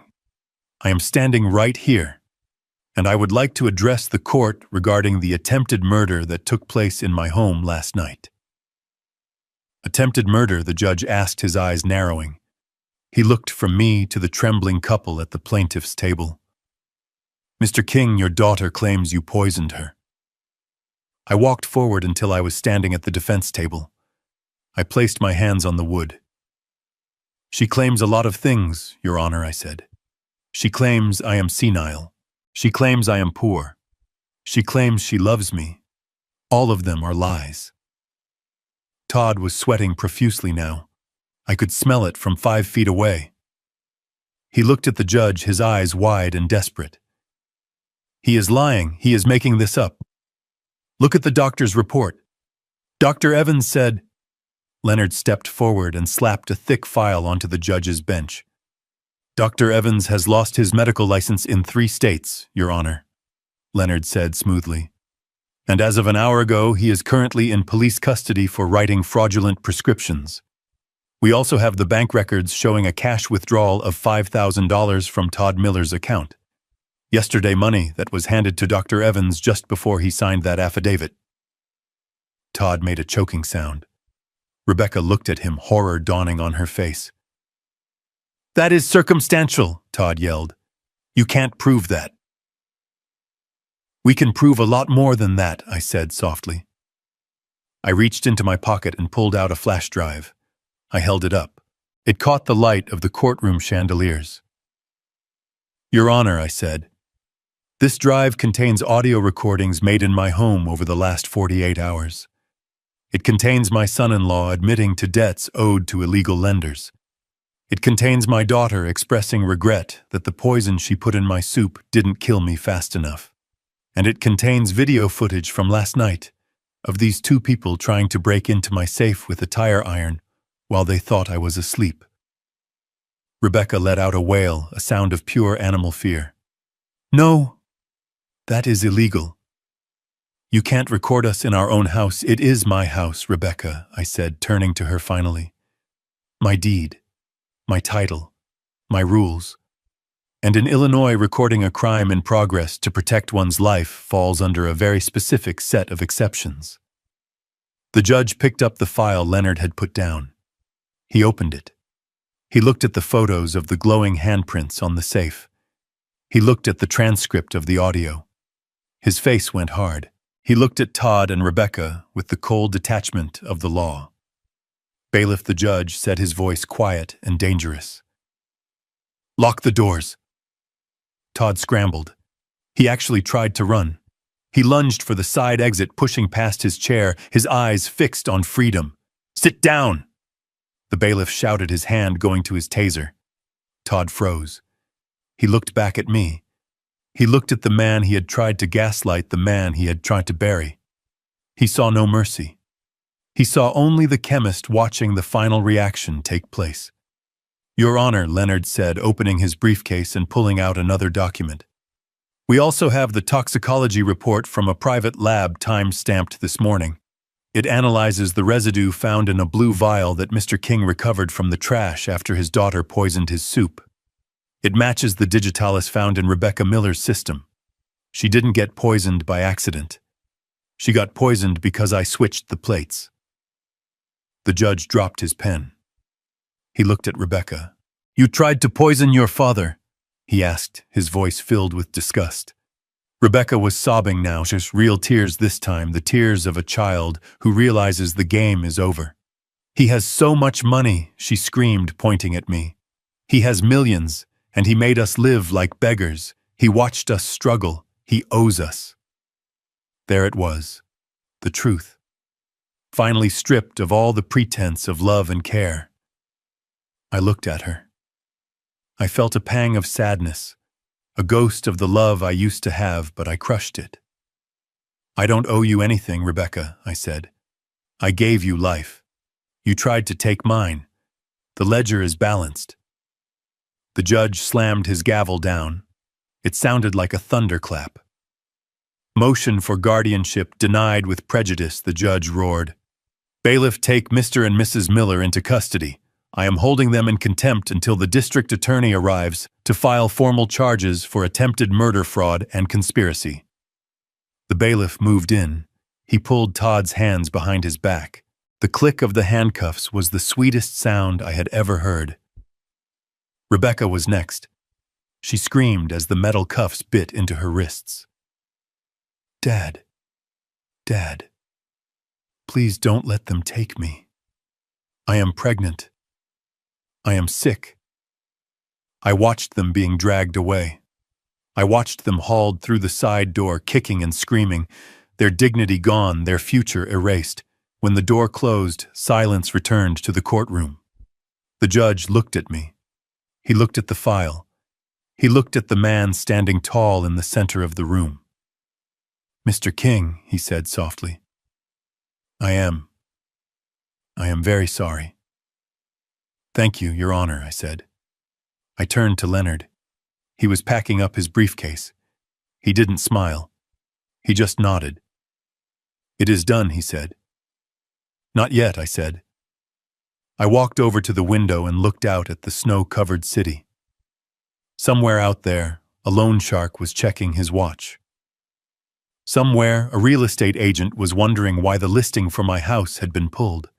I am standing right here, and I would like to address the court regarding the attempted murder that took place in my home last night. Attempted murder, the judge asked, his eyes narrowing. He looked from me to the trembling couple at the plaintiff's table. Mr. King, your daughter claims you poisoned her. I walked forward until I was standing at the defense table. I placed my hands on the wood. She claims a lot of things, Your Honor, I said. She claims I am senile. She claims I am poor. She claims she loves me. All of them are lies. Todd was sweating profusely now. I could smell it from 5 feet away. He looked at the judge, his eyes wide and desperate. He is lying. He is making this up. Look at the doctor's report. Dr. Evans said— Leonard stepped forward and slapped a thick file onto the judge's bench. Dr. Evans has lost his medical license in 3 states, Your Honor, Leonard said smoothly. And as of an hour ago, he is currently in police custody for writing fraudulent prescriptions. We also have the bank records showing a cash withdrawal of $5,000 from Todd Miller's account. Yesterday, money that was handed to Dr. Evans just before he signed that affidavit. Todd made a choking sound. Rebecca looked at him, horror dawning on her face. That is circumstantial, Todd yelled. You can't prove that. We can prove a lot more than that, I said softly. I reached into my pocket and pulled out a flash drive. I held it up. It caught the light of the courtroom chandeliers. Your Honor, I said. This drive contains audio recordings made in my home over the last 48 hours. It contains my son-in-law admitting to debts owed to illegal lenders. It contains my daughter expressing regret that the poison she put in my soup didn't kill me fast enough. And it contains video footage from last night of these 2 people trying to break into my safe with a tire iron while they thought I was asleep. Rebecca let out a wail, a sound of pure animal fear. No, that is illegal. You can't record us in our own house. It is my house, Rebecca, I said, turning to her finally. My deed, my title, my rules. And in Illinois, recording a crime in progress to protect one's life falls under a very specific set of exceptions. The judge picked up the file Leonard had put down. He opened it. He looked at the photos of the glowing handprints on the safe. He looked at the transcript of the audio. His face went hard. He looked at Todd and Rebecca with the cold detachment of the law. Bailiff the judge said, his voice quiet and dangerous. Lock the doors. Todd scrambled. He actually tried to run. He lunged for the side exit, pushing past his chair, his eyes fixed on freedom. Sit down! The bailiff shouted, his hand going to his taser. Todd froze. He looked back at me. He looked at the man he had tried to gaslight, the man he had tried to bury. He saw no mercy. He saw only the chemist watching the final reaction take place. Your Honor, Leonard said, opening his briefcase and pulling out another document. We also have the toxicology report from a private lab time-stamped this morning. It analyzes the residue found in a blue vial that Mr. King recovered from the trash after his daughter poisoned his soup. It matches the digitalis found in Rebecca Miller's system. She didn't get poisoned by accident. She got poisoned because I switched the plates. The judge dropped his pen. He looked at Rebecca. "You tried to poison your father?" he asked, his voice filled with disgust. Rebecca was sobbing now, just real tears this time, the tears of a child who realizes the game is over. "He has so much money," she screamed, pointing at me. "He has millions, and he made us live like beggars. He watched us struggle. He owes us." There it was, the truth, finally stripped of all the pretense of love and care. I looked at her. I felt a pang of sadness, a ghost of the love I used to have, but I crushed it. "I don't owe you anything, Rebecca," I said. "I gave you life. You tried to take mine. The ledger is balanced." The judge slammed his gavel down. It sounded like a thunderclap. "Motion for guardianship denied with prejudice," the judge roared. "Bailiff, take Mr. and Mrs. Miller into custody. I am holding them in contempt until the district attorney arrives to file formal charges for attempted murder, fraud, and conspiracy." The bailiff moved in. He pulled Todd's hands behind his back. The click of the handcuffs was the sweetest sound I had ever heard. Rebecca was next. She screamed as the metal cuffs bit into her wrists. "Dad, Dad, please don't let them take me. I am pregnant. I am sick." I watched them being dragged away. I watched them hauled through the side door, kicking and screaming, their dignity gone, their future erased. When the door closed, silence returned to the courtroom. The judge looked at me. He looked at the file. He looked at the man standing tall in the center of the room. "Mr. King," he said softly, I am very sorry." "Thank you, Your Honor," I said. I turned to Leonard. He was packing up his briefcase. He didn't smile. He just nodded. "It is done," he said. "Not yet," I said. I walked over to the window and looked out at the snow-covered city. Somewhere out there, a loan shark was checking his watch. Somewhere, a real estate agent was wondering why the listing for my house had been pulled.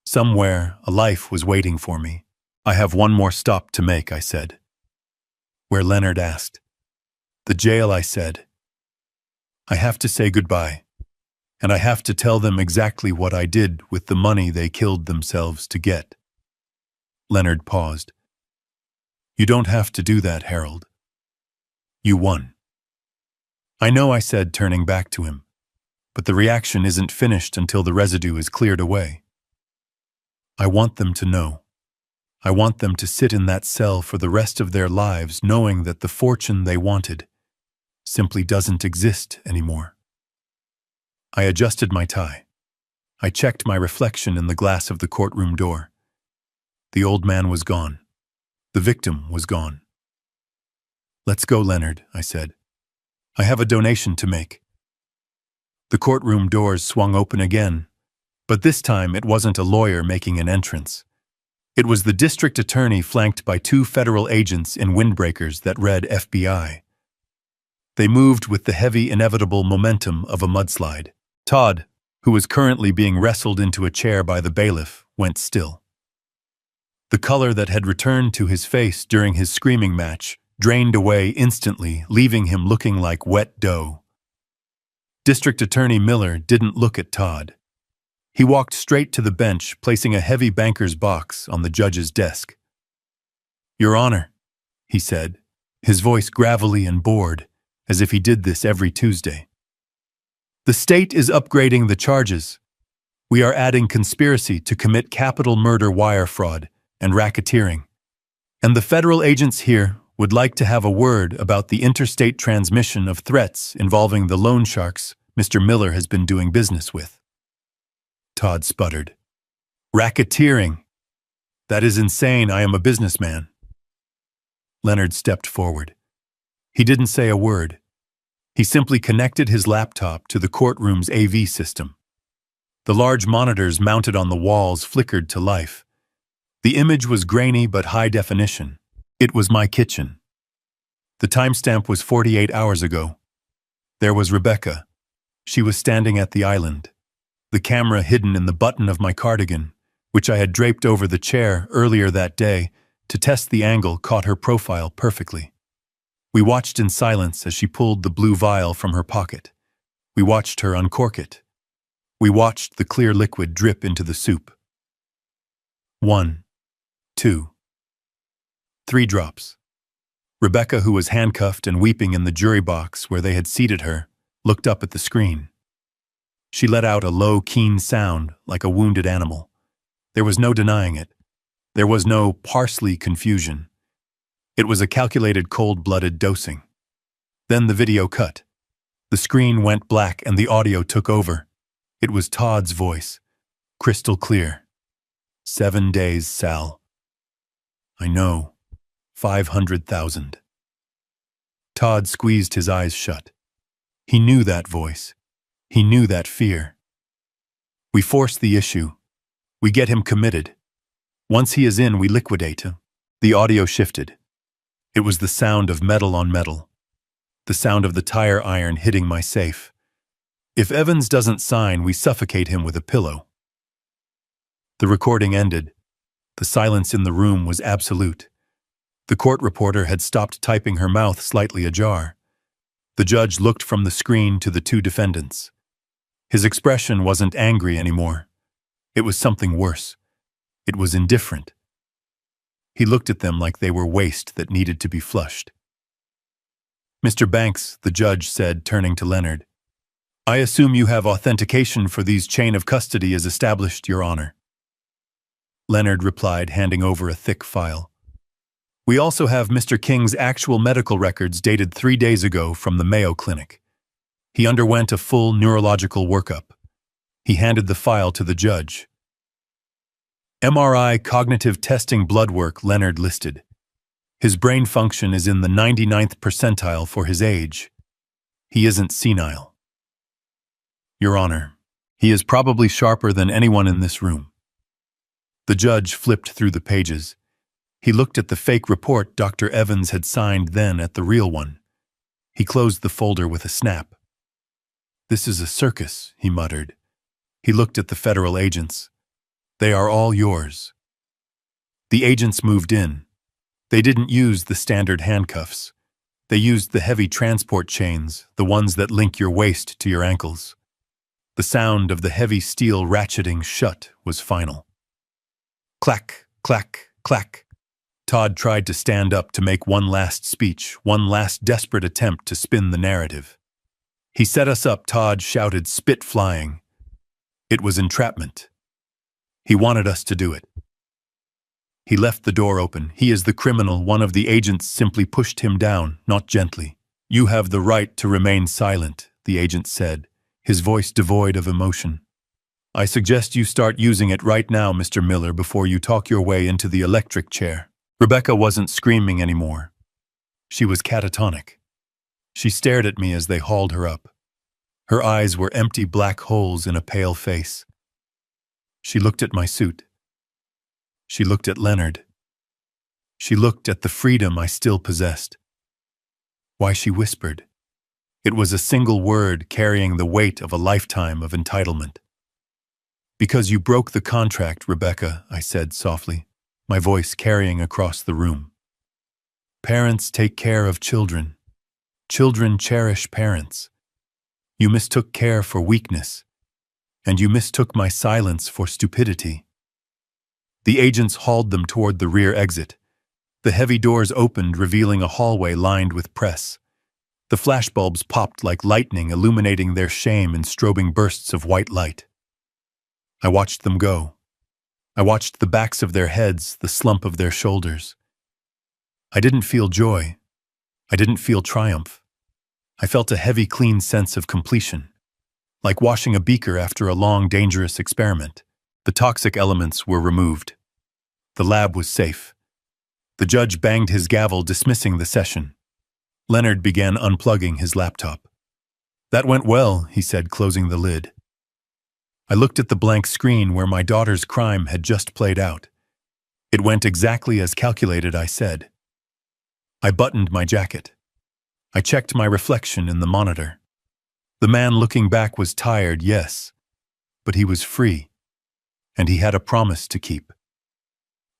Somewhere, a life was waiting for me. "I have one more stop to make," I said. "Where?" Leonard asked. "The jail," I said. "I have to say goodbye, and I have to tell them exactly what I did with the money they killed themselves to get." Leonard paused. "You don't have to do that, Harold. You won." "I know," I said, turning back to him, "but the reaction isn't finished until the residue is cleared away. I want them to know. I want them to sit in that cell for the rest of their lives knowing that the fortune they wanted simply doesn't exist anymore." I adjusted my tie. I checked my reflection in the glass of the courtroom door. The old man was gone. The victim was gone. "Let's go, Leonard," I said. "I have a donation to make." The courtroom doors swung open again, but this time it wasn't a lawyer making an entrance. It was the district attorney flanked by 2 federal agents in windbreakers that read FBI. They moved with the heavy, inevitable momentum of a mudslide. Todd, who was currently being wrestled into a chair by the bailiff, went still. The color that had returned to his face during his screaming match drained away instantly, leaving him looking like wet dough. District Attorney Miller didn't look at Todd. He walked straight to the bench, placing a heavy banker's box on the judge's desk. "Your Honor," he said, his voice gravelly and bored, as if he did this every Tuesday. "The state is upgrading the charges. We are adding conspiracy to commit capital murder, wire fraud, and racketeering. And the federal agents here would like to have a word about the interstate transmission of threats involving the loan sharks Mr. Miller has been doing business with." Todd sputtered. "Racketeering? That is insane. I am a businessman." Leonard stepped forward. He didn't say a word. He simply connected his laptop to the courtroom's AV system. The large monitors mounted on the walls flickered to life. The image was grainy but high definition. It was my kitchen. The timestamp was 48 hours ago. There was Rebecca. She was standing at the island, the camera hidden in the button of my cardigan, which I had draped over the chair earlier that day to test the angle, caught her profile perfectly. We watched in silence as she pulled the blue vial from her pocket. We watched her uncork it. We watched the clear liquid drip into the soup. 1, 2, 3 drops. Rebecca, who was handcuffed and weeping in the jury box where they had seated her, looked up at the screen. She let out a low, keen sound like a wounded animal. There was no denying it. There was no parsley confusion. It was a calculated, cold-blooded dosing. Then the video cut. The screen went black and the audio took over. It was Todd's voice, crystal clear. 7 days, Sal. I know. 500,000. Todd squeezed his eyes shut. He knew that voice. He knew that fear. We force the issue. We get him committed. Once he is in, we liquidate him. The audio shifted. It was the sound of metal on metal. The sound of the tire iron hitting my safe. If Evans doesn't sign, we suffocate him with a pillow. The recording ended. The silence in the room was absolute. The court reporter had stopped typing, her mouth slightly ajar. The judge looked from the screen to the two defendants. His expression wasn't angry anymore. It was something worse. It was indifferent. He looked at them like they were waste that needed to be flushed. Mr. Banks, the judge said, turning to Leonard, I assume you have authentication for these chain of custody as established, Your Honor. Leonard replied, handing over a thick file. We also have Mr. King's actual medical records dated 3 days ago from the Mayo Clinic. He underwent a full neurological workup. He handed the file to the judge. MRI cognitive testing blood work, Leonard listed. His brain function is in the 99th percentile for his age. He isn't senile. Your Honor, he is probably sharper than anyone in this room. The judge flipped through the pages. He looked at the fake report Dr. Evans had signed, then at the real one. He closed the folder with a snap. This is a circus, he muttered. He looked at the federal agents. They are all yours. The agents moved in. They didn't use the standard handcuffs. They used the heavy transport chains, the ones that link your waist to your ankles. The sound of the heavy steel ratcheting shut was final. Clack, clack, clack. Todd tried to stand up to make one last speech, one last desperate attempt to spin the narrative. He set us up, Todd shouted, spit flying. It was entrapment. He wanted us to do it. He left the door open. He is the criminal. One of the agents simply pushed him down, not gently. You have the right to remain silent, the agent said, his voice devoid of emotion. I suggest you start using it right now, Mr. Miller, before you talk your way into the electric chair. Rebecca wasn't screaming anymore. She was catatonic. She stared at me as they hauled her up. Her eyes were empty black holes in a pale face. She looked at my suit. She looked at Leonard. She looked at the freedom I still possessed. Why, she whispered. It was a single word carrying the weight of a lifetime of entitlement. Because you broke the contract, Rebecca, I said softly, my voice carrying across the room. Parents take care of children. Children cherish parents. You mistook care for weakness, and you mistook my silence for stupidity. The agents hauled them toward the rear exit. The heavy doors opened, revealing a hallway lined with press. The flashbulbs popped like lightning, illuminating their shame in strobing bursts of white light. I watched them go. I watched the backs of their heads, the slump of their shoulders. I didn't feel joy. I didn't feel triumph. I felt a heavy, clean sense of completion, like washing a beaker after a long, dangerous experiment. The toxic elements were removed. The lab was safe. The judge banged his gavel, dismissing the session. Leonard began unplugging his laptop. That went well, he said, closing the lid. I looked at the blank screen where my daughter's crime had just played out. It went exactly as calculated, I said. I buttoned my jacket. I checked my reflection in the monitor. The man looking back was tired, yes, but he was free. and he had a promise to keep.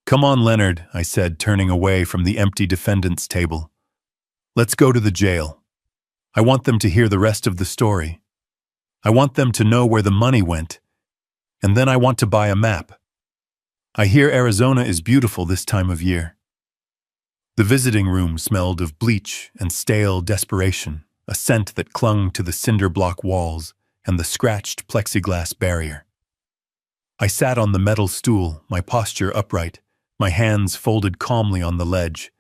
"Come on, Leonard," I said, turning away from the empty defendant's table. "Let's go to the jail. I want them to hear the rest of the story. I want them to know where the money went, and then I want to buy a map. I hear Arizona is beautiful this time of year." The visiting room smelled of bleach and stale desperation, a scent that clung to the cinder block walls and the scratched plexiglass barrier. I sat on the metal stool, my posture upright, my hands folded calmly on the ledge.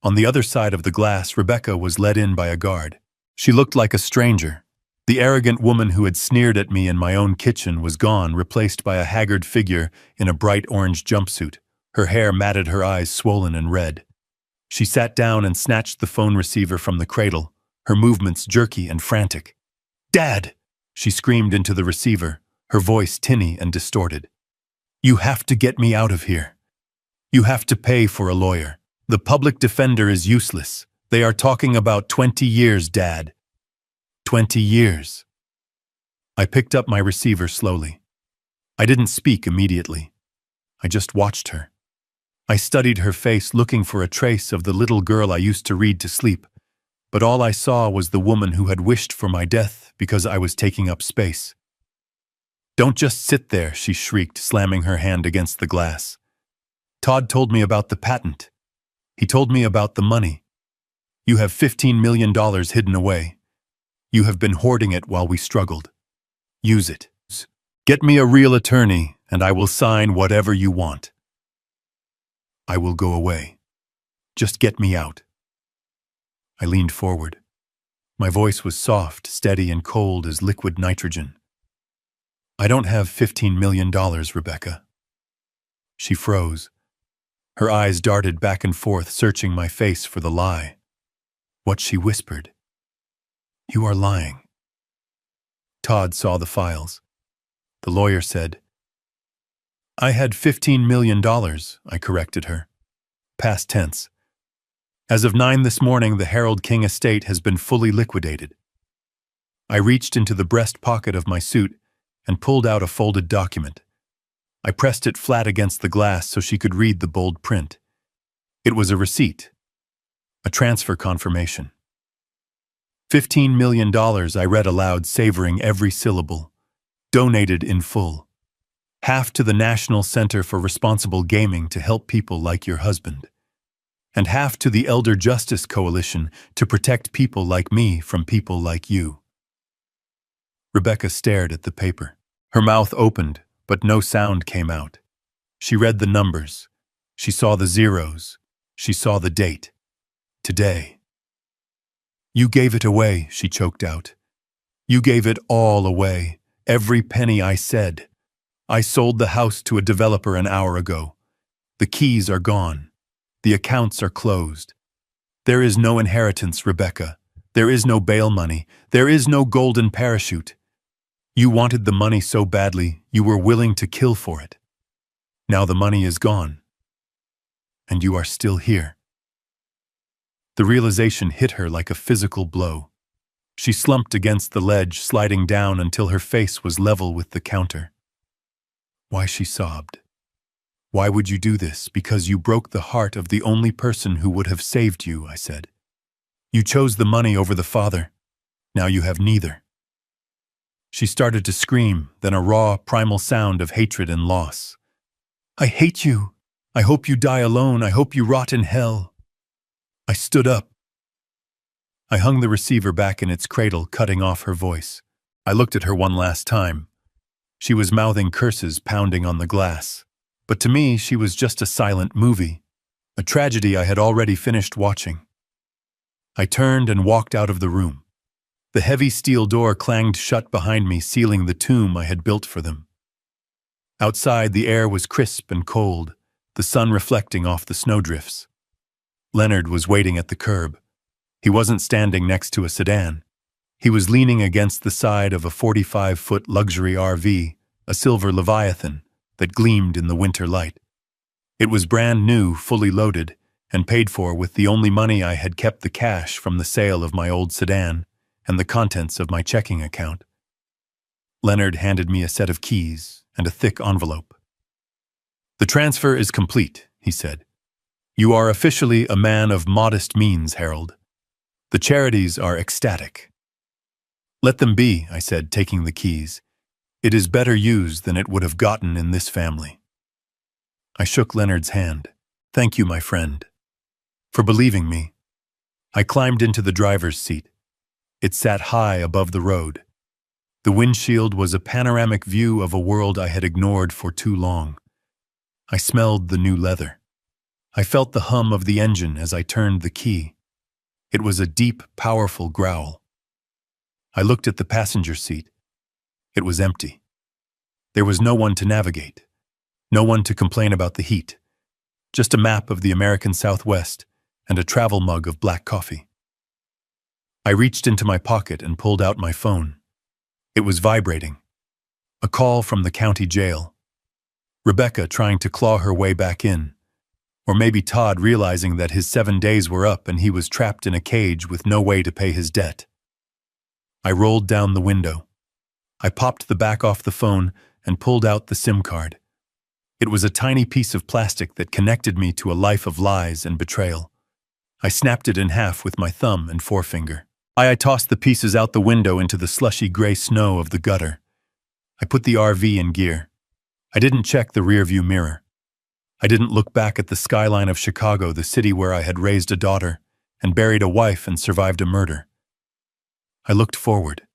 On the other side of the glass, Rebecca was led in by a guard. She looked like a stranger. The arrogant woman who had sneered at me in my own kitchen was gone, replaced by a haggard figure in a bright orange jumpsuit, her hair matted, her eyes swollen and red. She sat down and snatched the phone receiver from the cradle, her movements jerky and frantic. "Dad!" she screamed into the receiver, her voice tinny and distorted. "You have to get me out of here. You have to pay for a lawyer. The public defender is useless. They are talking about 20 years, Dad. 20 years. I picked up my receiver slowly. I didn't speak immediately. I just watched her. I studied her face, looking for a trace of the little girl I used to read to sleep, but all I saw was the woman who had wished for my death because I was taking up space. "Don't just sit there," she shrieked, slamming her hand against the glass. "Todd told me about the patent. He told me about the money. You have $15 million hidden away. You have been hoarding it while we struggled. Use it. Get me a real attorney, and I will sign whatever you want. I will go away. Just get me out." I leaned forward. My voice was soft, steady, and cold as liquid nitrogen. "I don't have $15 million, Rebecca." She froze. Her eyes darted back and forth, searching my face for the lie. What she whispered. "You are lying." Todd saw the files. The lawyer said, "I had $15 million, I corrected her. Past tense. As of 9 this morning, the Harold King estate has been fully liquidated. I reached into the breast pocket of my suit and pulled out a folded document. I pressed it flat against the glass so she could read the bold print. It was a receipt, a transfer confirmation. $15 million, I read aloud, savoring every syllable. Donated in full. Half to the National Center for Responsible Gaming to help people like your husband. And half to the Elder Justice Coalition to protect people like me from people like you." Rebecca stared at the paper. Her mouth opened, but no sound came out. She read the numbers. She saw the zeros. She saw the date. Today. "You gave it away," she choked out. "You gave it all away. Every penny I said. I sold the house to a developer an hour ago. The keys are gone. The accounts are closed. There is no inheritance, Rebecca. There is no bail money. There is no golden parachute. You wanted the money so badly, you were willing to kill for it. Now the money is gone. And you are still here." The realization hit her like a physical blow. She slumped against the ledge, sliding down until her face was level with the counter. "Why," she sobbed. "Why would you do this? Because you broke the heart of the only person who would have saved you," I said. "You chose the money over the father. Now you have neither." She started to scream, then a raw, primal sound of hatred and loss. "I hate you. I hope you die alone. I hope you rot in hell." I stood up. I hung the receiver back in its cradle, cutting off her voice. I looked at her one last time. She was mouthing curses, pounding on the glass. But to me, she was just a silent movie, a tragedy I had already finished watching. I turned and walked out of the room. The heavy steel door clanged shut behind me, sealing the tomb I had built for them. Outside, the air was crisp and cold, the sun reflecting off the snowdrifts. Leonard was waiting at the curb. He wasn't standing next to a sedan. He was leaning against the side of a 45-foot luxury RV, a silver Leviathan, that gleamed in the winter light. It was brand new, fully loaded, and paid for with the only money I had kept, the cash from the sale of my old sedan and the contents of my checking account. Leonard handed me a set of keys and a thick envelope. "The transfer is complete," he said. "You are officially a man of modest means, Harold. The charities are ecstatic." "Let them be," I said, taking the keys. "It is better used than it would have gotten in this family." I shook Leonard's hand. "Thank you, my friend, for believing me." I climbed into the driver's seat. It sat high above the road. The windshield was a panoramic view of a world I had ignored for too long. I smelled the new leather. I felt the hum of the engine as I turned the key. It was a deep, powerful growl. I looked at the passenger seat. It was empty. There was no one to navigate, no one to complain about the heat, just a map of the American Southwest and a travel mug of black coffee. I reached into my pocket and pulled out my phone. It was vibrating. A call from the county jail. Rebecca trying to claw her way back in. Or maybe Todd realizing that his 7 days were up and he was trapped in a cage with no way to pay his debt. I rolled down the window. I popped the back off the phone and pulled out the SIM card. It was a tiny piece of plastic that connected me to a life of lies and betrayal. I snapped it in half with my thumb and forefinger. I tossed the pieces out the window into the slushy gray snow of the gutter. I put the RV in gear. I didn't check the rearview mirror. I didn't look back at the skyline of Chicago, the city where I had raised a daughter and buried a wife and survived a murder. I looked forward.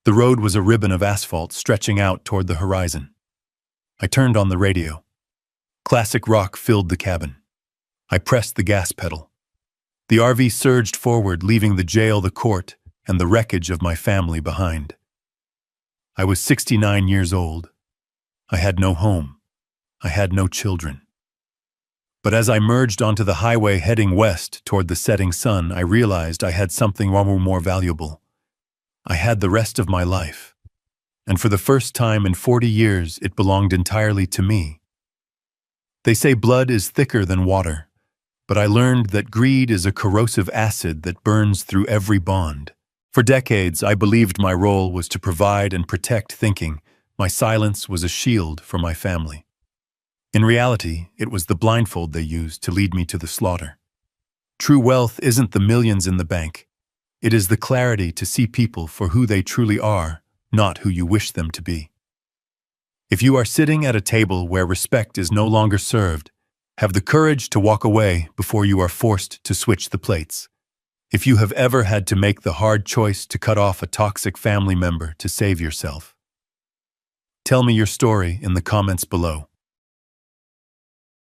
The road was a ribbon of asphalt stretching out toward the horizon. I turned on the radio. Classic rock filled the cabin. I pressed the gas pedal. The RV surged forward, leaving the jail, the court, and the wreckage of my family behind. I was 69 years old. I had no home. I had no children. But as I merged onto the highway heading west toward the setting sun, I realized I had something more valuable. I had the rest of my life. And for the first time in 40 years, it belonged entirely to me. They say blood is thicker than water, but I learned that greed is a corrosive acid that burns through every bond. For decades, I believed my role was to provide and protect, thinking my silence was a shield for my family. In reality, it was the blindfold they used to lead me to the slaughter. True wealth isn't the millions in the bank. It is the clarity to see people for who they truly are, not who you wish them to be. If you are sitting at a table where respect is no longer served, have the courage to walk away before you are forced to switch the plates. If you have ever had to make the hard choice to cut off a toxic family member to save yourself, tell me your story in the comments below.